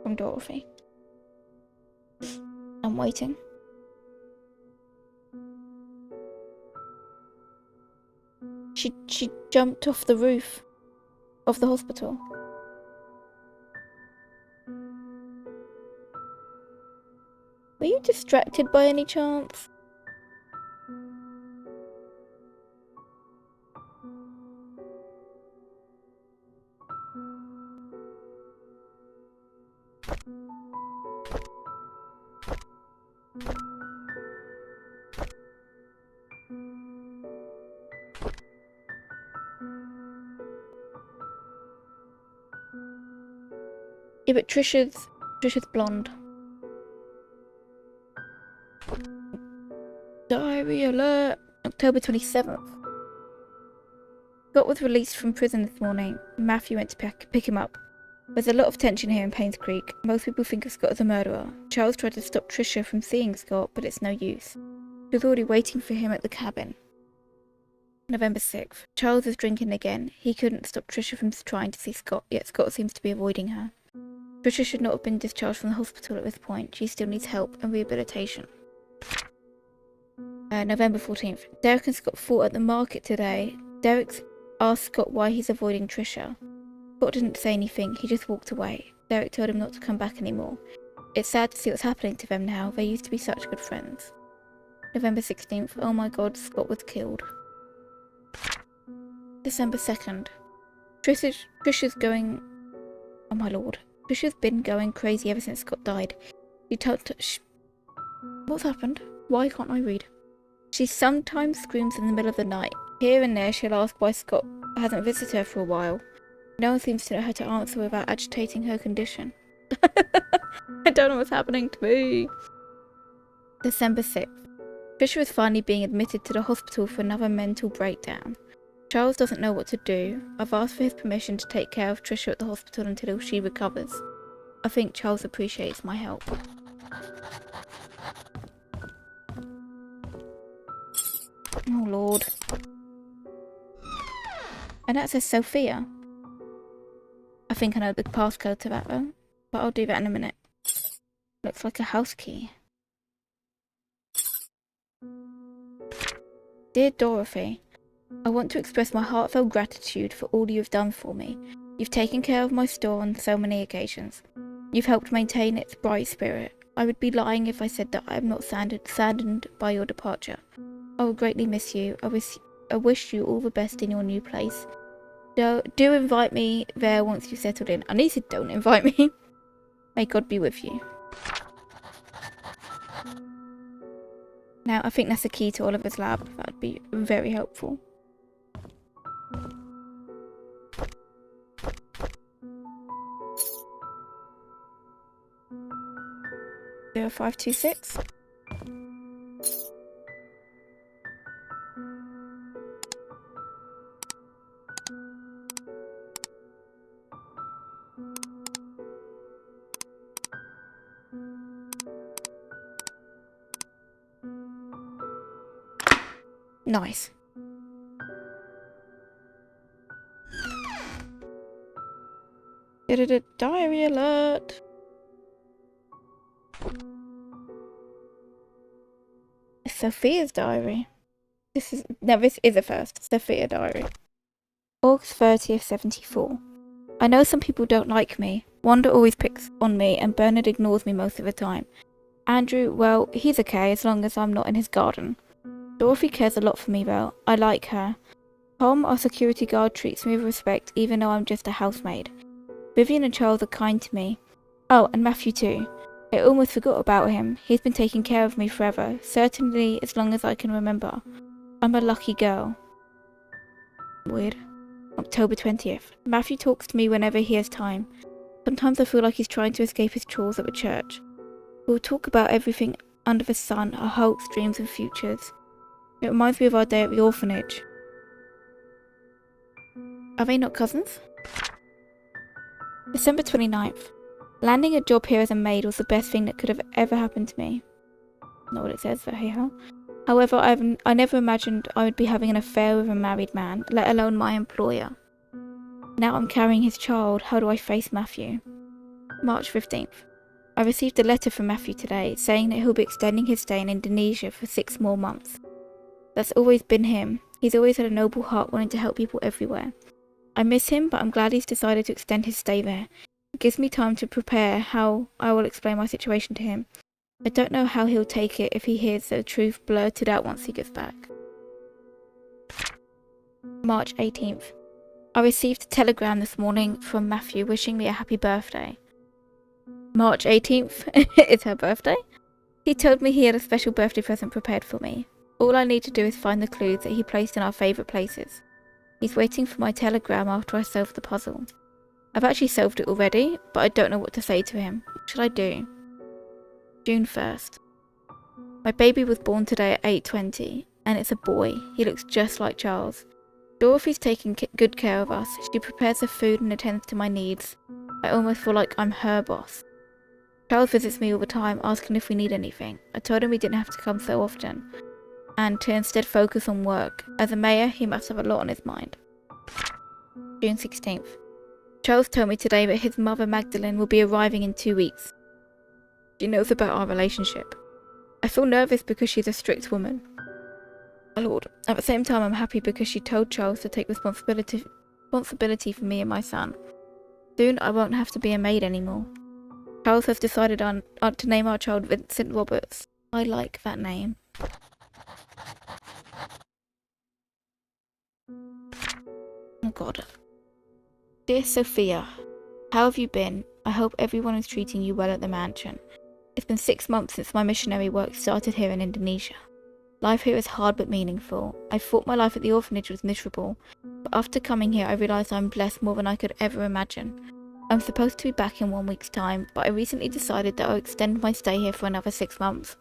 S1: from Dorothy. I'm waiting. She jumped off the roof of the hospital. Were you distracted by any chance? Yeah, but Trisha's blonde. Diary alert! October 27th. Scott was released from prison this morning. Matthew went to pick him up. There's a lot of tension here in Painscreek. Most people think of Scott as a murderer. Charles tried to stop Trisha from seeing Scott, but it's no use. She was already waiting for him at the cabin. November 6th. Charles is drinking again. He couldn't stop Trisha from trying to see Scott, yet Scott seems to be avoiding her. Trisha should not have been discharged from the hospital at this point. She still needs help and rehabilitation. November 14th. Derek and Scott fought at the market today. Derek asked Scott why he's avoiding Trisha. Scott didn't say anything, he just walked away. Derek told him not to come back anymore. It's sad to see what's happening to them now. They used to be such good friends. November 16th. Oh my god, Scott was killed. December 2nd. Trisha's going... Oh my lord. Trisha's been going crazy ever since Scott died. What's happened? Why can't I read? She sometimes screams in the middle of the night. Here and there she'll ask why Scott hasn't visited her for a while. No one seems to know how to answer without agitating her condition. I don't know what's happening to me. December 6th. Trisha is finally being admitted to the hospital for another mental breakdown. Charles doesn't know what to do. I've asked for his permission to take care of Trisha at the hospital until she recovers. I think Charles appreciates my help. Oh Lord. And that says Sophia. I think I know the passcode to that though, but I'll do that in a minute. Looks like a house key. Dear Dorothy, I want to express my heartfelt gratitude for all you have done for me. You've taken care of my store on so many occasions. You've helped maintain its bright spirit. I would be lying if I said that I am not saddened by your departure. I will greatly miss you. I wish you all the best in your new place. Do invite me there once you've settled in. I need to don't invite me. May God be with you. Now, I think that's the key to Oliver's lab. That would be very helpful. 0526. Nice. Diary alert. It's Sophia's diary. This is a first. Sophia diary. August 30th, 74. I know some people don't like me. Wanda always picks on me and Bernard ignores me most of the time. Andrew, well, he's okay as long as I'm not in his garden. Dorothy cares a lot for me though. I like her. Tom, our security guard, treats me with respect even though I'm just a housemaid. Vivian and Charles are kind to me. Oh, and Matthew too. I almost forgot about him. He's been taking care of me forever, certainly as long as I can remember. I'm a lucky girl. Weird. October 20th. Matthew talks to me whenever he has time. Sometimes I feel like he's trying to escape his chores at the church. We'll talk about everything under the sun, our hopes, dreams and futures. It reminds me of our day at the orphanage. Are they not cousins? December 29th. Landing a job here as a maid was the best thing that could have ever happened to me. Not what it says, but hey ho. However, I never imagined I would be having an affair with a married man, let alone my employer. Now I'm carrying his child. How do I face Matthew? March 15th. I received a letter from Matthew today saying that he'll be extending his stay in Indonesia for 6 more months. That's always been him. He's always had a noble heart wanting to help people everywhere. I miss him, but I'm glad he's decided to extend his stay there. It gives me time to prepare how I will explain my situation to him. I don't know how he'll take it if he hears the truth blurted out once he gets back. March 18th. I received a telegram this morning from Matthew wishing me a happy birthday. March 18th. It's her birthday? He told me he had a special birthday present prepared for me. All I need to do is find the clues that he placed in our favourite places. He's waiting for my telegram after I solve the puzzle. I've actually solved it already, but I don't know what to say to him. What should I do? June 1st. My baby was born today at 8:20, and it's a boy. He looks just like Charles. Dorothy's taking good care of us. She prepares the food and attends to my needs. I almost feel like I'm her boss. Charles visits me all the time, asking if we need anything. I told him we didn't have to come so often, and to instead focus on work. As a mayor, he must have a lot on his mind. June 16th. Charles told me today that his mother Magdalene will be arriving in 2 weeks. She knows about our relationship. I feel nervous because she's a strict woman. My lord. At the same time, I'm happy because she told Charles to take responsibility for me and my son. Soon, I won't have to be a maid anymore. Charles has decided to name our child Vincent Roberts. I like that name. Oh God. Dear Sophia, how have you been? I hope everyone is treating you well at the mansion. It's been 6 months since my missionary work started here in Indonesia. Life here is hard but meaningful. I thought my life at the orphanage was miserable, but after coming here I realised I'm blessed more than I could ever imagine. I'm supposed to be back in 1 week's time, but I recently decided that I'll extend my stay here for another 6 months.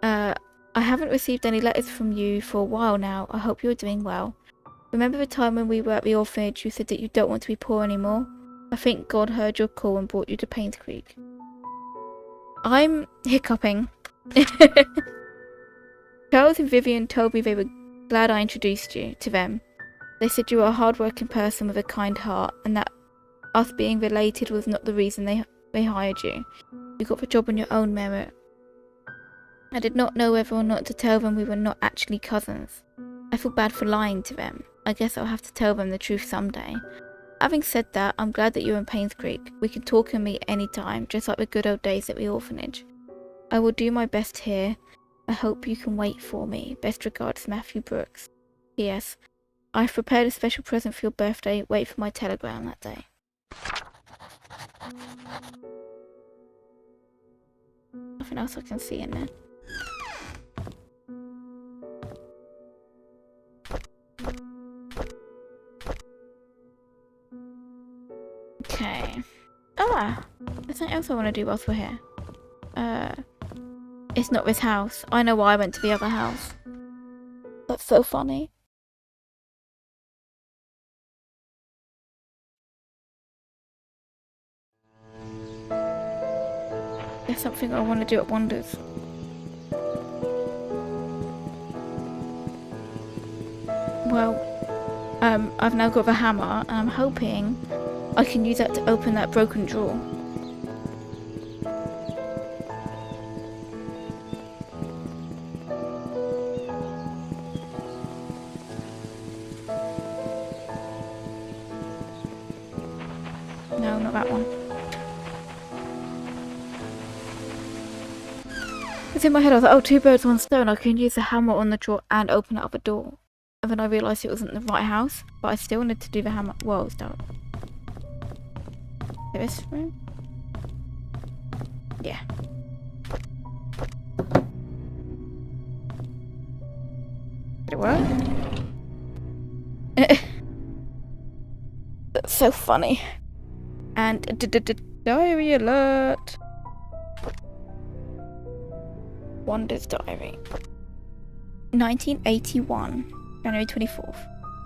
S1: I haven't received any letters from you for a while now. I hope you're doing well. Remember the time when we were at the orphanage, you said that you don't want to be poor anymore? I think God heard your call and brought you to Painscreek. I'm hiccuping. Charles and Vivian told me they were glad I introduced you to them. They said you were a hard-working person with a kind heart, and that us being related was not the reason they hired you. You got the job on your own merit. I did not know whether or not to tell them we were not actually cousins. I feel bad for lying to them. I guess I'll have to tell them the truth someday. Having said that, I'm glad that you're in Painscreek. We can talk and meet any time, just like the good old days at the orphanage. I will do my best here. I hope you can wait for me. Best regards, Matthew Brooks. P.S. I've prepared a special present for your birthday. Wait for my telegram that day. Nothing else I can see in there. Okay. There's something else I want to do whilst we're here. It's not this house. I know why I went to the other house. That's so funny. There's something I want to do at Wonders. Well, I've now got the hammer, and I'm hoping I can use that to open that broken drawer. No, not that one. It's in my head, I was like, oh, 2 birds, 1 stone. I can use the hammer on the drawer and open that other door. And then I realised it wasn't the right house, but I still wanted to do the hammer. Whoa, stop. This room? Yeah. Did it work? That's so funny. And diary alert. Wonders diary. 1981, January 24th.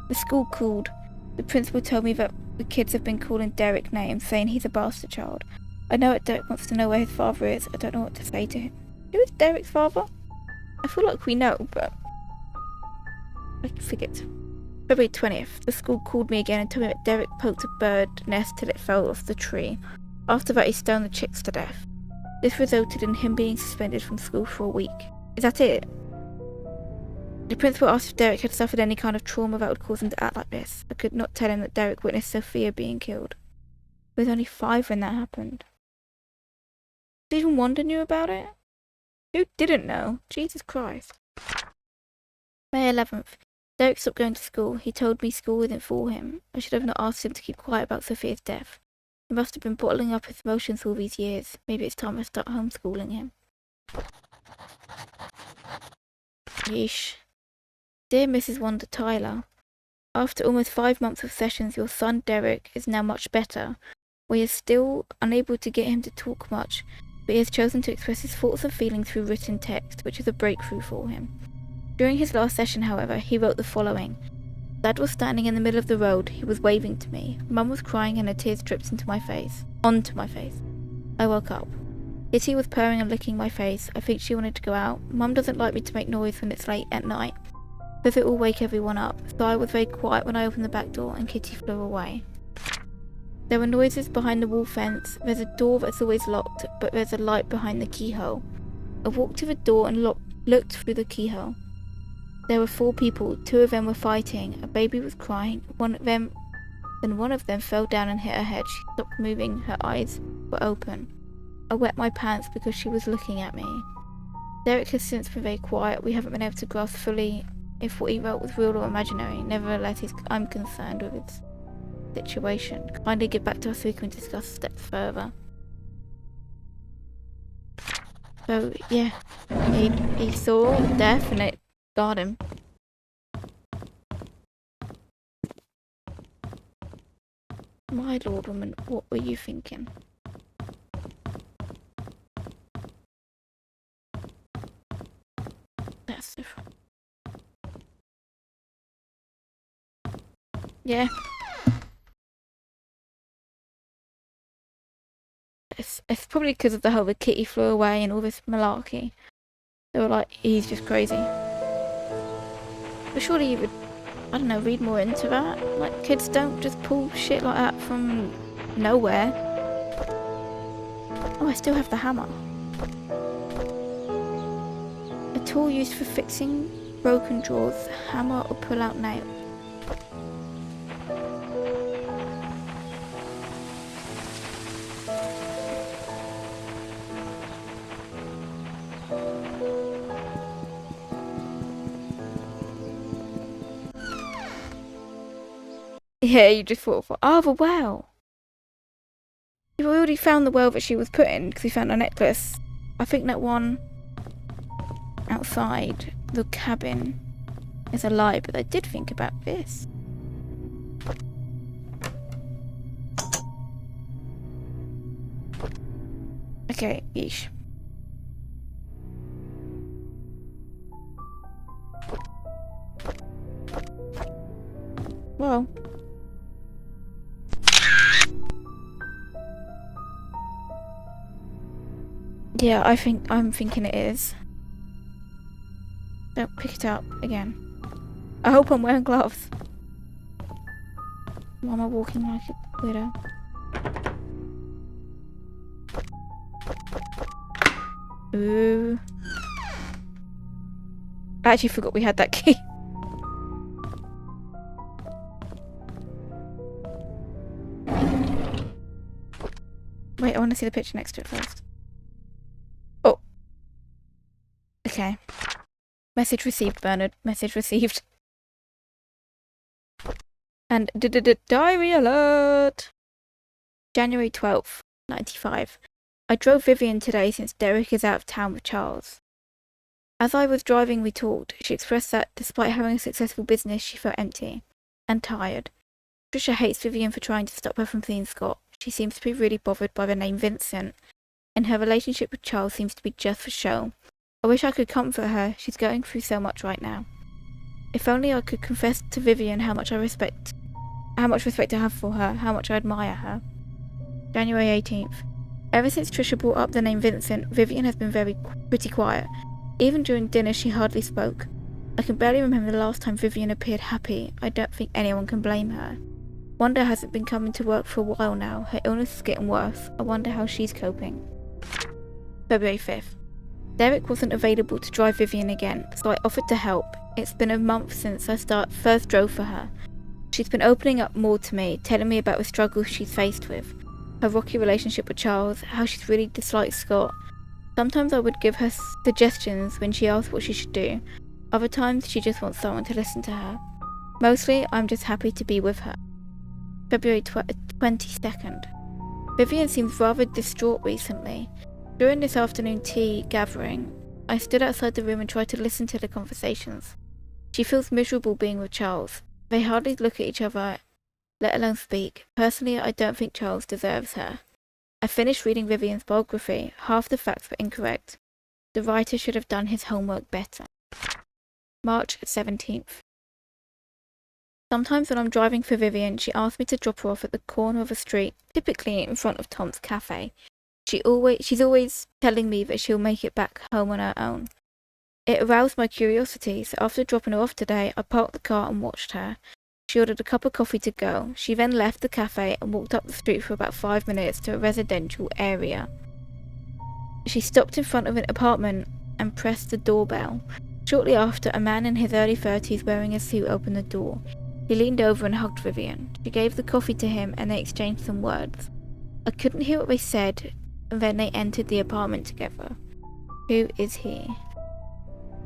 S1: The school called. The principal told me that the kids have been calling Derek names, saying he's a bastard child. I know that Derek wants to know where his father is. I don't know what to say to him. Who is Derek's father? I feel like we know, but I forget. February 20th. The school called me again and told me that Derek poked a bird nest till it fell off the tree. After that, he stoned the chicks to death. This resulted in him being suspended from school for a week. Is that it? The principal asked if Derek had suffered any kind of trauma that would cause him to act like this. I could not tell him that Derek witnessed Sophia being killed. He was only 5 when that happened. Did even Wanda knew about it? Who didn't know? Jesus Christ. May 11th. Derek stopped going to school. He told me school wasn't for him. I should have not asked him to keep quiet about Sophia's death. He must have been bottling up his emotions all these years. Maybe it's time I start homeschooling him. Yeesh. Dear Mrs. Wanda Tyler, after almost 5 months of sessions, your son Derek is now much better. We are still unable to get him to talk much, but he has chosen to express his thoughts and feelings through written text, which is a breakthrough for him. During his last session, however, he wrote the following. Dad was standing in the middle of the road. He was waving to me. Mum was crying and her tears dripped onto my face. I woke up. Kitty was purring and licking my face. I think she wanted to go out. Mum doesn't like me to make noise when it's late at night, because it will wake everyone up, so I was very quiet when I opened the back door and Kitty flew away. There were noises behind the wall fence. There's a door that's always locked, but there's a light behind the keyhole. I walked to the door and looked through the keyhole. There were 4 people. 2 of them were fighting. A baby was crying. One of them fell down and hit her head. She stopped moving. Her eyes were open. I wet my pants because she was looking at me. Derek has since been very quiet. We haven't been able to grasp fully if what he wrote was real or imaginary. Nevertheless, I'm concerned with his situation. Kindly get back to us so we can discuss steps further. So, yeah. He saw death and it got him. My lord, woman, what were you thinking? That's different. Yeah. It's probably because of the whole the kitty flew away and all this malarkey. They were like, he's just crazy. But surely you would, I don't know, read more into that. Like, kids don't just pull shit like that from nowhere. Oh, I still have the hammer. A tool used for fixing broken drawers, hammer or pull-out nail. Yeah, you just thought, oh, the well. We already found the well that she was put in because we found a necklace. I think that one outside the cabin is a lie, but I did think about this. Okay, yeesh. Well. Yeah, I'm thinking it is. Don't pick it up again. I hope I'm wearing gloves. Why am I walking like a weirdo? Ooh. I actually forgot we had that key. Wait, I want to see the picture next to it first. Oh. Okay. Message received, Bernard. Message received. And diary alert! January 12th, 95. I drove Vivian today since Derek is out of town with Charles. As I was driving, we talked. She expressed that, despite having a successful business, she felt empty and tired. Trisha hates Vivian for trying to stop her from seeing Scott. She seems to be really bothered by the name Vincent, and her relationship with Charles seems to be just for show. I wish I could comfort her. She's going through so much right now. If only I could confess to Vivian how much respect I have for her, how much I admire her. January 18th. Ever since Trisha brought up the name Vincent, Vivian has been pretty quiet. Even during dinner, she hardly spoke. I can barely remember the last time Vivian appeared happy. I don't think anyone can blame her. Wanda hasn't been coming to work for a while now. Her illness is getting worse. I wonder how she's coping. February 5th. Derek wasn't available to drive Vivian again, so I offered to help. It's been a month since I first drove for her. She's been opening up more to me, telling me about the struggles she's faced with. Her rocky relationship with Charles, how she's really disliked Scott. Sometimes I would give her suggestions when she asked what she should do. Other times she just wants someone to listen to her. Mostly, I'm just happy to be with her. February 22nd. Vivian seems rather distraught recently. During this afternoon tea gathering, I stood outside the room and tried to listen to the conversations. She feels miserable being with Charles. They hardly look at each other, let alone speak. Personally, I don't think Charles deserves her. I finished reading Vivian's biography. Half the facts were incorrect. The writer should have done his homework better. March 17th. Sometimes when I'm driving for Vivian, she asks me to drop her off at the corner of a street, typically in front of Tom's cafe. She's always telling me that she'll make it back home on her own. It aroused my curiosity, so after dropping her off today, I parked the car and watched her. She ordered a cup of coffee to go. She then left the cafe and walked up the street for about 5 minutes to a residential area. She stopped in front of an apartment and pressed the doorbell. Shortly after, a man in his early 30s wearing a suit opened the door. He leaned over and hugged Vivian. She gave the coffee to him and they exchanged some words. I couldn't hear what they said, and then they entered the apartment together. Who is he?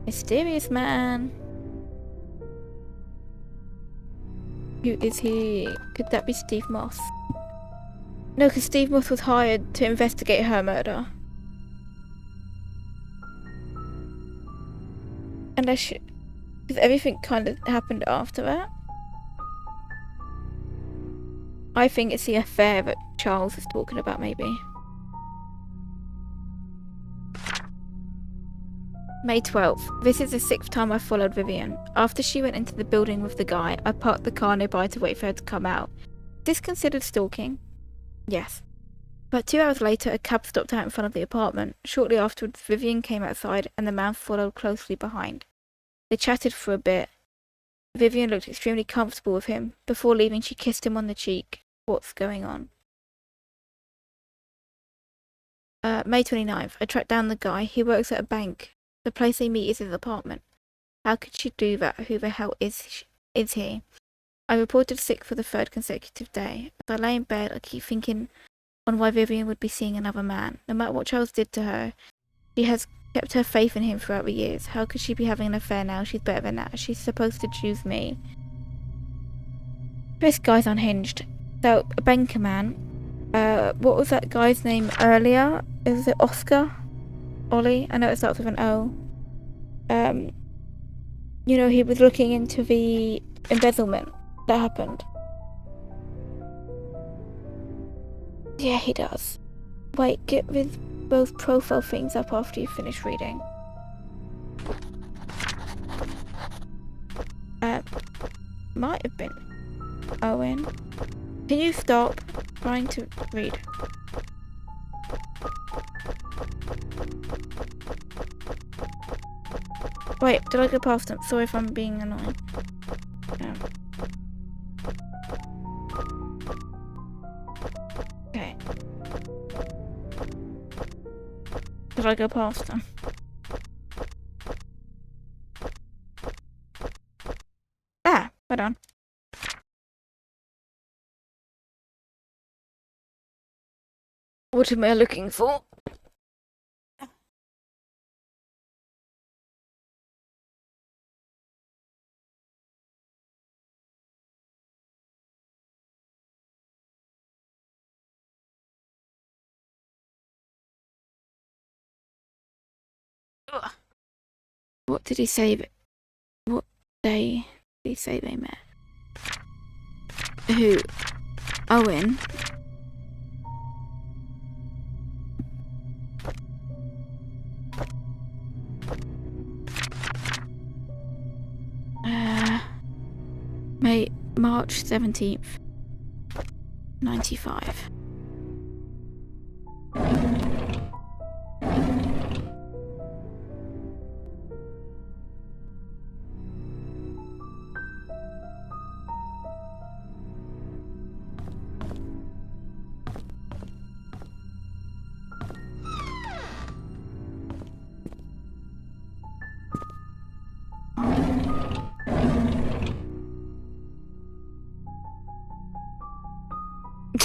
S1: Mysterious man. Who is he? Could that be Steve Moss? No, because Steve Moss was hired to investigate her murder. Unless because everything kind of happened after that. I think it's the affair that Charles is talking about, maybe. May 12th. This is the 6th time I followed Vivian. After she went into the building with the guy, I parked the car nearby to wait for her to come out. Is this considered stalking? Yes. About 2 hours later, a cab stopped out in front of the apartment. Shortly afterwards, Vivian came outside and the man followed closely behind. They chatted for a bit. Vivian looked extremely comfortable with him. Before leaving, she kissed him on the cheek. What's going on? May 29th. I tracked down the guy. He works at a bank. The place they meet is his apartment. How could she do that? Who the hell is he? I reported sick for the 3rd consecutive day. As I lay in bed, I keep thinking on why Vivian would be seeing another man. No matter what Charles did to her, she has kept her faith in him throughout the years. How could she be having an affair now? She's better than that. She's supposed to choose me. This guy's unhinged. So, a banker man. What was that guy's name earlier? Is it Oscar? Ollie? I know it starts with an O. You know, he was looking into the embezzlement that happened. Yeah, he does. Wait, get with both profile things up after you finish reading. Might have been Owen. Can you stop trying to read? Wait, did I go past them? Sorry if I'm being annoying. Okay. Did I go past them? Ah, hold on. What am I looking for? Ugh. What did he say? What day did he say they met? Who? Owen? March 17th, 95.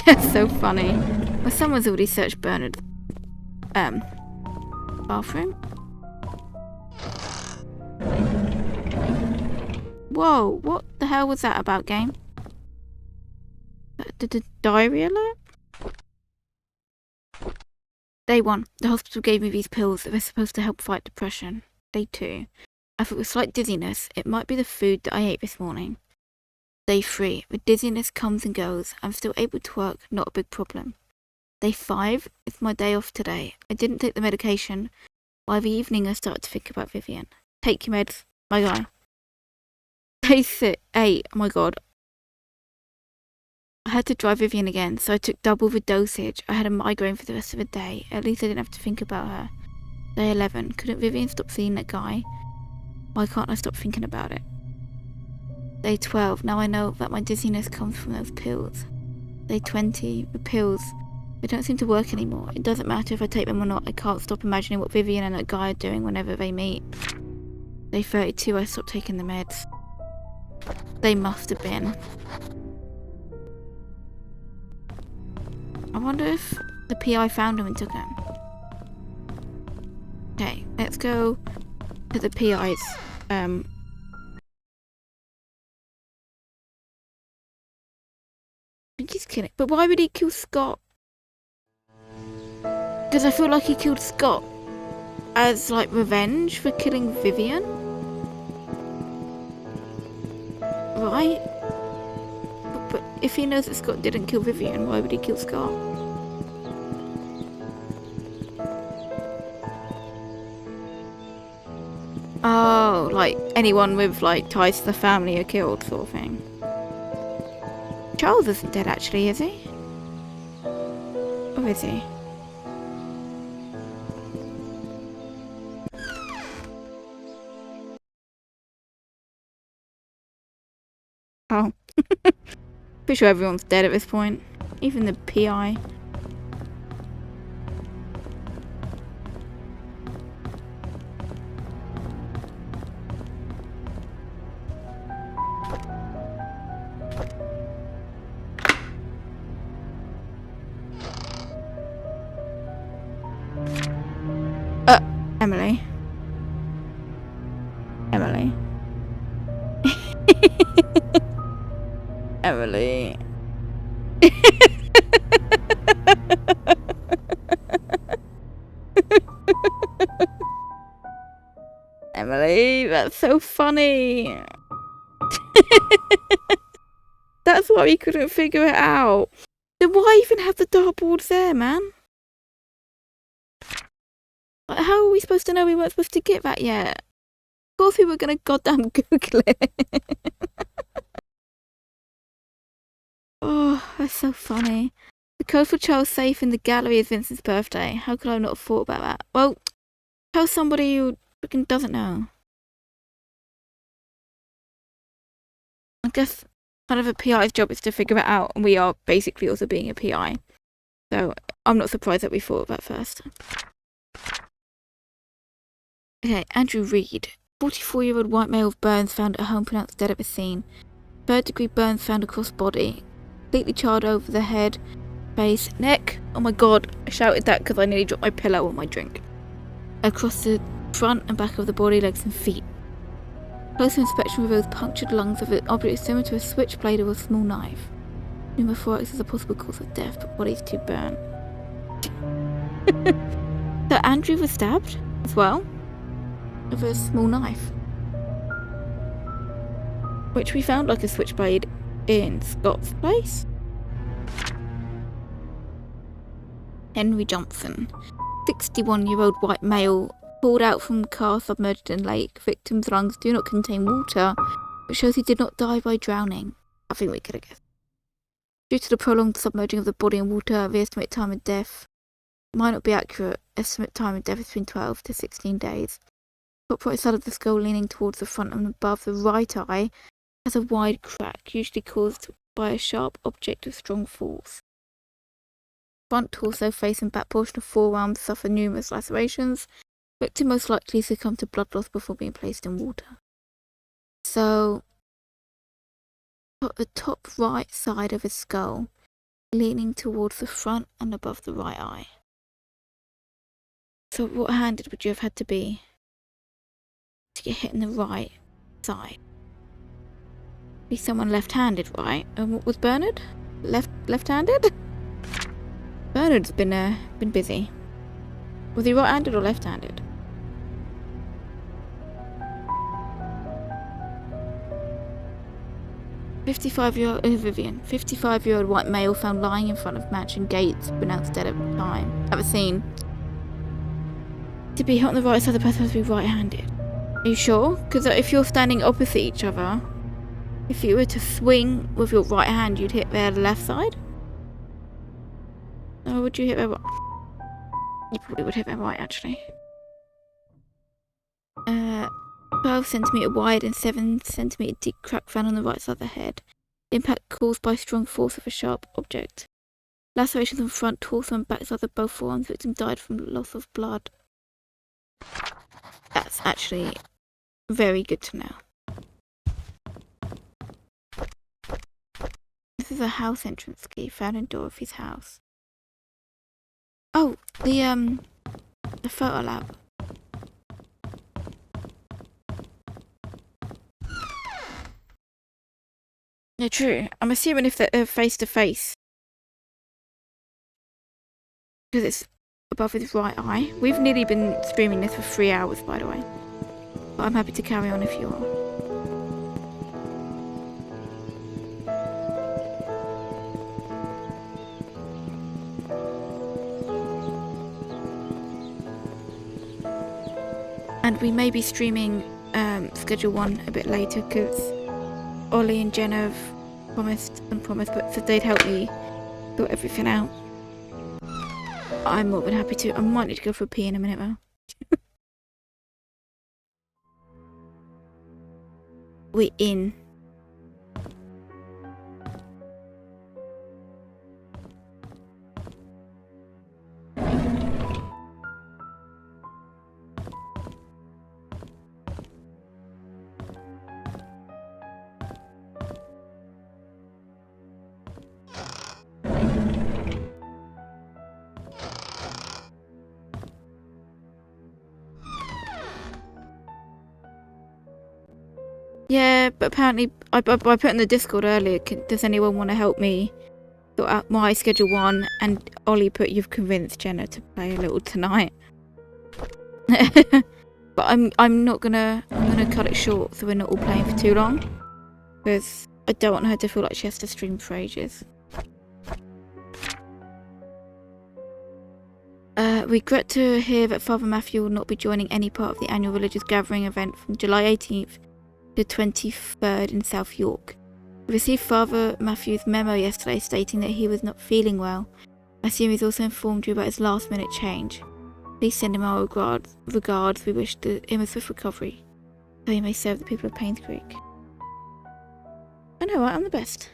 S1: That's so funny. Well, someone's already searched Bernard's bathroom. Whoa, what the hell was that about, game? Did the diary alert? Day 1. The hospital gave me these pills that were supposed to help fight depression. Day 2. I thought with slight dizziness, it might be the food that I ate this morning. Day 3. The dizziness comes and goes. I'm still able to work, not a big problem. Day 5. It's my day off today. I didn't take the medication. By the evening, I started to think about Vivian. Take your meds, my guy. Day 8. Oh my god. I had to drive Vivian again, so I took double the dosage. I had a migraine for the rest of the day. At least I didn't have to think about her. Day 11. Couldn't Vivian stop seeing that guy? Why can't I stop thinking about it? Day 12. Now I know that my dizziness comes from those pills. Day 20. The pills. They don't seem to work anymore. It doesn't matter if I take them or not. I can't stop imagining what Vivian and that guy are doing whenever they meet. Day 32. I stopped taking the meds. They must have been. I wonder if the PI found him and took him. Okay, let's go to the PI's I think he's killing. But why would he kill Scott? Because I feel like he killed Scott as like revenge for killing Vivian. Right? But but if he knows that Scott didn't kill Vivian, why would he kill Scott? Oh, like anyone with like ties to the family are killed, sort of thing. Charles isn't dead, actually, is he? Or is he? Oh. Pretty sure everyone's dead at this point. Even the PI. Emily. Emily. Emily. Emily, that's so funny. That's why we couldn't figure it out. Then why even have the dartboards there, man? Like, how are we supposed to know we weren't supposed to get that yet? Of course we were gonna goddamn Google it. Oh, that's so funny. The code for Charles' safe in the gallery is Vincent's birthday. How could I not have thought about that? Well, tell somebody who freaking doesn't know. I guess kind of a PI's job is to figure it out, and we are basically also being a PI. So I'm not surprised that we thought of that first. Okay, Andrew Reed. 44-year-old white male with burns found at home, pronounced dead at the scene. Third-degree burns found across body. Completely charred over the head, face, neck. Oh my god, I shouted that because I nearly dropped my pillow on my drink. Across the front and back of the body, legs and feet. Closer inspection reveals punctured lungs of an object similar to a switchblade or a small knife. Pneumothorax is a possible cause of death, but body's too burnt. So Andrew was stabbed as well with a small knife, which we found like a switchblade in Scott's place. Henry Johnson, 61-year-old white male, pulled out from car submerged in lake. Victim's lungs do not contain water, which shows he did not die by drowning. I think we could have guessed. Due to the prolonged submerging of the body in water, the estimated time of death might not be accurate. Estimate time of death is between 12 to 16 days. Top right side of the skull leaning towards the front and above the right eye has a wide crack, usually caused by a sharp object with strong force. Front torso, face and back portion of forearms suffer numerous lacerations. Victim most likely succumbed to blood loss before being placed in water. So, got the top right side of his skull leaning towards the front and above the right eye. So what-handed would you have had to be to get hit in the right side? Be someone left-handed, right? And what was Bernard? Left-handed? Bernard's been busy. Was he right-handed or left-handed? Vivian. 55-year-old white male found lying in front of mansion gates, pronounced dead at the scene. To be hit on the right side, the person has to be right-handed. Are you sure? Because if you're standing opposite each other, if you were to swing with your right hand, you'd hit their left side? Or would you hit their right? You probably would hit their right, actually. 12cm wide and 7cm deep crack found on the right side of the head. Impact caused by strong force of a sharp object. Lacerations on front, torso and back sides of both forearms. Victim died from loss of blood. That's actually very good to know. This is a house entrance key found in Dorothy's house. Oh, the photo lab. Yeah, true. I'm assuming if they're face to face, because it's above his right eye. We've nearly been streaming this for 3 hours, by the way. But I'm happy to carry on if you are. And we may be streaming Schedule 1 a bit later because Ollie and Jenna have promised, but said they'd help me sort everything out. I'm more than happy to. I might need to go for a pee in a minute though. We're in. Yeah, but apparently I put in the Discord earlier, does anyone want to help me sort out my Schedule 1? And Ollie put, you've convinced Jenna to play a little tonight. But I'm gonna cut it short so we're not all playing for too long. Because I don't want her to feel like she has to stream for ages. We regret to hear that Father Matthew will not be joining any part of the annual religious gathering event from July 18th to 23rd in South York. We received Father Matthew's memo yesterday stating that he was not feeling well. I assume he's also informed you about his last minute change. Please send him our regards. We wish him a swift recovery, so he may serve the people of Painscreek. I know, right? I'm the best.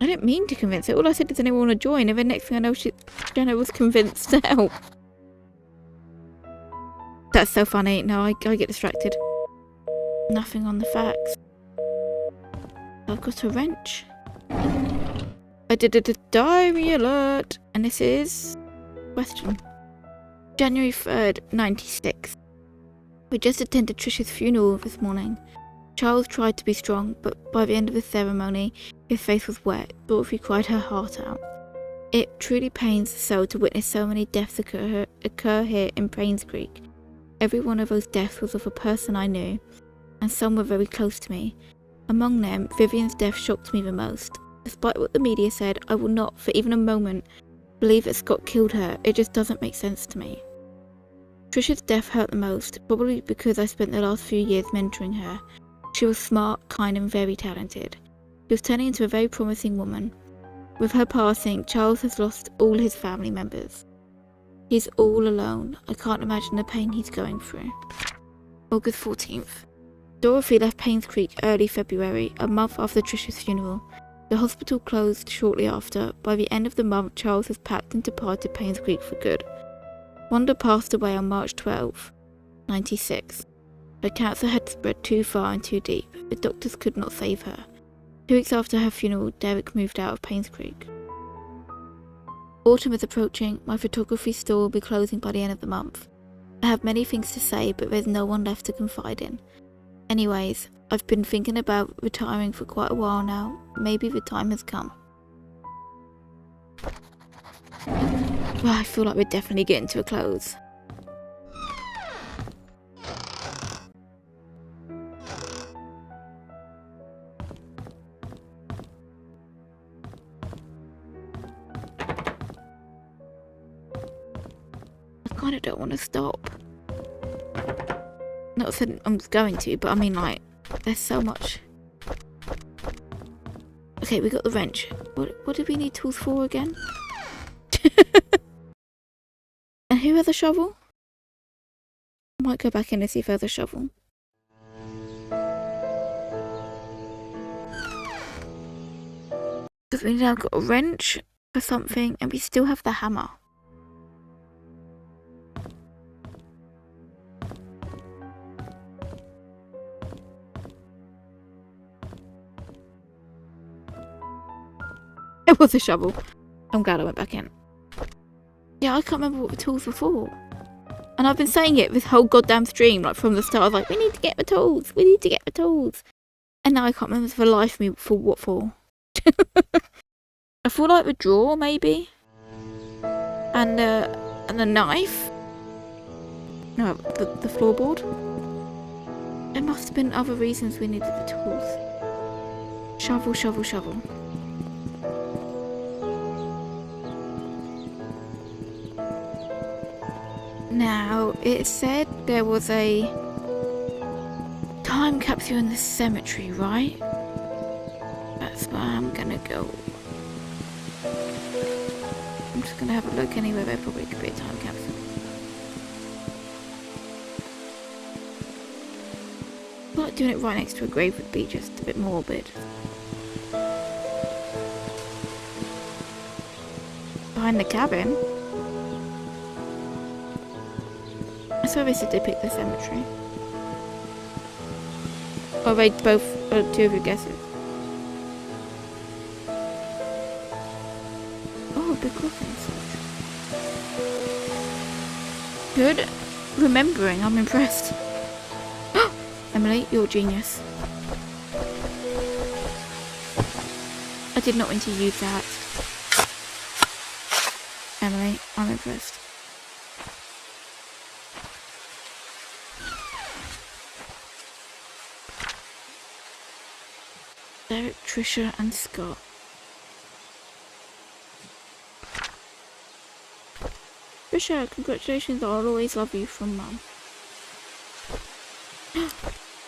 S1: I didn't mean to convince her. All I said, does anyone want to join? And the next thing I know, Jenna was convinced to help. That's so funny. No, I get distracted. Nothing on the facts. I've got a wrench. I did a diary alert. And this is... question. January 3rd, 96. We just attended Trisha's funeral this morning. Charles tried to be strong, but by the end of the ceremony, his face was wet. Dorothy cried her heart out. It truly pains the soul to witness so many deaths occur here in Painscreek. Every one of those deaths was of a person I knew, and some were very close to me. Among them, Vivian's death shocked me the most. Despite what the media said, I will not, for even a moment, believe that Scott killed her. It just doesn't make sense to me. Trisha's death hurt the most, probably because I spent the last few years mentoring her. She was smart, kind, and very talented. She was turning into a very promising woman. With her passing, Charles has lost all his family members. He's all alone. I can't imagine the pain he's going through. August 14th. Dorothy left Painscreek early February, a month after Trisha's funeral. The hospital closed shortly after. By the end of the month, Charles has packed and departed Painscreek for good. Wanda passed away on March 12th, 96. Her cancer had spread too far and too deep. The doctors could not save her. 2 weeks after her funeral, Derek moved out of Painscreek. Autumn is approaching. My photography store will be closing by the end of the month. I have many things to say, but there's no one left to confide in. Anyways, I've been thinking about retiring for quite a while now. Maybe the time has come. Well, I feel like we're definitely getting to a close. I kind of don't want to stop. Not that I'm going to, but I mean, like, there's so much. Okay, we got the wrench. What did we need tools for again? And who has a shovel? I might go back in and see if there's a shovel. Because we now got a wrench for something, and we still have the hammer. It was a shovel. I'm glad I went back in. Yeah, I can't remember what the tools were for. And I've been saying it this whole goddamn stream, like from the start. I was like, we need to get the tools. We need to get the tools. And now I can't remember for the life of me for what for. I feel like the drawer, maybe? And the knife? No, the floorboard? There must have been other reasons we needed the tools. Shovel, shovel, shovel. Now, it said there was a time capsule in the cemetery, right? That's where I'm gonna go. I'm just gonna have a look anywhere there probably could be a time capsule. I thought doing it right next to a grave would be just a bit morbid. Behind the cabin? I swear they said they picked the cemetery. Or they both, or two of your guesses. Oh, big coffin. Good remembering, I'm impressed. Emily, you're a genius. I did not mean to use that. Emily, I'm impressed. Derek, Trisha, and Scott. Trisha, congratulations, I'll always love you from Mum.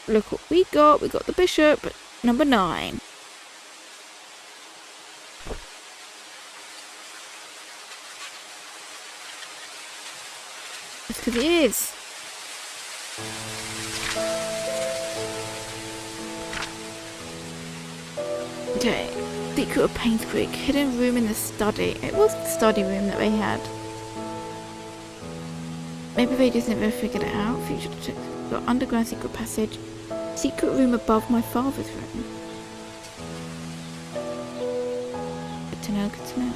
S1: Look what we got the bishop, number 9. That's because he is. Okay, secret of Painscreek, hidden room in the study. It was the study room that they had. Maybe they just never figured it out. Future detective. Got underground secret passage. Secret room above my father's room. Good to know, good to know.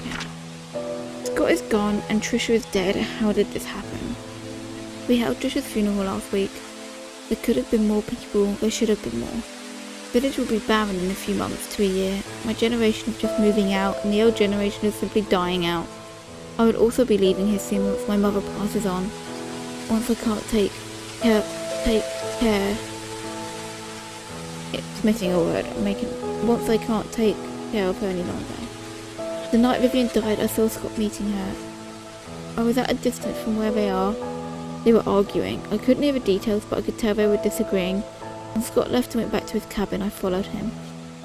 S1: Yeah. Scott is gone and Trisha is dead. How did this happen? We held Trisha's funeral last week. There could have been more people, there should have been more. The village will be barren in a few months to a year. My generation is just moving out and the old generation is simply dying out. I would also be leaving here soon once my mother passes on. Once I can't take care. It's missing a word. Once I can't take care of her any longer. The night Vivian died, I saw Scott meeting her. I was at a distance from where they are. They were arguing. I couldn't hear the details, but I could tell they were disagreeing. When Scott left and went back to his cabin, I followed him.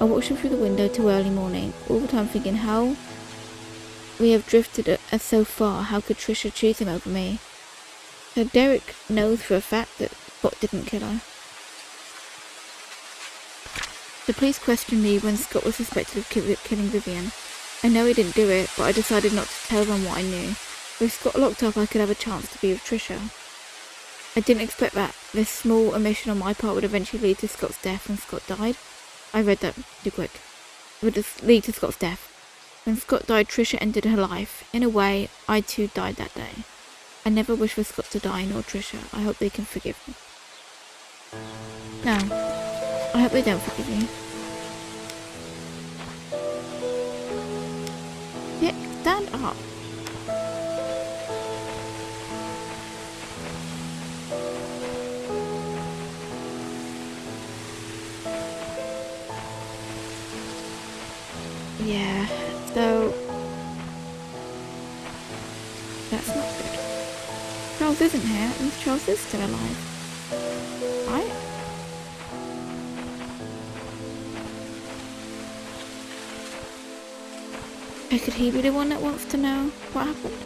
S1: I watched him through the window till early morning, all the time thinking how we have drifted so far. How could Trisha choose him over me? So Derek knows for a fact that Scott didn't kill her. The police questioned me when Scott was suspected of killing Vivian. I know he didn't do it, but I decided not to tell them what I knew. With Scott locked up, I could have a chance to be with Trisha. I didn't expect that this small omission on my part would eventually lead to Scott's death when Scott died. I read that too quick. It would just lead to Scott's death. When Scott died, Trisha ended her life. In a way, I too died that day. I never wish for Scott to die, nor Trisha. I hope they can forgive me. No. I hope they don't forgive you. Yeah, stand up. Yeah, so that's not good. Charles isn't here, at least Charles is still alive. Right? Or could he be the one that wants to know what happened?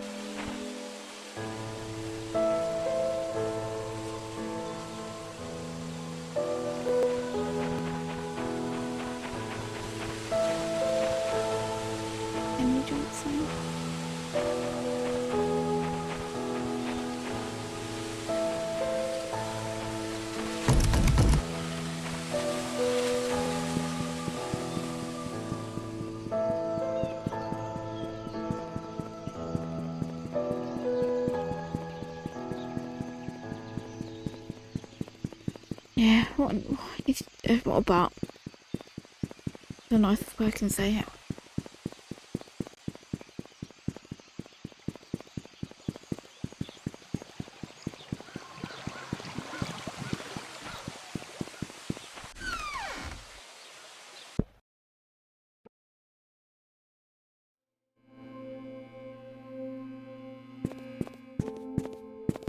S1: Yeah, what about the nicest way I can say it.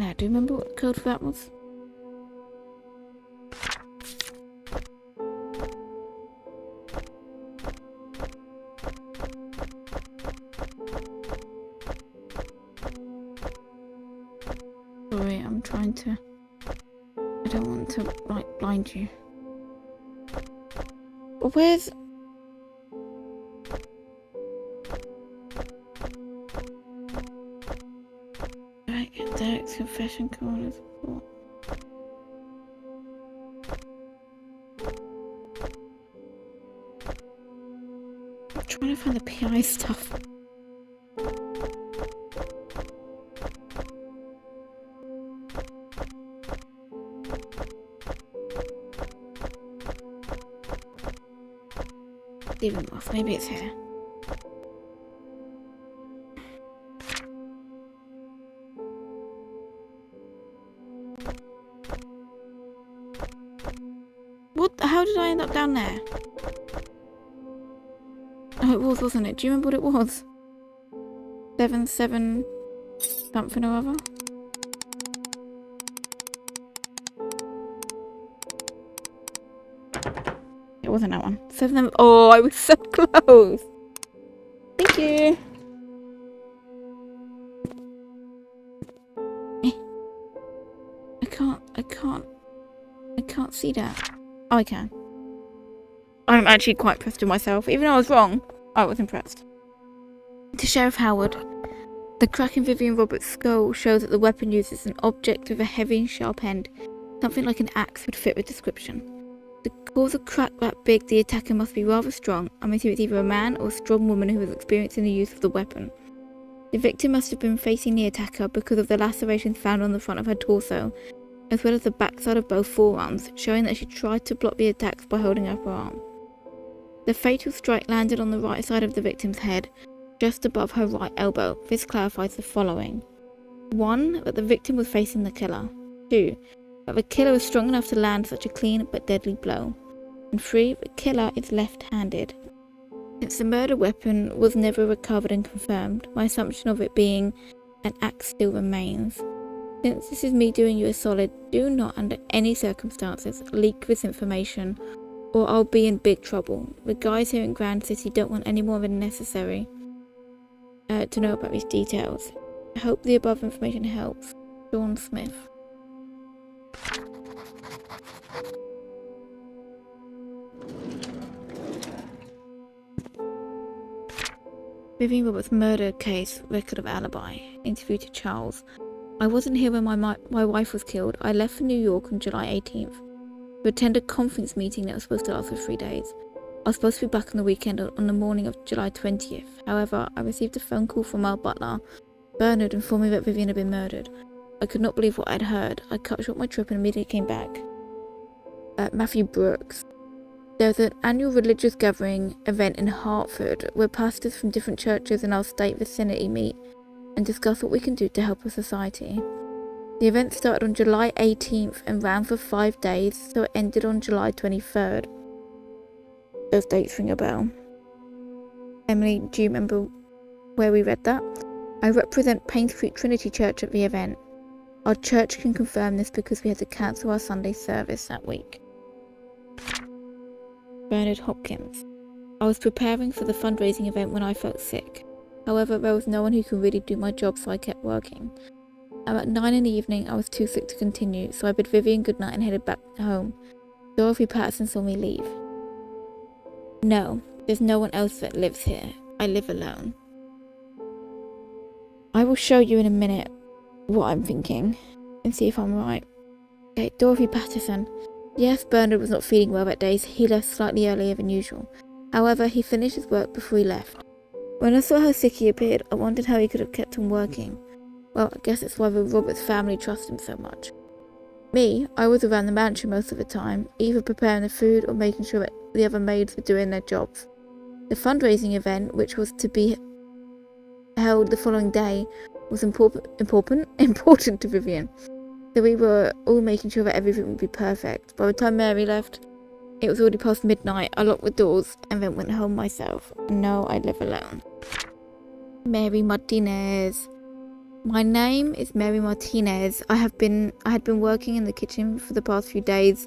S1: Now, do you remember what the code for that was? Sorry, I'm trying to... I don't want to, like, blind you. But where's... Derek's confession card is what? I'm trying to find the PI stuff. Even off, maybe it's here. What? How did I end up down there? Oh, it was, wasn't it? Do you remember what it was? 7 something or other? It wasn't that one. 7. Oh, I was so close. Thank you. I can't see that. Oh, I can. I'm actually quite impressed with myself. Even though I was wrong, I was impressed. To Sheriff Howard, the crack in Vivian Roberts' skull shows that the weapon used is an object with a heavy and sharp end. Something like an axe would fit the description. To cause a crack that big, the attacker must be rather strong. I'm assuming it's either a man or a strong woman who was experienced in the use of the weapon. The victim must have been facing the attacker because of the lacerations found on the front of her torso, as well as the backside of both forearms, showing that she tried to block the attacks by holding up her arm. The fatal strike landed on the right side of the victim's head, just above her right elbow. This clarifies the following. 1. That the victim was facing the killer. 2. That the killer was strong enough to land such a clean but deadly blow. And 3. The killer is left-handed. Since the murder weapon was never recovered and confirmed, my assumption of it being an axe still remains. Since this is me doing you a solid, do not under any circumstances leak this information or I'll be in big trouble. The guys here in Grand City don't want any more than necessary to know about these details. I hope the above information helps. Sean Smith. Vivian Roberts' murder case, record of alibi. Interview to Charles. I wasn't here when my wife was killed. I left for New York on July 18th to attend a conference meeting that was supposed to last for 3 days. I was supposed to be back on the weekend on the morning of July 20th. However, I received a phone call from our butler, Bernard, informing me that Vivian had been murdered. I could not believe what I'd heard. I cut short my trip and immediately came back. Matthew Brooks. There was an annual religious gathering event in Hartford where pastors from different churches in our state vicinity meet and discuss what we can do to help our society. The event started on July 18th and ran for 5 days, so it ended on July 23rd. Those dates ring a bell. Emily, do you remember where we read that? I represent Painscreek Trinity Church at the event. Our church can confirm this because we had to cancel our Sunday service that week. Bernard Hopkins. I was preparing for the fundraising event when I felt sick. However, there was no one who could really do my job, so I kept working. About 9 in the evening, I was too sick to continue, so I bid Vivian goodnight and headed back home. Dorothy Patterson saw me leave. No, there's no one else that lives here. I live alone. I will show you in a minute what I'm thinking and see if I'm right. Okay, Dorothy Patterson. Yes, Bernard was not feeling well that day, so he left slightly earlier than usual. However, he finished his work before he left. When I saw how sick he appeared, I wondered how he could have kept on working. Well, I guess it's why the Roberts family trust him so much. Me, I was around the mansion most of the time, either preparing the food or making sure that the other maids were doing their jobs. The fundraising event, which was to be held the following day, was important to Vivian. So we were all making sure that everything would be perfect. By the time Mary left, it was already past midnight. I locked the doors and then went home myself. No, I live alone. Mary Martinez. My name is Mary Martinez. I had been working in the kitchen for the past few days.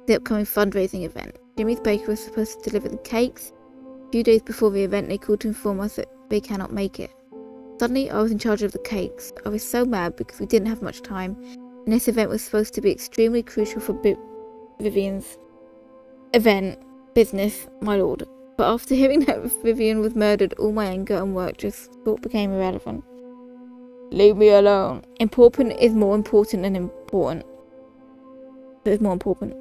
S1: The upcoming fundraising event. Jimmy's baker was supposed to deliver the cakes. A few days before the event, they called to inform us that they cannot make it. Suddenly, I was in charge of the cakes. I was so mad because we didn't have much time, and this event was supposed to be extremely crucial for Vivian's event, business, my lord. But after hearing that Vivian was murdered, all my anger and work just sort of became irrelevant. Leave me alone. Important is more important than important. So it's more important.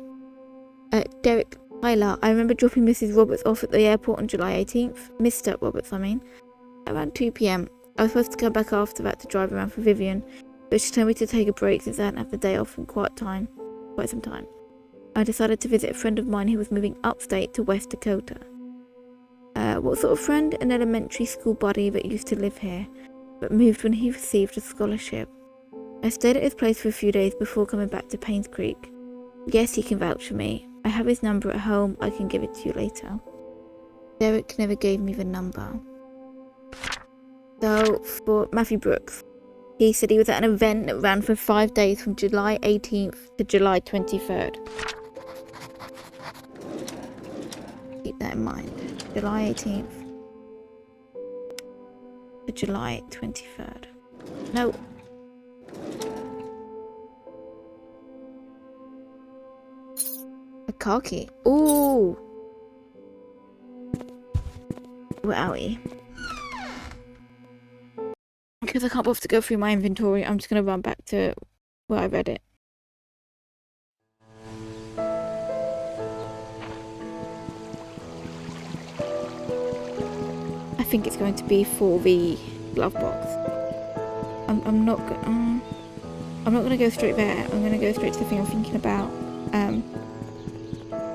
S1: Derek Tyler, I remember dropping Mrs. Roberts off at the airport on July 18th. Mr. Roberts, around 2 p.m. I was supposed to come back after that to drive around for Vivian, but she told me to take a break since I hadn't had the day off in quite some time. I decided to visit a friend of mine who was moving upstate to West Dakota. What sort of friend? An elementary school buddy that used to live here, but moved when he received a scholarship. I stayed at his place for a few days before coming back to Painscreek. Yes, he can vouch for me. I have his number at home. I can give it to you later. Derek never gave me the number. So, for Matthew Brooks, he said he was at an event that ran for 5 days from July 18th to July 23rd. Keep that in mind. July 18th to July 23rd. No. A car key. Ooh. Where are we? Because I can't bother to go through my inventory, I'm just going to run back to where I read it. I think it's going to be for the glove box. I'm not going to go straight there. I'm going to go straight to the thing I'm thinking about.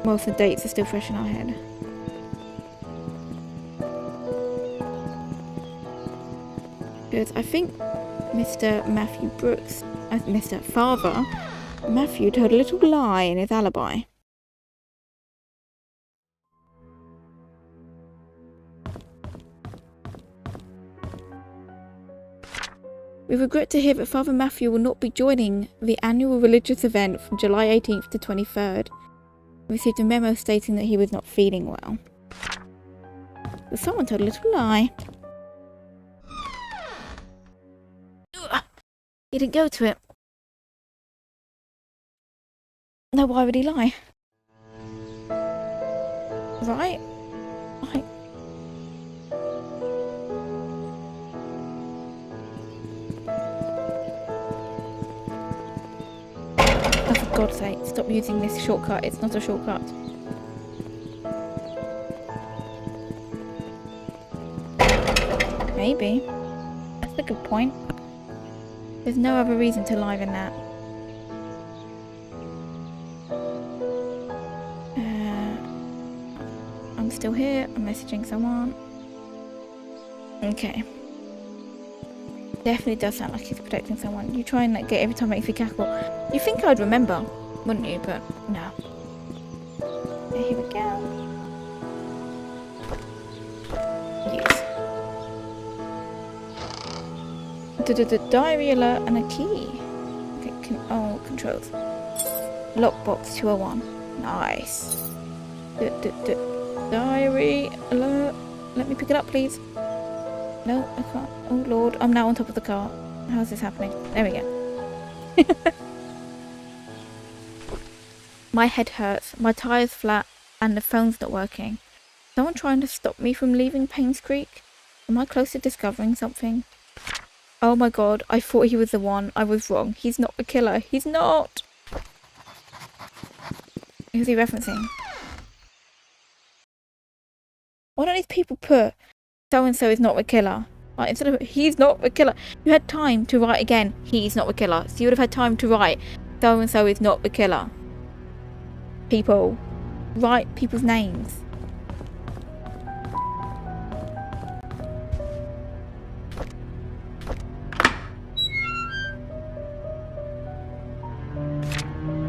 S1: Most of the dates are still fresh in our head. Because I think Mr. Matthew Brooks, Mr. Father Matthew, told a little lie in his alibi. We regret to hear that Father Matthew will not be joining the annual religious event from July 18th to 23rd. We received a memo stating that he was not feeling well. But someone told a little lie. He didn't go to it. No, why would he lie? Right? Like... Oh, for God's sake, stop using this shortcut. It's not a shortcut. Maybe. That's a good point. There's no other reason to lie than that. I'm still here. I'm messaging someone. Okay. Definitely does sound like he's protecting someone. You try and like get every time it makes me cackle. You think I'd remember, wouldn't you? But no. Okay, here we go. Yes. Diary alert and a key. Okay, controls. Lockbox 201. Nice. Diary alert. Let me pick it up, please. No, I can't. Oh lord, I'm now on top of the car. How's this happening? There we go. My head hurts, my tire's flat, and the phone's not working. Someone trying to stop me from leaving Painscreek? Am I close to discovering something? Oh my god, I thought he was the one. I was wrong. He's not the killer. He's not! Who's he referencing? Why don't these people put so-and-so is not the killer? Like, instead of he's not the killer. You had time to write again, he's not the killer. So you would have had time to write so-and-so is not the killer. People. Write people's names.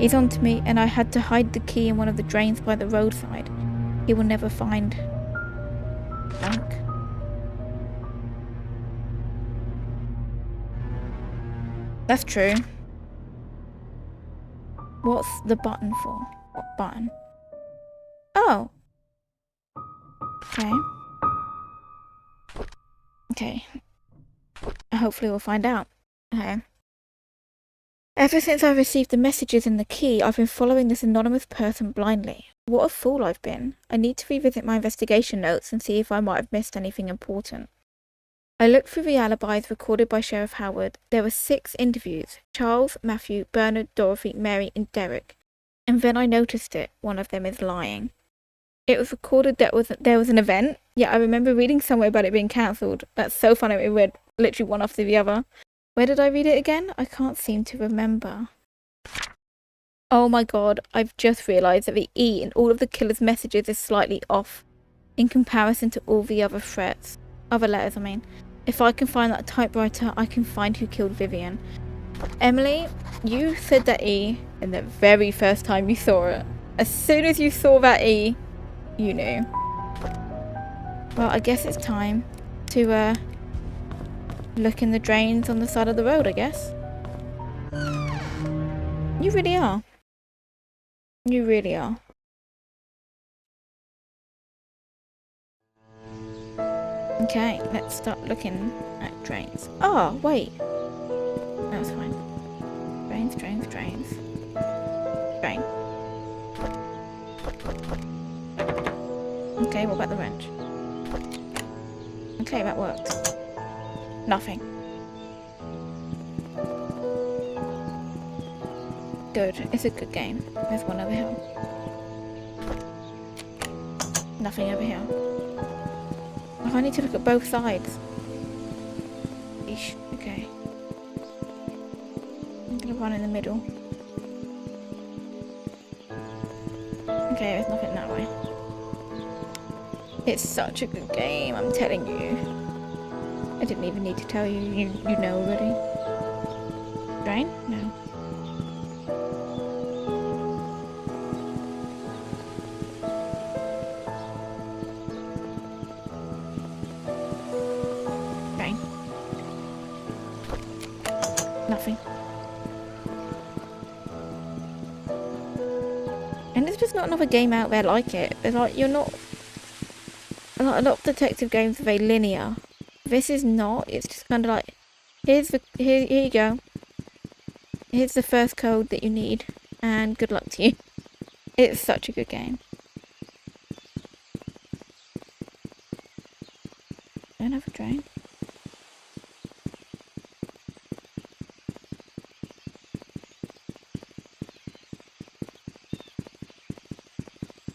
S1: He's on to me, and I had to hide the key in one of the drains by the roadside. He will never find. Blank. That's true. What's the button for? What button? Oh. Okay. Okay. Hopefully we'll find out. Okay. Ever since I received the messages in the key, I've been following this anonymous person blindly. What a fool I've been. I need to revisit my investigation notes and see if I might have missed anything important. I looked through the alibis recorded by Sheriff Howard. There were 6 interviews. Charles, Matthew, Bernard, Dorothy, Mary, and Derek. And then I noticed it. One of them is lying. It was recorded that there was an event. Yeah, I remember reading somewhere about it being cancelled. That's so funny. We read literally one after the other. Where did I read it again? I can't seem to remember. Oh my god, I've just realised that the E in all of the killer's messages is slightly off in comparison to all the other threats. Other letters, I mean. If I can find that typewriter, I can find who killed Vivian. Emily, you said that E in the very first time you saw it. As soon as you saw that E, you knew. Well, I guess it's time to look in the drains on the side of the road, I guess. You really are. You really are. Okay, let's start looking at drains. Oh, wait. That's fine. Drains, drains, drains. Drain. Okay, what about the wrench? Okay, that worked. Nothing. Good. It's a good game. There's one over here. Nothing over here. Oh, I need to look at both sides. Eesh. Okay. I'm gonna run in the middle. Okay, there's nothing that way. It's such a good game, I'm telling you. I didn't even need to tell you. You know already. Drain? No. Drain. Nothing. And there's just not another game out there like it. It's like you're not. A lot of detective games are very linear. This is not. It's just kind of like, here you go. Here's the first code that you need, and good luck to you. It's such a good game. Don't have a drain.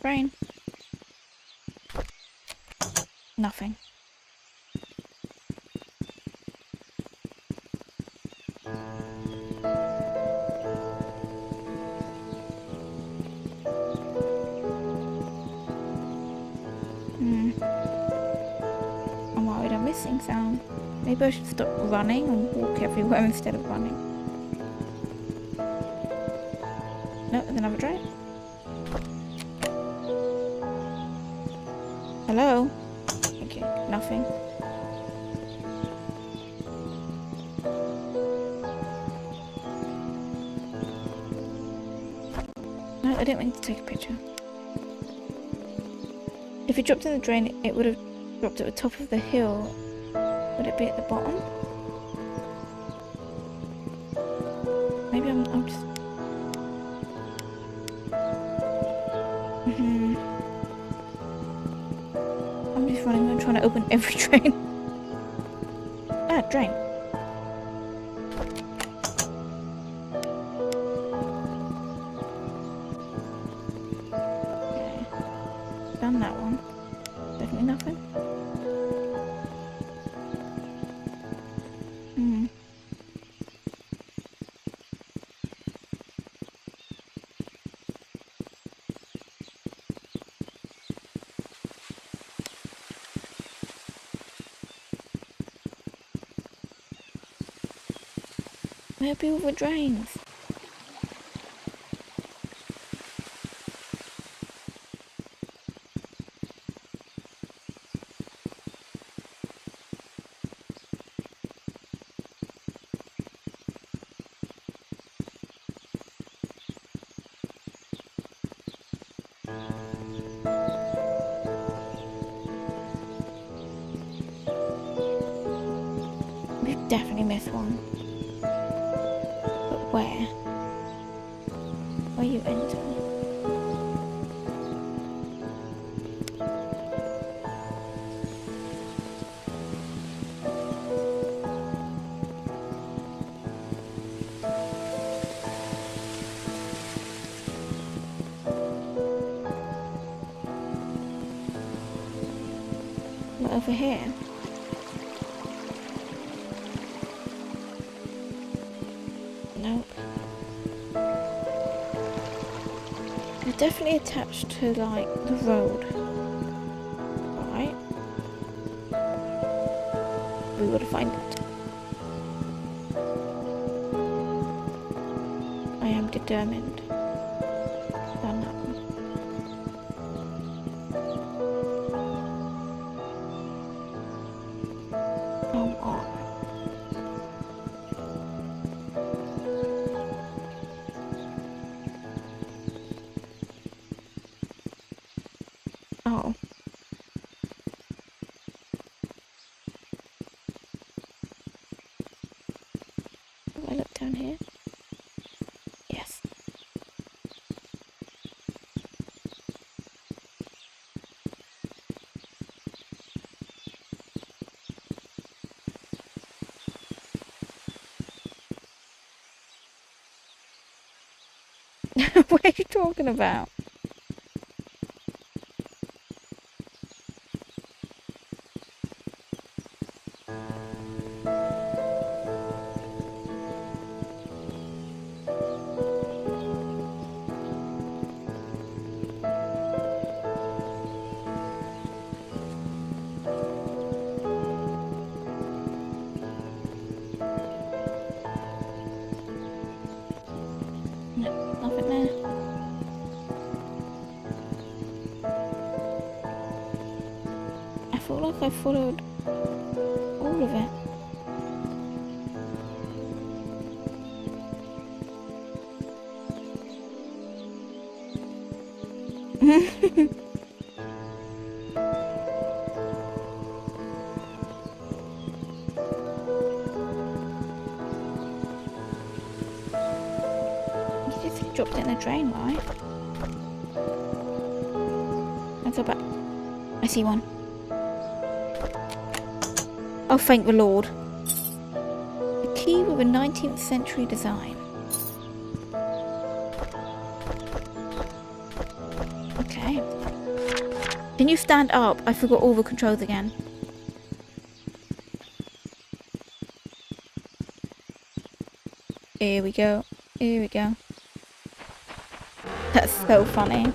S1: Drain. Nothing. I'm worried I'm missing some. Maybe I should stop running and walk everywhere instead of running. No, there's another drain. Hello? Okay, nothing. No, I didn't mean to take a picture. If it dropped in the drain, it would have dropped at the top of the hill. Would it be at the bottom? Maybe I'm just... I'm just running around trying to open every drain. Ah, drain. Okay. Done that one. Definitely nothing. Where are all the drains? definitely missed one. But where? Where you enter? What, over here? Nope. They're definitely attached to, like, the road. Right? We gotta find it. I am determined. Done that one. Come on. Oh. Do I look down here? Yes. What are you talking about? No, nothing there. I feel like I followed all of it. You just dropped it in the drain, right? Let's go back. I see one. Oh, thank the Lord. A key with a 19th century design. Okay. Can you stand up? I forgot all the controls again. Here we go. Here we go. That's so funny.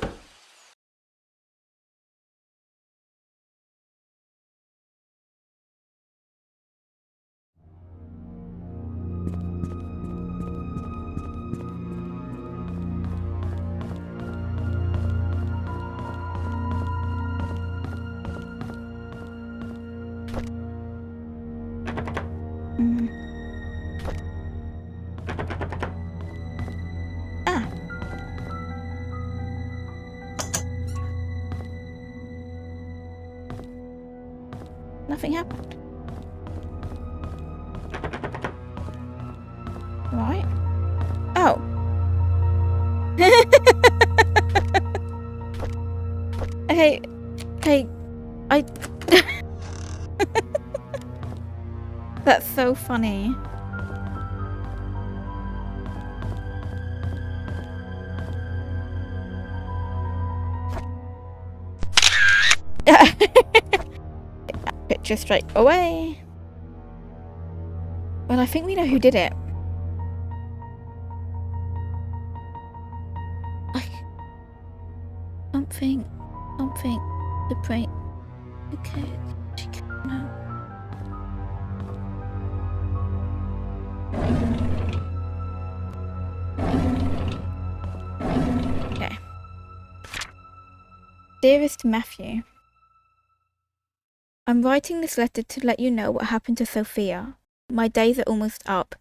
S1: Ah. Nothing happened. Right. Oh. Okay. Okay. That's so funny. Picture straight away. Well, I think we know who did it. Something, the brain. Okay, she can know. Okay. Dearest Matthew, I'm writing this letter to let you know what happened to Sophia. My days are almost up,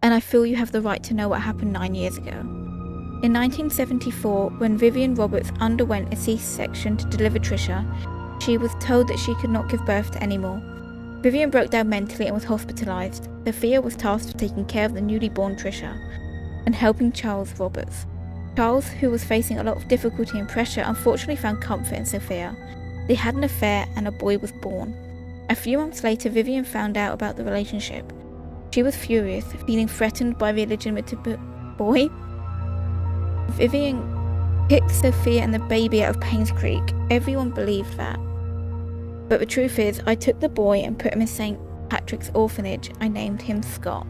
S1: and I feel you have the right to know what happened 9 years ago. In 1974, when Vivian Roberts underwent a C-section to deliver Trisha, she was told that she could not give birth to any more. Vivian broke down mentally and was hospitalized. Sophia was tasked with taking care of the newly born Trisha and helping Charles Roberts. Charles, who was facing a lot of difficulty and pressure, unfortunately found comfort in Sophia. They had an affair and a boy was born. A few months later, Vivian found out about the relationship. She was furious, feeling threatened by the illegitimate boy. Vivian kicked Sophia and the baby out of Painscreek. Everyone believed that. But the truth is, I took the boy and put him in St. Patrick's orphanage. I named him Scott.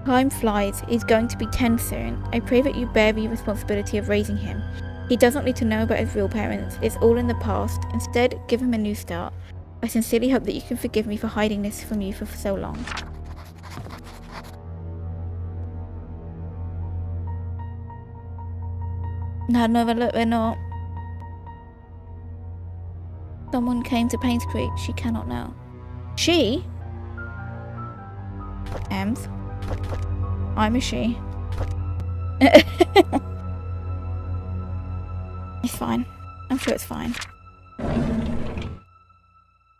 S1: Time flies. He's going to be 10 soon. I pray that you bear the responsibility of raising him. He doesn't need to know about his real parents. It's all in the past. Instead, give him a new start. I sincerely hope that you can forgive me for hiding this from you for so long. No, look, they're not. Someone came to Painscreek. She cannot know. She? Ems. I'm a she. It's fine. I'm sure it's fine.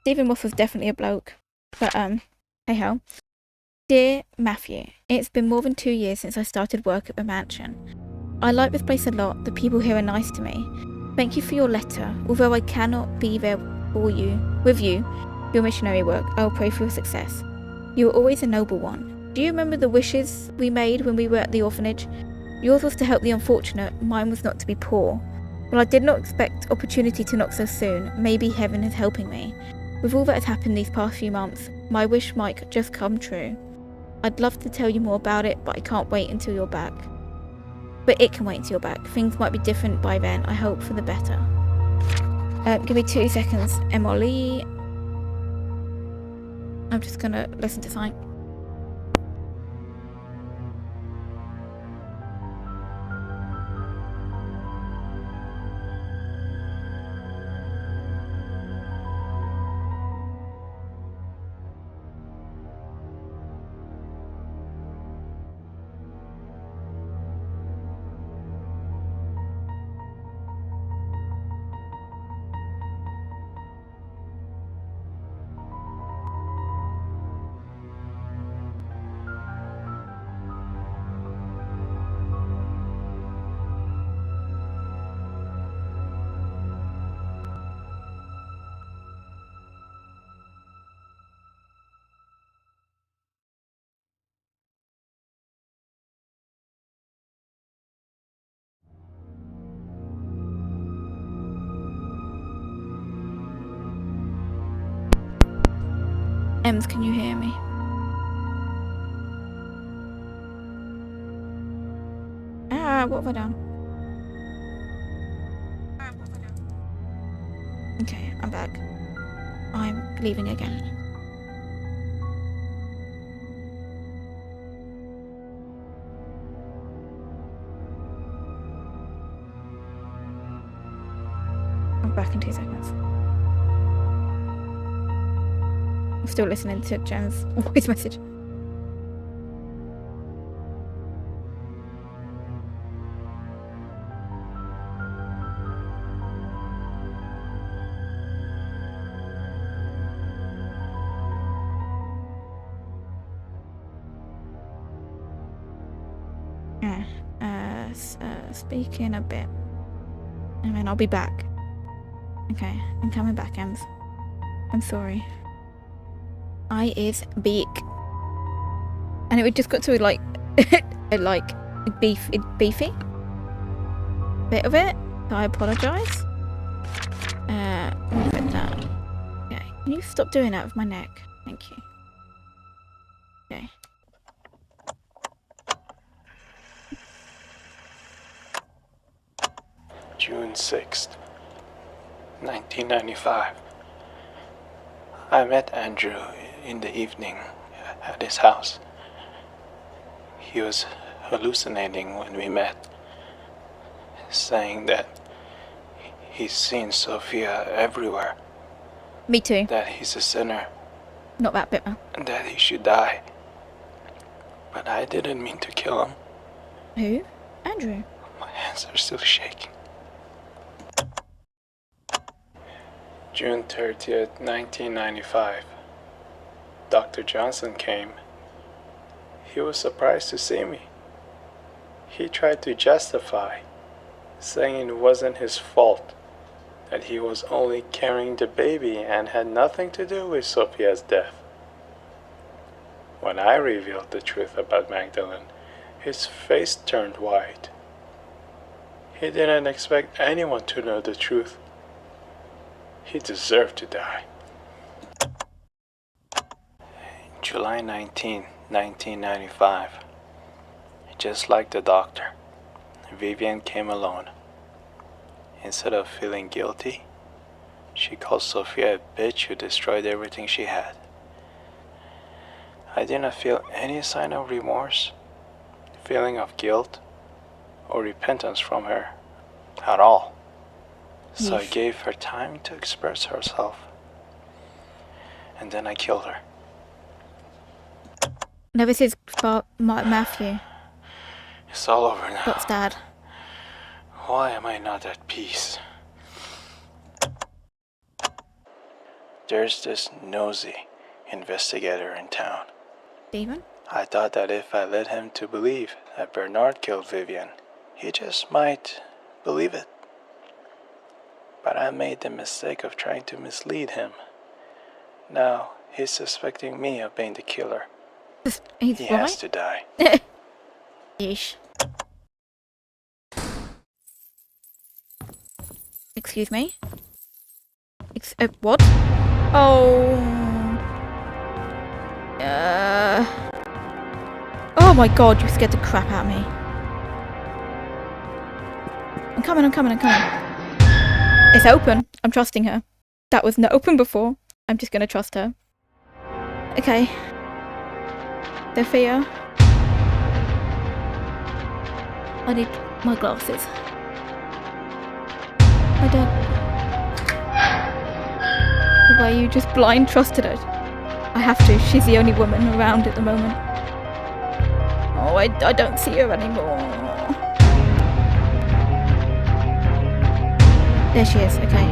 S1: Stephen Moss was definitely a bloke. But, hey ho. Dear Matthew, it's been more than 2 years since I started work at the mansion. I like this place a lot. The people here are nice to me. Thank you for your letter. Although I cannot be there with you, your missionary work, I will pray for your success. You were always a noble one. Do you remember the wishes we made when we were at the orphanage? Yours was to help the unfortunate, mine was not to be poor. Well, I did not expect opportunity to knock so soon. Maybe heaven is helping me. With all that has happened these past few months, my wish might just come true. I'd love to tell you more about it, but I can't wait until you're back. But it can wait until you're back. Things might be different by then. I hope for the better. Give me 2 seconds. Emily. I'm just gonna listen to something. Ems, can you hear me? What have I done? Okay, I'm back. I'm leaving again. I'm back in 2 seconds. I'm still listening to Jen's voice message. Speaking a bit. And then I'll be back. Okay, I'm coming back, Ems. I'm sorry. I is big. And it just got to like beefy bit of it. So I apologise. Let me put that. Okay. Can you stop doing that with my neck? Thank you. Okay.
S4: June 6th, 1995. I met Andrew in the evening at his house. He was hallucinating when we met, saying that he's seen Sophia everywhere.
S1: Me too.
S4: That he's a sinner.
S1: Not that bit, man.
S4: And that he should die. But I didn't mean to kill him.
S1: Who? Andrew.
S4: My hands are still shaking. June 30th, 1995. Dr. Johnson came, he was surprised to see me. He tried to justify, saying it wasn't his fault, that he was only carrying the baby and had nothing to do with Sophia's death. When I revealed the truth about Magdalene, his face turned white. He didn't expect anyone to know the truth. He deserved to die. July 19, 1995. Just like the doctor, Vivian came alone. Instead of feeling guilty, she called Sophia a bitch who destroyed everything she had. I didn't feel any sign of remorse, feeling of guilt, or repentance from her at all. So I gave her time to express herself. And then I killed her.
S1: No, this is Matthew.
S4: It's all over now.
S1: That's Dad.
S4: Why am I not at peace? There's this nosy investigator in town.
S1: Stephen?
S4: I thought that if I led him to believe that Bernard killed Vivian, he just might believe it. But I made the mistake of trying to mislead him. Now he's suspecting me of being the killer.
S1: He
S4: has to die.
S1: Yeesh. Excuse me? What? Oh. Oh my god, you scared the crap out of me. I'm coming. It's open. I'm trusting her. That was not open before. I'm just gonna trust her. Okay. Sophia. I need my glasses. I don't... The way you just blind trusted her. I have to. She's the only woman around at the moment. Oh, I don't see her anymore. There she is. Okay.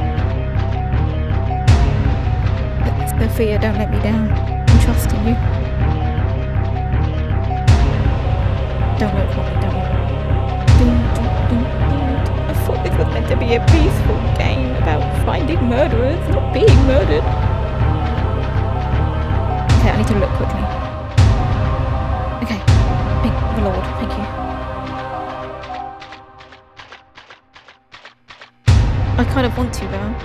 S1: Sophia, don't let me down. I'm trusting you. Don't look for me, don't look. I thought this was meant to be a peaceful game about finding murderers, not being murdered. Okay, I need to look quickly. Okay. Thank the Lord, thank you. I kind of want to, though.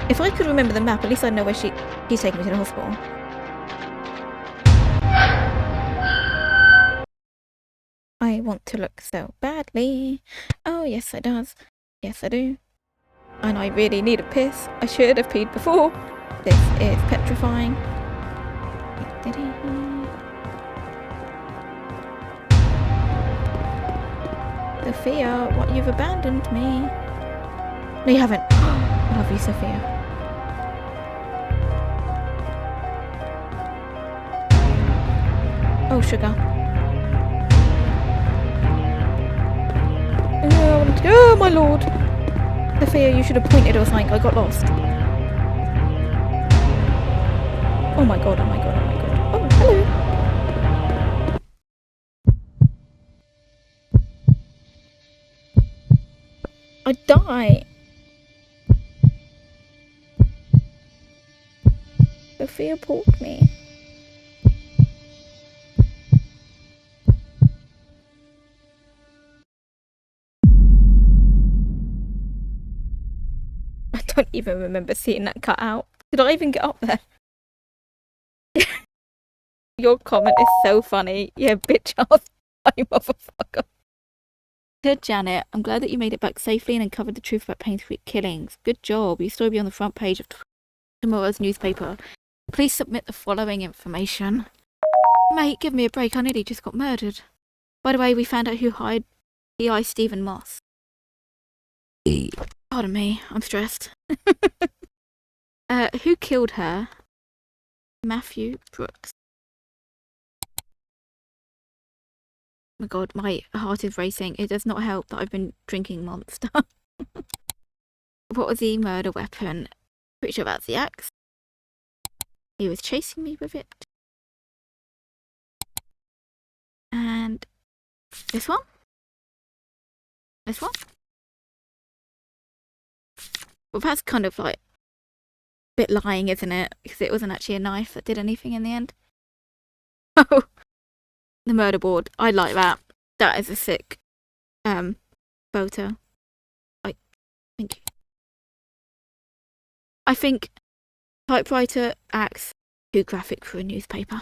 S1: If I could remember the map, at least I'd know where she's taking me to the hospital. I want to look so badly. Oh, yes, it does. Yes, I do. And I really need a piss. I should have peed before. This is petrifying. Sophia, what? You've abandoned me. No, you haven't. I love you, Sophia. Oh, sugar. Oh, my lord. Sophia, you should have pointed or something. I got lost. Oh my god, oh my god, oh my god. Oh, hello. I die. Sophia porked me. I don't even remember seeing that cut out. Did I even get up there? Your comment is so funny. Yeah, bitch ass, you motherfucker. Dear Janet, I'm glad that you made it back safely and uncovered the truth about Painscreek Killings. Good job. Your story will be on the front page of tomorrow's newspaper. Please submit the following information. Mate, give me a break. I nearly just got murdered. By the way, we found out who hired the Stephen Moss. Pardon me, I'm stressed. Who killed her? Matthew Brooks. Oh my god, my heart is racing. It does not help that I've been drinking Monster. What was the murder weapon? Pretty sure that's the axe. He was chasing me with it. And this one? This one? Well, that's kind of like a bit lying, isn't it? Because it wasn't actually a knife that did anything in the end. Oh, the murder board. I like that. That is a sick photo. Thank you. I think typewriter, axe, too graphic for a newspaper.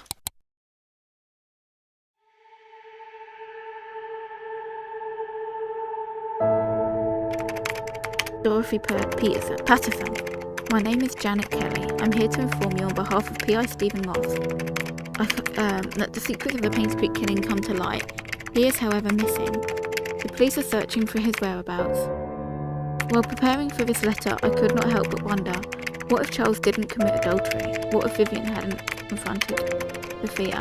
S1: Dorothy Patterson. My name is Janet Kelly. I'm here to inform you on behalf of P.I. Stephen Moss that the secrets of the Painscreek killing come to light. He is, however, missing. The police are searching for his whereabouts. While preparing for this letter, I could not help but wonder, what if Charles didn't commit adultery? What if Vivian hadn't confronted Sophia?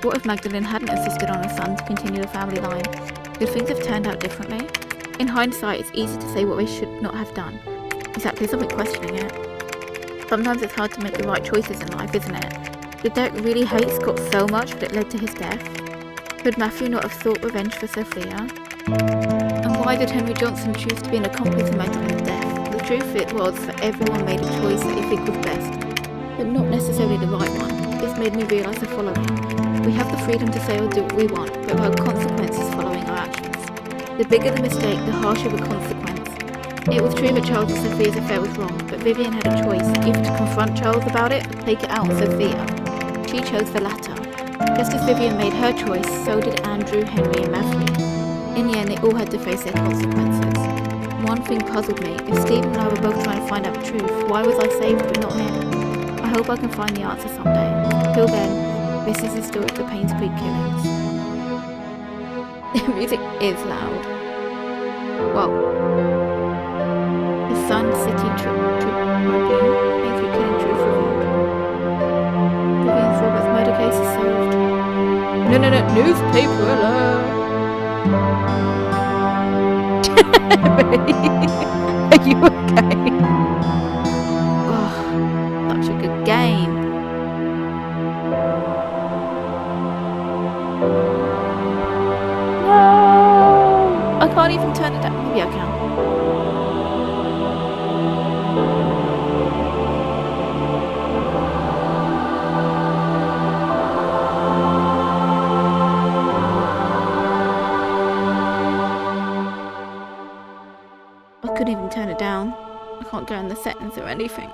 S1: What if Magdalene hadn't insisted on her son to continue the family line? Could things have turned out differently? In hindsight, it's easy to say what they should not have done. Exactly, something questioning it. Sometimes it's hard to make the right choices in life, isn't it? Did Derek really hate Scott so much that it led to his death? Could Matthew not have sought revenge for Sophia? And why did Henry Johnson choose to be an accomplice in Magdalene's death? The truth it was that everyone made a choice that they think was best, but not necessarily the right one. This made me realise the following. We have the freedom to say or do what we want, but there are consequences following our actions. The bigger the mistake, the harsher the consequence. It was true that Charles and Sophia's affair was wrong, but Vivian had a choice, either to confront Charles about it or take it out on Sophia. She chose the latter. Just as Vivian made her choice, so did Andrew, Henry and Matthew. In the end, they all had to face their consequences. One thing puzzled me. If Stephen and I were both trying to find out the truth, why was I saved but not him? I hope I can find the answer someday. Till then, this is the story of the Painscreek Killings. The music is loud. Whoa. The Sun City Tribune. Painscreek Killing Truth revealed. Vivian Roberts' murder case is solved. No, newspaper alert! Are you okay? Oh, such a good game. No! I can't even turn it down. Maybe I can. I couldn't even turn it down. I can't go in the settings or anything.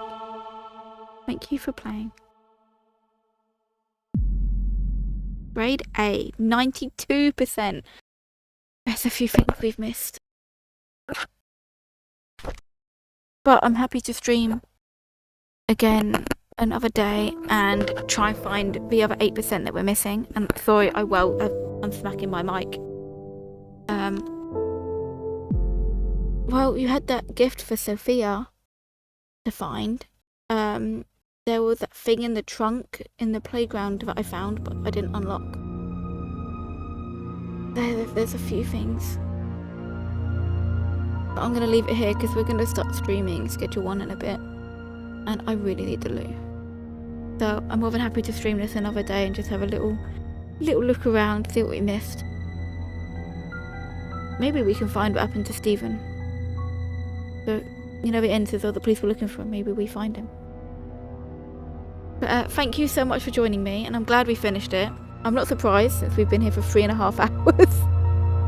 S1: Thank you for playing. Grade A, 92%. There's a few things we've missed. But I'm happy to stream again another day and try and find the other 8% that we're missing. And sorry, I'm smacking my mic. Well, you had that gift for Sophia to find. There was that thing in the trunk in the playground that I found, but I didn't unlock. There's a few things. But I'm going to leave it here because we're going to start streaming Schedule 1 in a bit. And I really need the loo. So I'm more than happy to stream this another day and just have a little look around, see what we missed. Maybe we can find what happened to Stephen. So, you know, the end says, oh, the police were looking for him. Maybe we find him. But thank you so much for joining me, and I'm glad we finished it. I'm not surprised since we've been here for 3.5 hours.